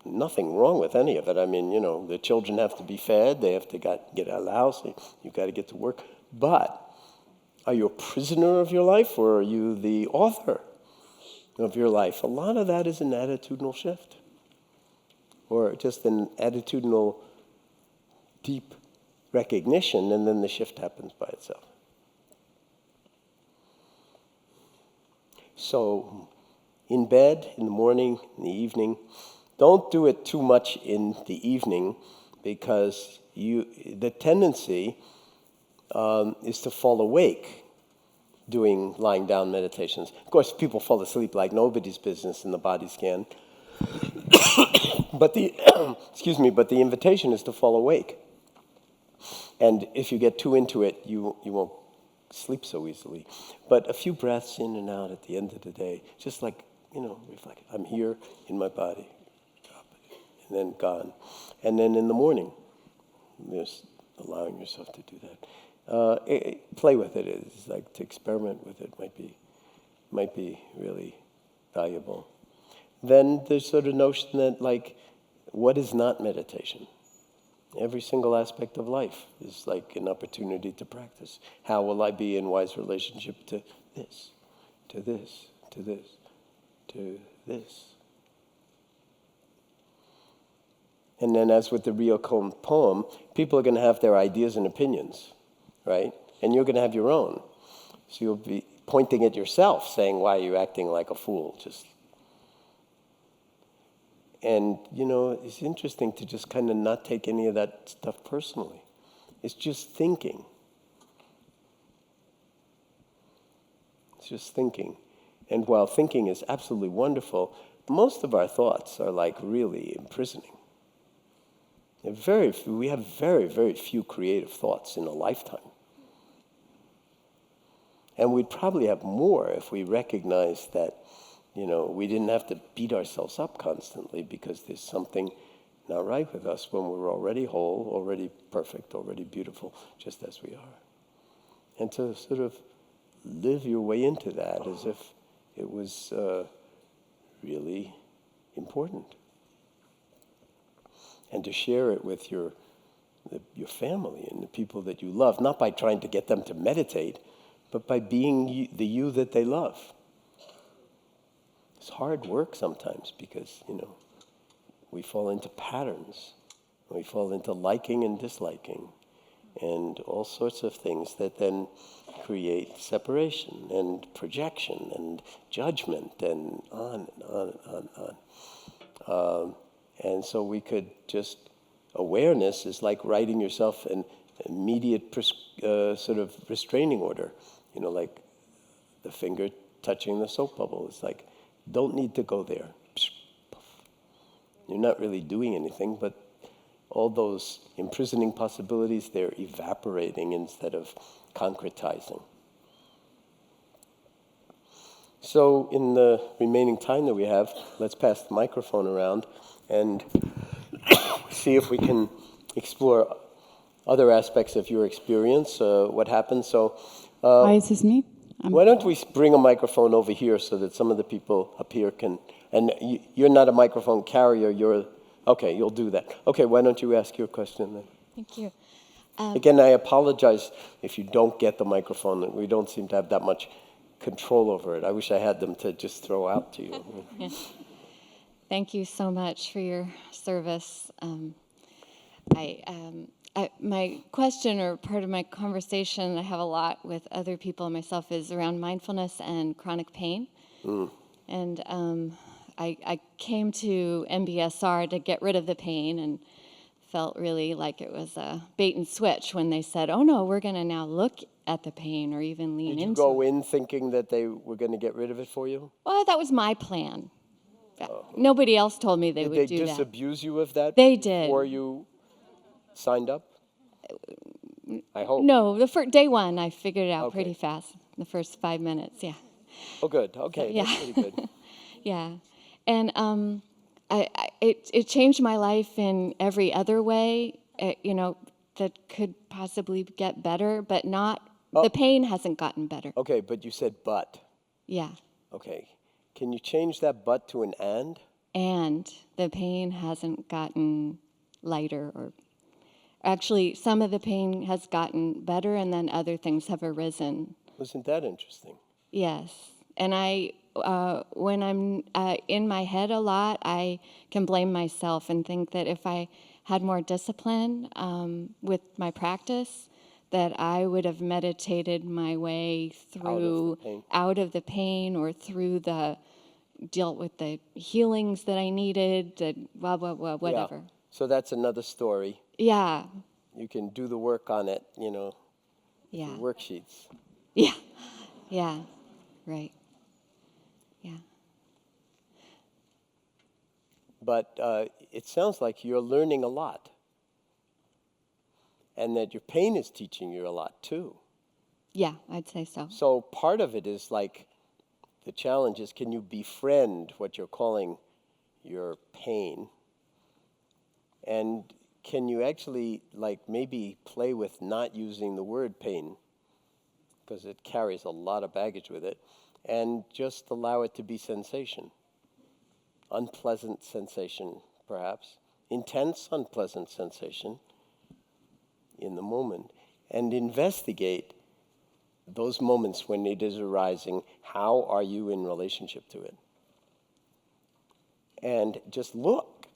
Nothing wrong with any of it. I mean, the children have to be fed. They have to get out of the house. You've got to get to work. But are you a prisoner of your life, or are you the author of your life? A lot of that is an attitudinal shift, or just an attitudinal deep recognition, and then the shift happens by itself. So, in bed, in the morning, in the evening, don't do it too much in the evening, because the tendency is to fall awake doing lying down meditations. Of course, people fall asleep like nobody's business in the body scan. But the invitation is to fall awake. And if you get too into it, you won't sleep so easily. But a few breaths in and out at the end of the day, just like, reflect. I'm here in my body. And then gone. And then in the morning, just allowing yourself to do that. Play with it. It's like to experiment with it might be might be really valuable. Then there's sort of notion that, like, what is not meditation? Every single aspect of life is like an opportunity to practice. How will I be in wise relationship to this, to this, to this, to this? And then, as with the Rio poem, people are going to have their ideas and opinions, right? And you're going to have your own. So you'll be pointing at yourself, saying, why are you acting like a fool? And, you know, it's interesting to just kind of not take any of that stuff personally. It's just thinking. It's just thinking. And while thinking is absolutely wonderful, most of our thoughts are like really imprisoning. We have very, very few creative thoughts in a lifetime. And we'd probably have more if we recognized that, you know, we didn't have to beat ourselves up constantly because there's something not right with us when we're already whole, already perfect, already beautiful, just as we are. And to sort of live your way into that as if it was really important. And to share it with your family and the people that you love, not by trying to get them to meditate, but by being the you that they love. It's hard work sometimes because, you know, we fall into patterns. We fall into liking and disliking and all sorts of things that then create separation and projection and judgment and on and on and on. And so we could just, awareness is like writing yourself an immediate sort of restraining order. You know, like the finger touching the soap bubble. It's like, don't need to go there. You're not really doing anything, but all those imprisoning possibilities, they're evaporating instead of concretizing. So in the remaining time that we have, let's pass the microphone around and see if we can explore other aspects of your experience, what happened. So, Hi, is this me? why don't we bring a microphone over here so that some of the people up here can, and you're not a microphone carrier, okay, you'll do that. Okay, why don't you ask your question then? Thank you. Again, I apologize if you don't get the microphone. We don't seem to have that much control over it. I wish I had them to just throw out to you. Yeah. Thank you so much for your service. My question, or part of my conversation I have a lot with other people and myself, is around mindfulness and chronic pain. And I came to MBSR to get rid of the pain and felt really like it was a bait and switch when they said, oh no, we're going to now look at the pain or even lean into it. Did you go in thinking that they were going to get rid of it for you? Well, that was my plan. Nobody else told me they would do that. Did they disabuse you of that? They did. Before you signed up? I hope. No, day one, I figured it out pretty fast. The first 5 minutes, yeah. Oh, good. Okay, So, yeah. That's pretty good. Yeah, and it changed my life in every other way. You know, that could possibly get better, but not. The pain hasn't gotten better. Okay, but you said but. Yeah, Okay. Can you change that but to an and? and the pain hasn't gotten lighter, or actually, some of the pain has gotten better, and then other things have arisen. Wasn't that interesting? Yes, and when I'm in my head a lot, I can blame myself and think that if I had more discipline with my practice, that I would have meditated my way through out of the pain or through dealt with the healings that I needed, whatever. Yeah. So that's another story. Yeah. You can do the work on it, you know, Yeah. worksheets. Yeah. Yeah. Right. Yeah. But it sounds like you're learning a lot. And that your pain is teaching you a lot too. Yeah, I'd say so. So part of it is like, the challenge is, can you befriend what you're calling your pain? And can you actually like maybe play with not using the word pain, because it carries a lot of baggage with it, and just allow it to be sensation. Unpleasant sensation, perhaps. Intense, unpleasant sensation in the moment. And investigate those moments when it is arising. How are you in relationship to it? And just look.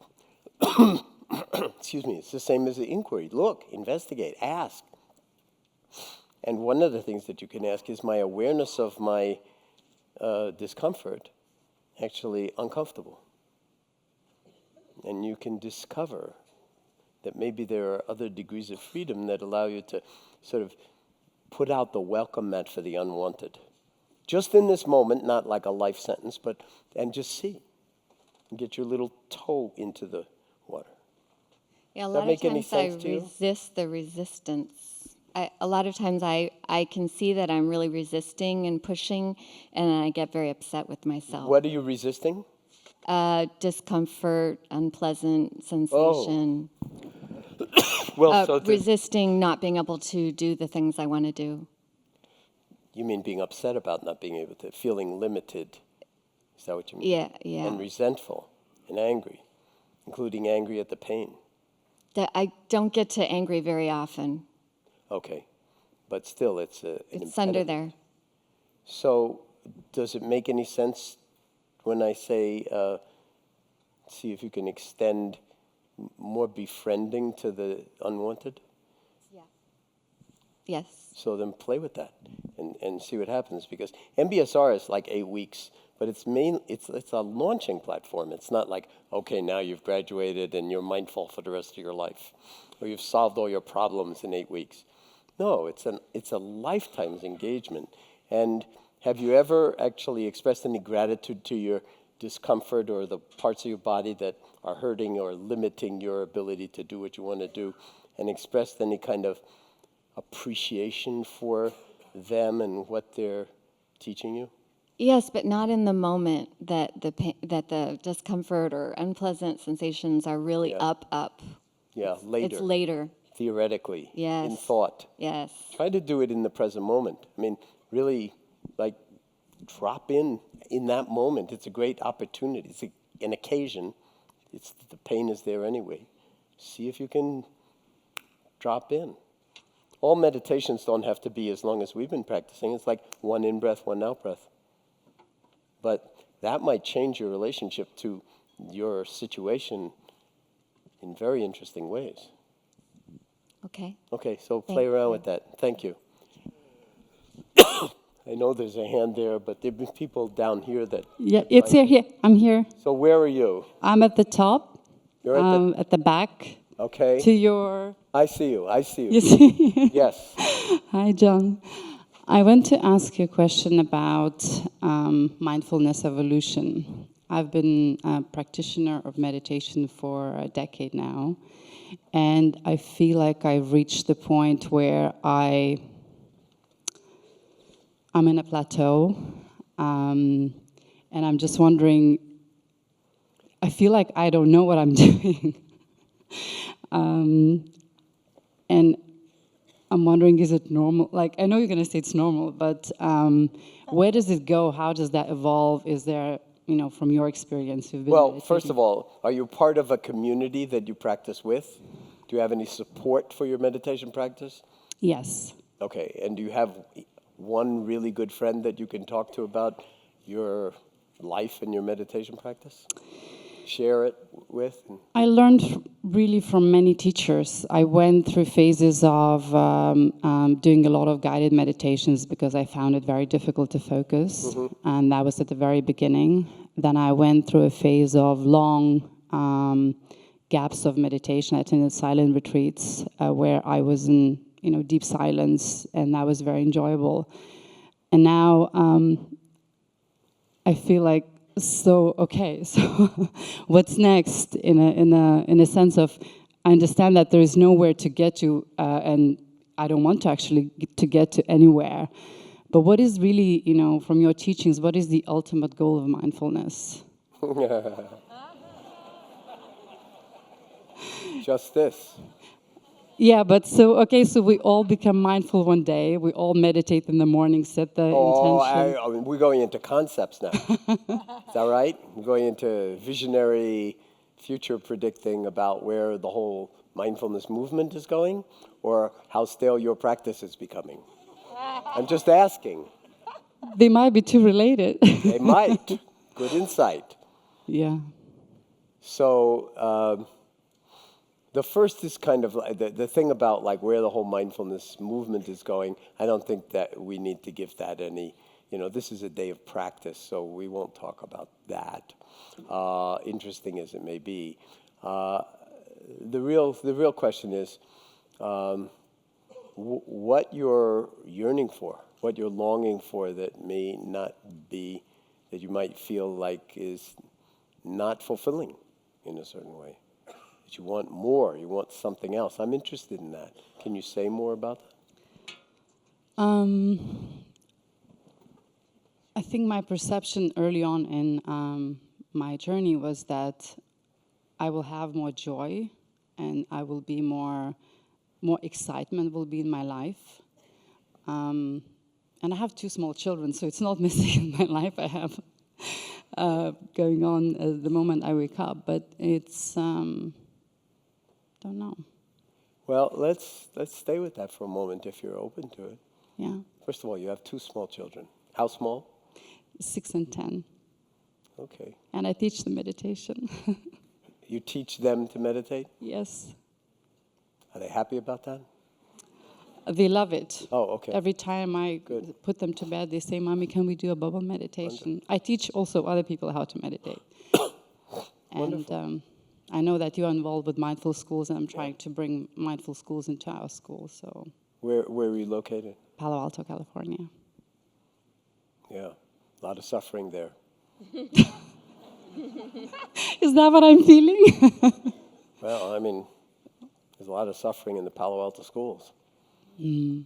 Excuse me, it's the same as the inquiry. Look, investigate, ask. And one of the things that you can ask is, my awareness of my discomfort actually uncomfortable? And you can discover that maybe there are other degrees of freedom that allow you to sort of put out the welcome mat for the unwanted. Just in this moment, not like a life sentence, and just see. And get your little toe into the water. Yeah, a Does that lot make of any times I sense to you? resist the resistance. A lot of times I can see that I'm really resisting and pushing, and I get very upset with myself. What are you resisting? Discomfort, unpleasant sensation. Well, so Resisting not being able to do the things I want to do. you mean being upset about not being able to, feeling limited. Is that what you mean? Yeah, yeah. And resentful and angry, including angry at the pain. That I don't get to angry very often. Okay. But still, it's an It's under impediment. there. So does it make any sense when I say, see if you can extend more befriending to the unwanted? Yes. So then play with that and see what happens, because MBSR is like 8 weeks, but it's a launching platform. It's not like, okay, now you've graduated and you're mindful for the rest of your life, or you've solved all your problems in 8 weeks. No, it's a lifetime's engagement. And have you ever actually expressed any gratitude to your discomfort or the parts of your body that are hurting or limiting your ability to do what you want to do, and expressed any kind of appreciation for them and what they're teaching you? Yes, but not in the moment that the discomfort or unpleasant sensations are really Yeah. up. Yeah, later. It's later. Theoretically. Yes. In thought. Yes. Try to do it in the present moment. I mean, really, like, drop in that moment. It's a great opportunity. It's an occasion. The pain is there anyway. See if you can drop in. All meditations don't have to be as long as we've been practicing. It's like one in-breath, one out-breath. But that might change your relationship to your situation in very interesting ways. Okay. Okay, so play around with that. Thank you. I know there's a hand there, but there have been people down here that... Yeah, it's here. I'm here. So where are you? I'm at the top. You're at the back. Okay. To your... I see you. You see? Yes. Hi, John. I want to ask you a question about mindfulness evolution. I've been a practitioner of meditation for a decade now, and I feel like I've reached the point where I'm in a plateau, and I'm just wondering, I feel like I don't know what I'm doing. And I'm wondering, is it normal? Like, I know you're going to say it's normal, but where does it go? How does that evolve? Is there, from your experience, you've been Well, first of all, are you part of a community that you practice with? Do you have any support for your meditation practice? Yes. Okay, and do you have one really good friend that you can talk to about your life and your meditation practice? Share it with? I learned really from many teachers. I went through phases of doing a lot of guided meditations because I found it very difficult to focus, and that was at the very beginning. Then I went through a phase of long gaps of meditation. I attended silent retreats where I was in deep silence, and that was very enjoyable. And now I feel like, so what's next? In a sense of, I understand that there is nowhere to get to, and I don't want to actually get to anywhere. But what is really, from your teachings, what is the ultimate goal of mindfulness? Just this. Yeah, but so we all become mindful one day. We all meditate in the morning, set the intention. I mean, we're going into concepts now. Is that right? We're going into visionary, future predicting about where the whole mindfulness movement is going, or how stale your practice is becoming. I'm just asking. They might be too related. They might. Good insight. Yeah. So the first is kind of like the thing about like where the whole mindfulness movement is going. I don't think that we need to give that any, this is a day of practice, so we won't talk about that. Interesting as it may be. The real question is what you're yearning for, what you're longing for that may not be, that you might feel like is not fulfilling in a certain way. That you want more, you want something else. I'm interested in that. Can you say more about that? I think my perception early on in my journey was that I will have more joy and I will be more excitement will be in my life. And I have 2 small children, so it's not missing in my life. I have going on at the moment I wake up, but it's don't know. Well, let's stay with that for a moment if you're open to it. Yeah. First of all, you have 2 small children. How small? 6 and 10. Okay. And I teach them meditation. You teach them to meditate? Yes. Are they happy about that? They love it. Oh, okay. Every time I put them to bed, they say, "Mommy, can we do a bubble meditation?" I teach also other people how to meditate. And I know that you are involved with mindful schools, and I'm trying to bring mindful schools into our school. So. Where are you located? Palo Alto, California. Yeah, a lot of suffering there. Is that what I'm feeling? Well, I mean, there's a lot of suffering in the Palo Alto schools. Yeah.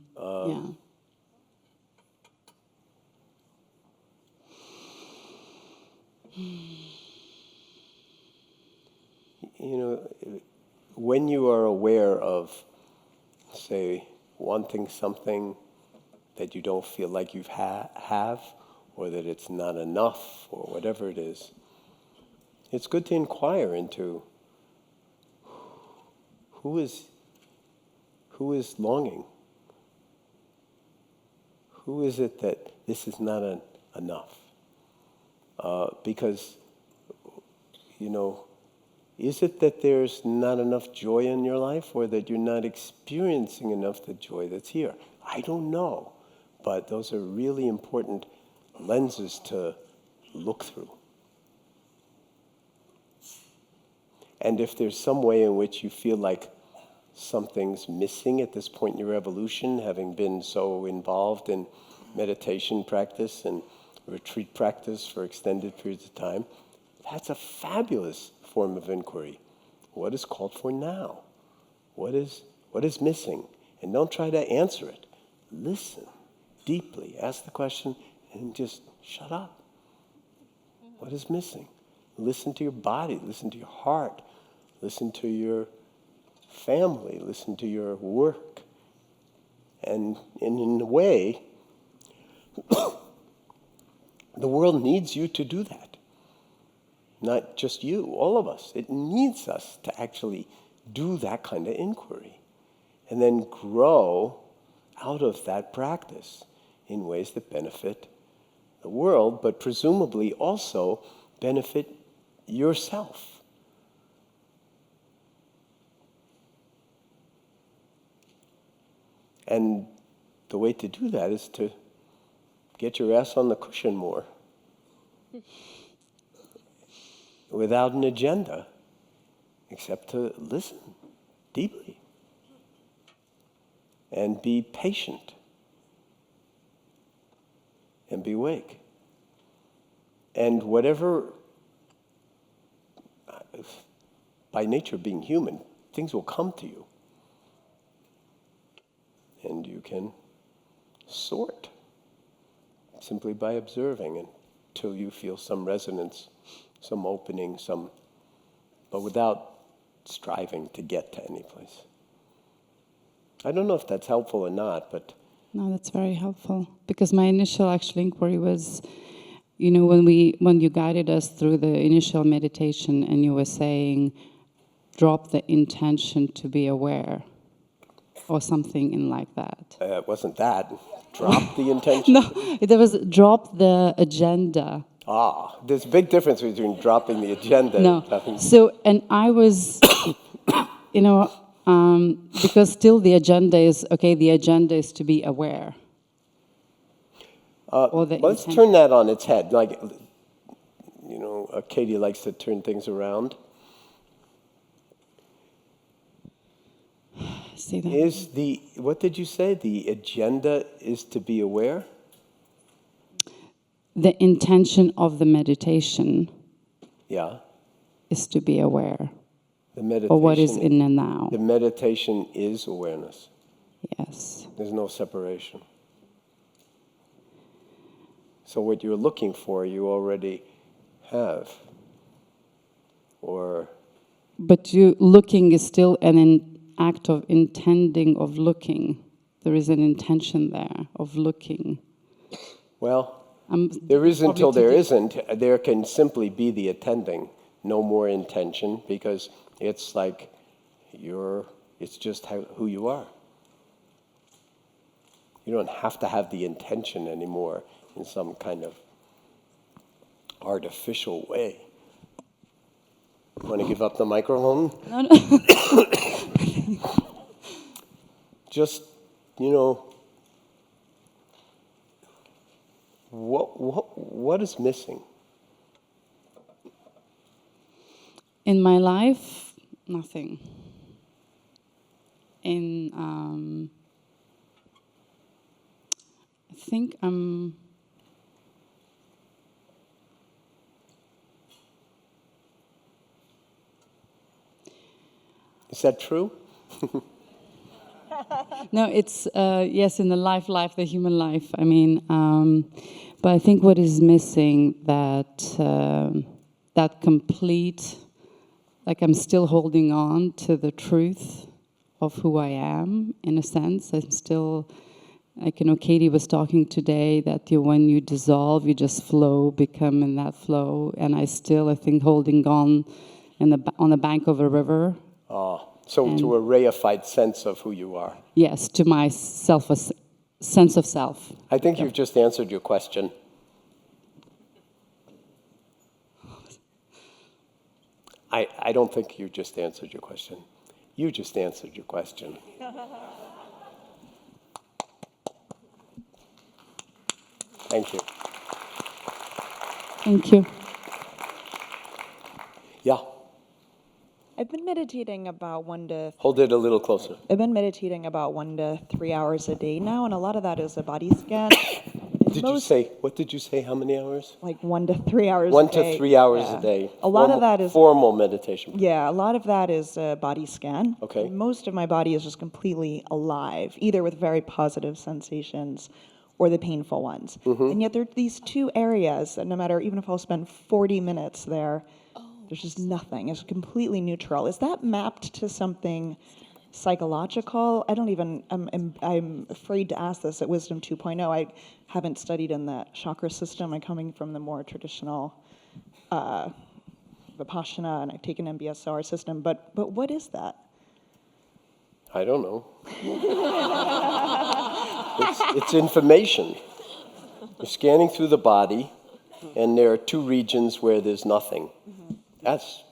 When you are aware of, say, wanting something that you don't feel like you have, or that it's not enough, or whatever it is, it's good to inquire into who is longing. Who is it that this is not enough? Because, is it that there's not enough joy in your life, or that you're not experiencing enough the joy that's here? I don't know, but those are really important lenses to look through. And if there's some way in which you feel like something's missing at this point in your evolution, having been so involved in meditation practice and retreat practice for extended periods of time, that's a fabulous form of inquiry. What is called for now? What is missing? And don't try to answer it. Listen deeply. Ask the question and just shut up. What is missing? Listen to your body. Listen to your heart. Listen to your family. Listen to your work. And in a way, the world needs you to do that. Not just you, all of us. It needs us to actually do that kind of inquiry and then grow out of that practice in ways that benefit the world, but presumably also benefit yourself. And the way to do that is to get your ass on the cushion more without an agenda, except to listen deeply and be patient and be awake. And whatever, by nature being human, things will come to you. And you can sort simply by observing until you feel some resonance, some opening, but without striving to get to any place. I don't know if that's helpful or not, but No, that's very helpful because my initial actual inquiry was, when you guided us through the initial meditation and you were saying, drop the intention to be aware, or something in like that. it wasn't that. Drop the intention. No, there was drop the agenda. There's a big difference between dropping the agenda. No, so and I was, because still the agenda is okay. The agenda is to be aware. Let's turn that on its head. Like, Katie likes to turn things around. See that? What did you say? The agenda is to be aware? The intention of the meditation Yeah. is to be aware The meditation. of what is in and now. The meditation is awareness. Yes. There's no separation. So what you're looking for, you already have. Or But looking is still an act of intending of looking. There is an intention there of looking. well, there is until there isn't. There can simply be the attending, no more intention, because it's like it's just who you are. You don't have to have the intention anymore in some kind of artificial way. You want to give up the microphone? No. Just, what is missing? In my life, nothing. I think I'm. Is that true? No, it's yes, in the the human life. I mean, but I think what is missing that complete, like I'm still holding on to the truth of who I am. In a sense, I'm still, like Katie was talking today that when you dissolve, you just flow, become in that flow, and I think holding on on the bank of a river. So to a reified sense of who you are. Yes, to my sense of self. I think you've just answered your question. I don't think you just answered your question. You just answered your question. Thank you. Thank you. Yeah. I've been meditating about Hold it a little closer. I've been meditating about 1 to 3 hours a day now, and a lot of that is a body scan. What did you say, how many hours? Like 1 to 3 hours 1 a day. to 3 hours Yeah. a day. A lot of that is formal meditation. Yeah, a lot of that is a body scan. Okay. Most of my body is just completely alive, either with very positive sensations or the painful ones. And yet there are these two areas that no matter, even if I'll spend 40 minutes there, there's just nothing. It's completely neutral. Is that mapped to something psychological? I'm afraid to ask this at Wisdom 2.0. I haven't studied in that chakra system. I'm coming from the more traditional Vipassana, and I've taken MBSR system. But what is that? I don't know. It's information. You're scanning through the body, and there are two regions where there's nothing. That's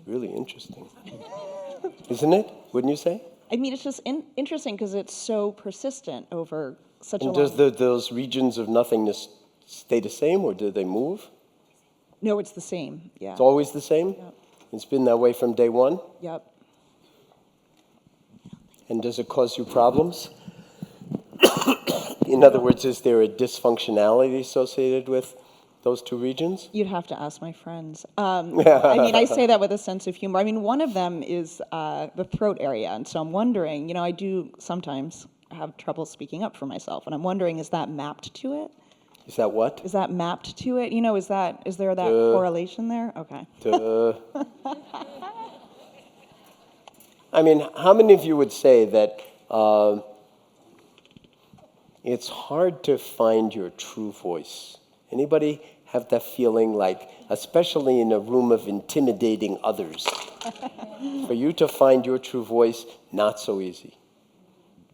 really interesting, isn't it? Wouldn't you say? I mean, it's just interesting because it's so persistent over such a long... And does those regions of nothingness stay the same, or do they move? No, it's the same, yeah. It's always the same? Yep. It's been that way from day one? Yep. And does it cause you problems? In other words, is there a dysfunctionality associated with those two regions? You'd have to ask my friends. I mean, I say that with a sense of humor. I mean, one of them is the throat area, and so I'm wondering, I do sometimes have trouble speaking up for myself, and I'm wondering, is that mapped to it? Is that what? Is that mapped to it? Is there that correlation there? Okay. I mean, how many of you would say that it's hard to find your true voice? Anybody have that feeling, like, especially in a room of intimidating others? For you to find your true voice, not so easy.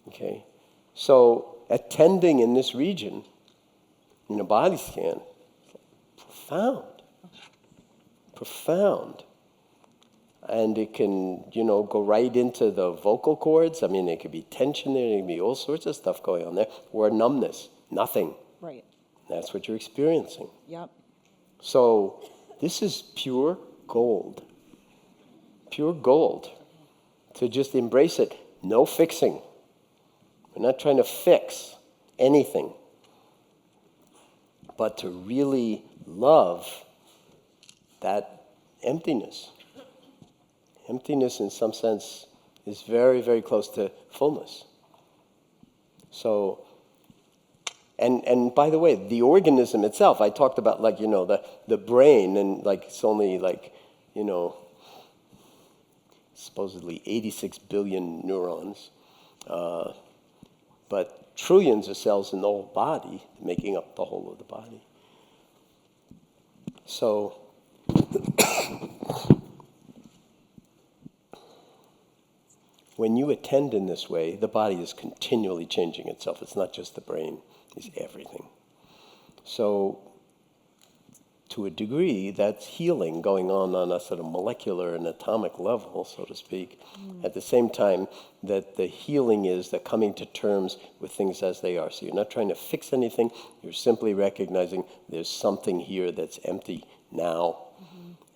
Okay? So attending in this region, in a body scan, profound. Profound. And it can, go right into the vocal cords. I mean, there could be tension there, there could be all sorts of stuff going on there. Or numbness, nothing. Right. That's what you're experiencing. Yep. So this is pure gold. Pure gold. To just embrace it. No fixing. We're not trying to fix anything. But to really love that emptiness. Emptiness, in some sense, is very, very close to fullness. So, and by the way, the organism itself, I talked about, like, the brain, and like it's only like, supposedly 86 billion neurons, but trillions of cells in the whole body, making up the whole of the body. So, when you attend in this way, the body is continually changing itself. It's not just the brain, it's everything. So, to a degree, that's healing going on a sort of molecular and atomic level, so to speak. At the same time, that the healing is the coming to terms with things as they are. So you're not trying to fix anything, you're simply recognizing there's something here that's empty now.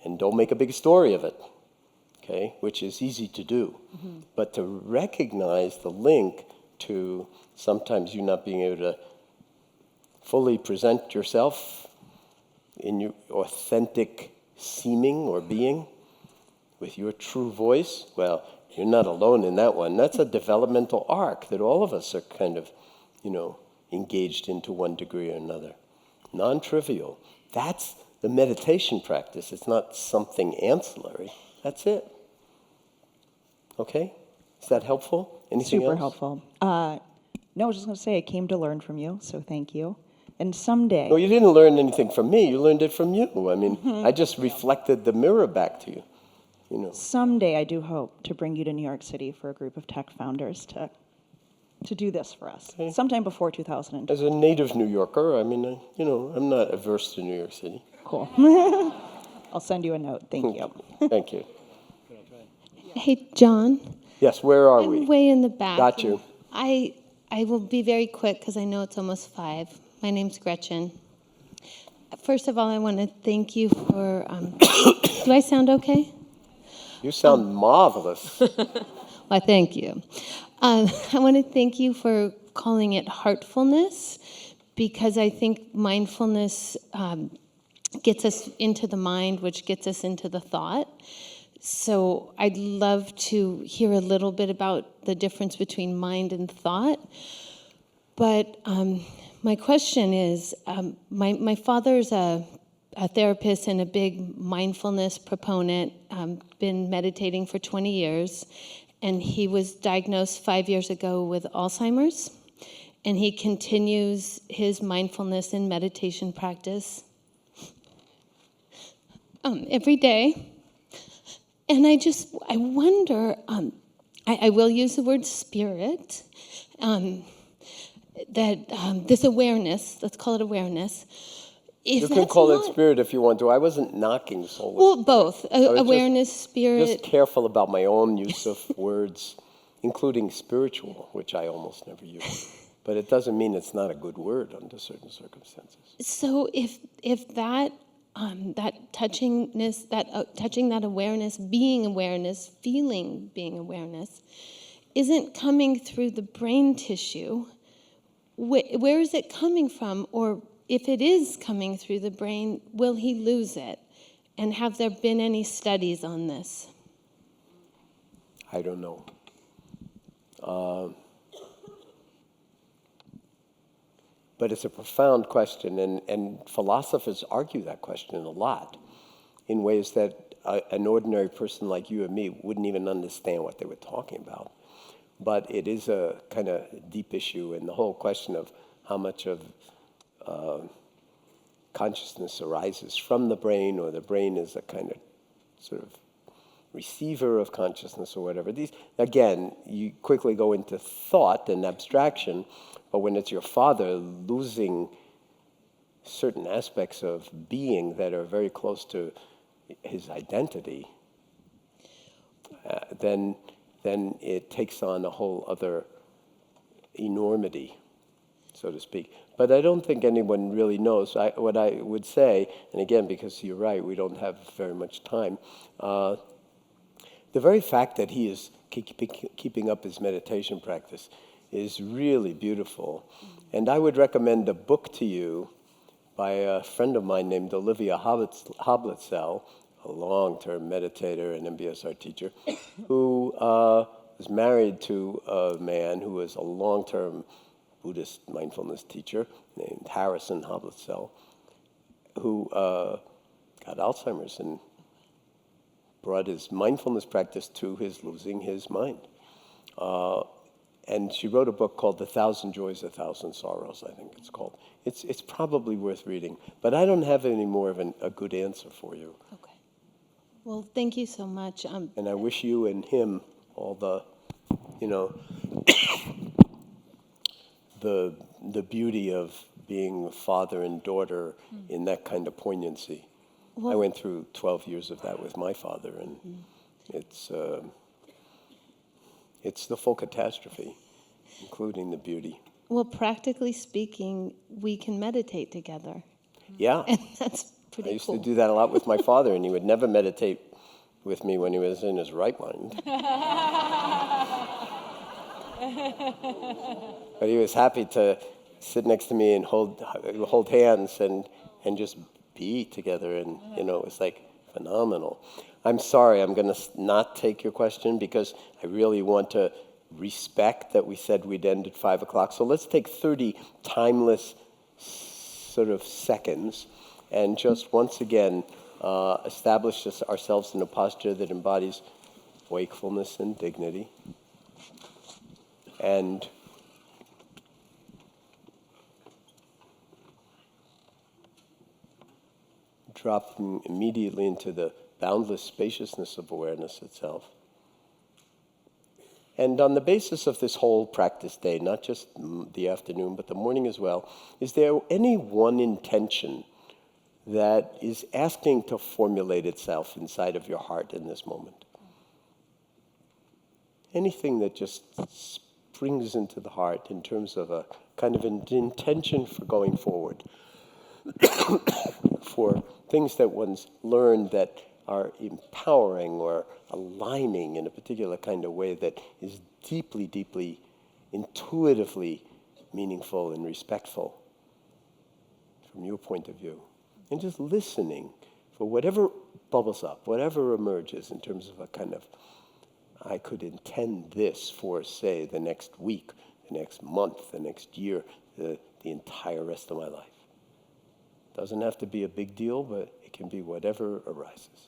And don't make a big story of it. Okay, which is easy to do. But to recognize the link to sometimes you not being able to fully present yourself in your authentic seeming or being with your true voice, well, you're not alone in that one. That's a developmental arc that all of us are kind of, engaged in to one degree or another. Non-trivial. That's the meditation practice. It's not something ancillary. That's it. Okay? Is that helpful? Anything Super else? helpful. No, I was just going to say I came to learn from you, so thank you. And someday, Well, you didn't learn anything from me. You learned it from you. I mean, I just reflected the mirror back to you. someday I do hope to bring you to New York City for a group of tech founders to do this for us. Okay. Sometime before 2020. As a native New Yorker, I mean, I'm not averse to New York City. Cool. I'll send you a note. Thank you. Thank you. Hey, John. Yes, where are I'm we? way in the back. Got you. I will be very quick because I know it's almost 5. My name's Gretchen. First of all, I want to thank you for. Do I sound okay? You sound marvelous. Well, thank you. I want to thank you for calling it heartfulness, because I think mindfulness gets us into the mind, which gets us into the thought. So I'd love to hear a little bit about the difference between mind and thought. But my question is, my father's a therapist and a big mindfulness proponent, been meditating for 20 years, and he was diagnosed 5 years ago with Alzheimer's, and he continues his mindfulness and meditation practice every day. And I wonder, I will use the word spirit, that this awareness, let's call it awareness. You can call it spirit if you want to. I wasn't knocking souls. Well, both. I was Awareness, spirit. Just careful about my own use of words, including spiritual, which I almost never use. But it doesn't mean it's not a good word under certain circumstances. So if that that touchingness, touching that awareness, being awareness, feeling being awareness, isn't coming through the brain tissue, where is it coming from? Or if it is coming through the brain, will he lose it? And have there been any studies on this? I don't know. But it's a profound question, and philosophers argue that question a lot in ways that an ordinary person like you and me wouldn't even understand what they were talking about. But it is a kind of deep issue, and the whole question of how much of consciousness arises from the brain, or the brain is a kind of sort of receiver of consciousness or whatever. These, again, you quickly go into thought and abstraction, but when it's your father losing certain aspects of being that are very close to his identity, then it takes on a whole other enormity, so to speak. But I don't think anyone really knows. What I would say, and again, because you're right, we don't have very much time, the very fact that he is keeping up his meditation practice is really beautiful. And I would recommend a book to you by a friend of mine named Olivia Hoblitzell, a long-term meditator and MBSR teacher, who was married to a man who was a long-term Buddhist mindfulness teacher named Harrison Hoblitzell, who got Alzheimer's and brought his mindfulness practice to his losing his mind. And she wrote a book called The Thousand Joys, A Thousand Sorrows, I think it's called. It's probably worth reading, but I don't have any more of a good answer for you. Okay. Well, thank you so much. And I wish you and him all the, the beauty of being father and daughter in that kind of poignancy. Well, I went through 12 years of that with my father, and it's the full catastrophe, including the beauty. well, practically speaking, we can meditate together. Yeah. And that's pretty I used cool. to do that a lot with my father, and he would never meditate with me when he was in his right mind. But he was happy to sit next to me and hold hands and just be together, and it was like phenomenal. I'm sorry, I'm going to not take your question because I really want to respect that we said we'd end at 5 o'clock. So let's take 30 timeless sort of seconds and just once again establish ourselves in a posture that embodies wakefulness and dignity. And dropping immediately into the boundless spaciousness of awareness itself. And on the basis of this whole practice day, not just the afternoon, but the morning as well, is there any one intention that is asking to formulate itself inside of your heart in this moment? Anything that just springs into the heart in terms of a kind of an intention for going forward, for things that one's learned that are empowering or aligning in a particular kind of way that is deeply, deeply, intuitively meaningful and respectful from your point of view. And just listening for whatever bubbles up, whatever emerges in terms of a kind of, I could intend this for, say, the next week, the next month, the next year, the entire rest of my life. Doesn't have to be a big deal, but it can be whatever arises.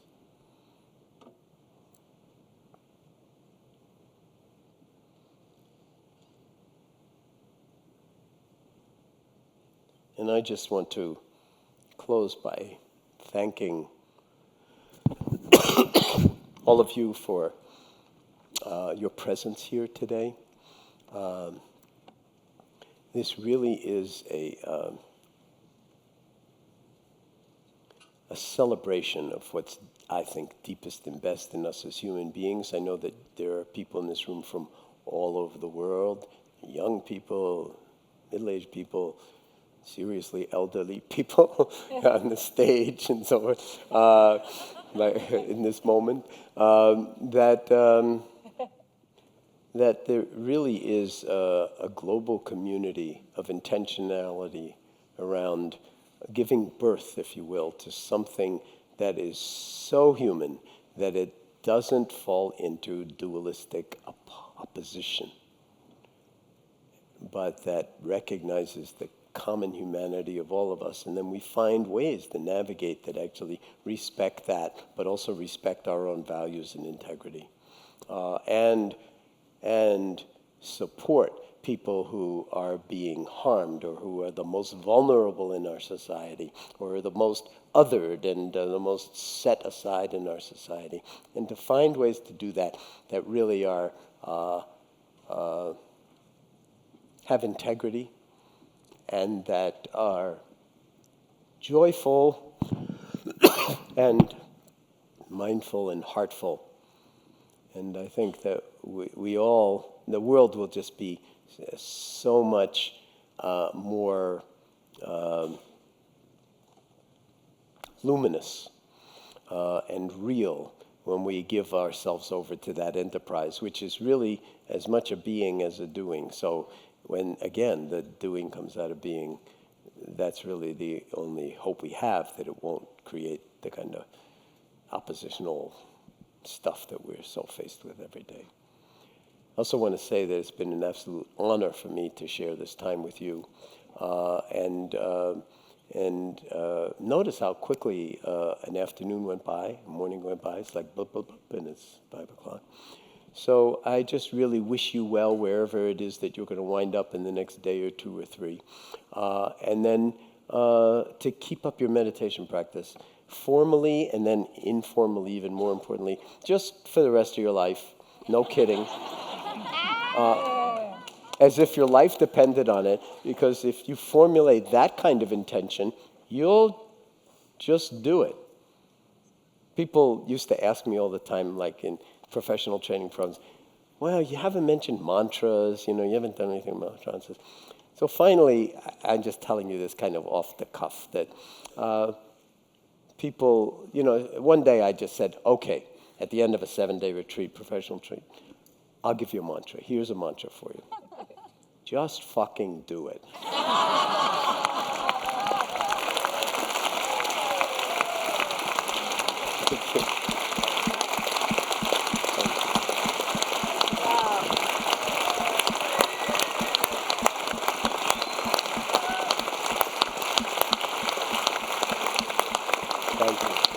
And I just want to close by thanking all of you for your presence here today. This really is a celebration of what's, I think, deepest and best in us as human beings. I know that there are people in this room from all over the world, young people, middle-aged people, seriously elderly people on the stage and so on, in this moment, that there really is a global community of intentionality around giving birth, if you will, to something that is so human that it doesn't fall into dualistic opposition, but that recognizes the common humanity of all of us. And then we find ways to navigate that actually respect that, but also respect our own values and integrity. And support people who are being harmed or who are the most vulnerable in our society or are the most othered and the most set aside in our society. And to find ways to do that that really are have integrity and that are joyful and mindful and heartful. And I think that we all, the world will just be so much more luminous and real when we give ourselves over to that enterprise, which is really as much a being as a doing. So when, again, the doing comes out of being, that's really the only hope we have, that it won't create the kind of oppositional stuff that we're so faced with every day. I also want to say that it's been an absolute honor for me to share this time with you. And notice how quickly an afternoon went by, a morning went by. It's like blip, blip, blip, and it's 5 o'clock. So I just really wish you well wherever it is that you're going to wind up in the next day or 2 or 3. And then to keep up your meditation practice, formally and then informally, even more importantly, just for the rest of your life. No kidding. As if your life depended on it, because if you formulate that kind of intention, you'll just do it. People used to ask me all the time, like in professional training programs, well, you haven't mentioned mantras, you haven't done anything about mantras. So finally, I'm just telling you this kind of off the cuff, that people, one day I just said, okay, at the end of a 7-day retreat, professional retreat, I'll give you a mantra. Here's a mantra for you. Just fucking do it. Thank you.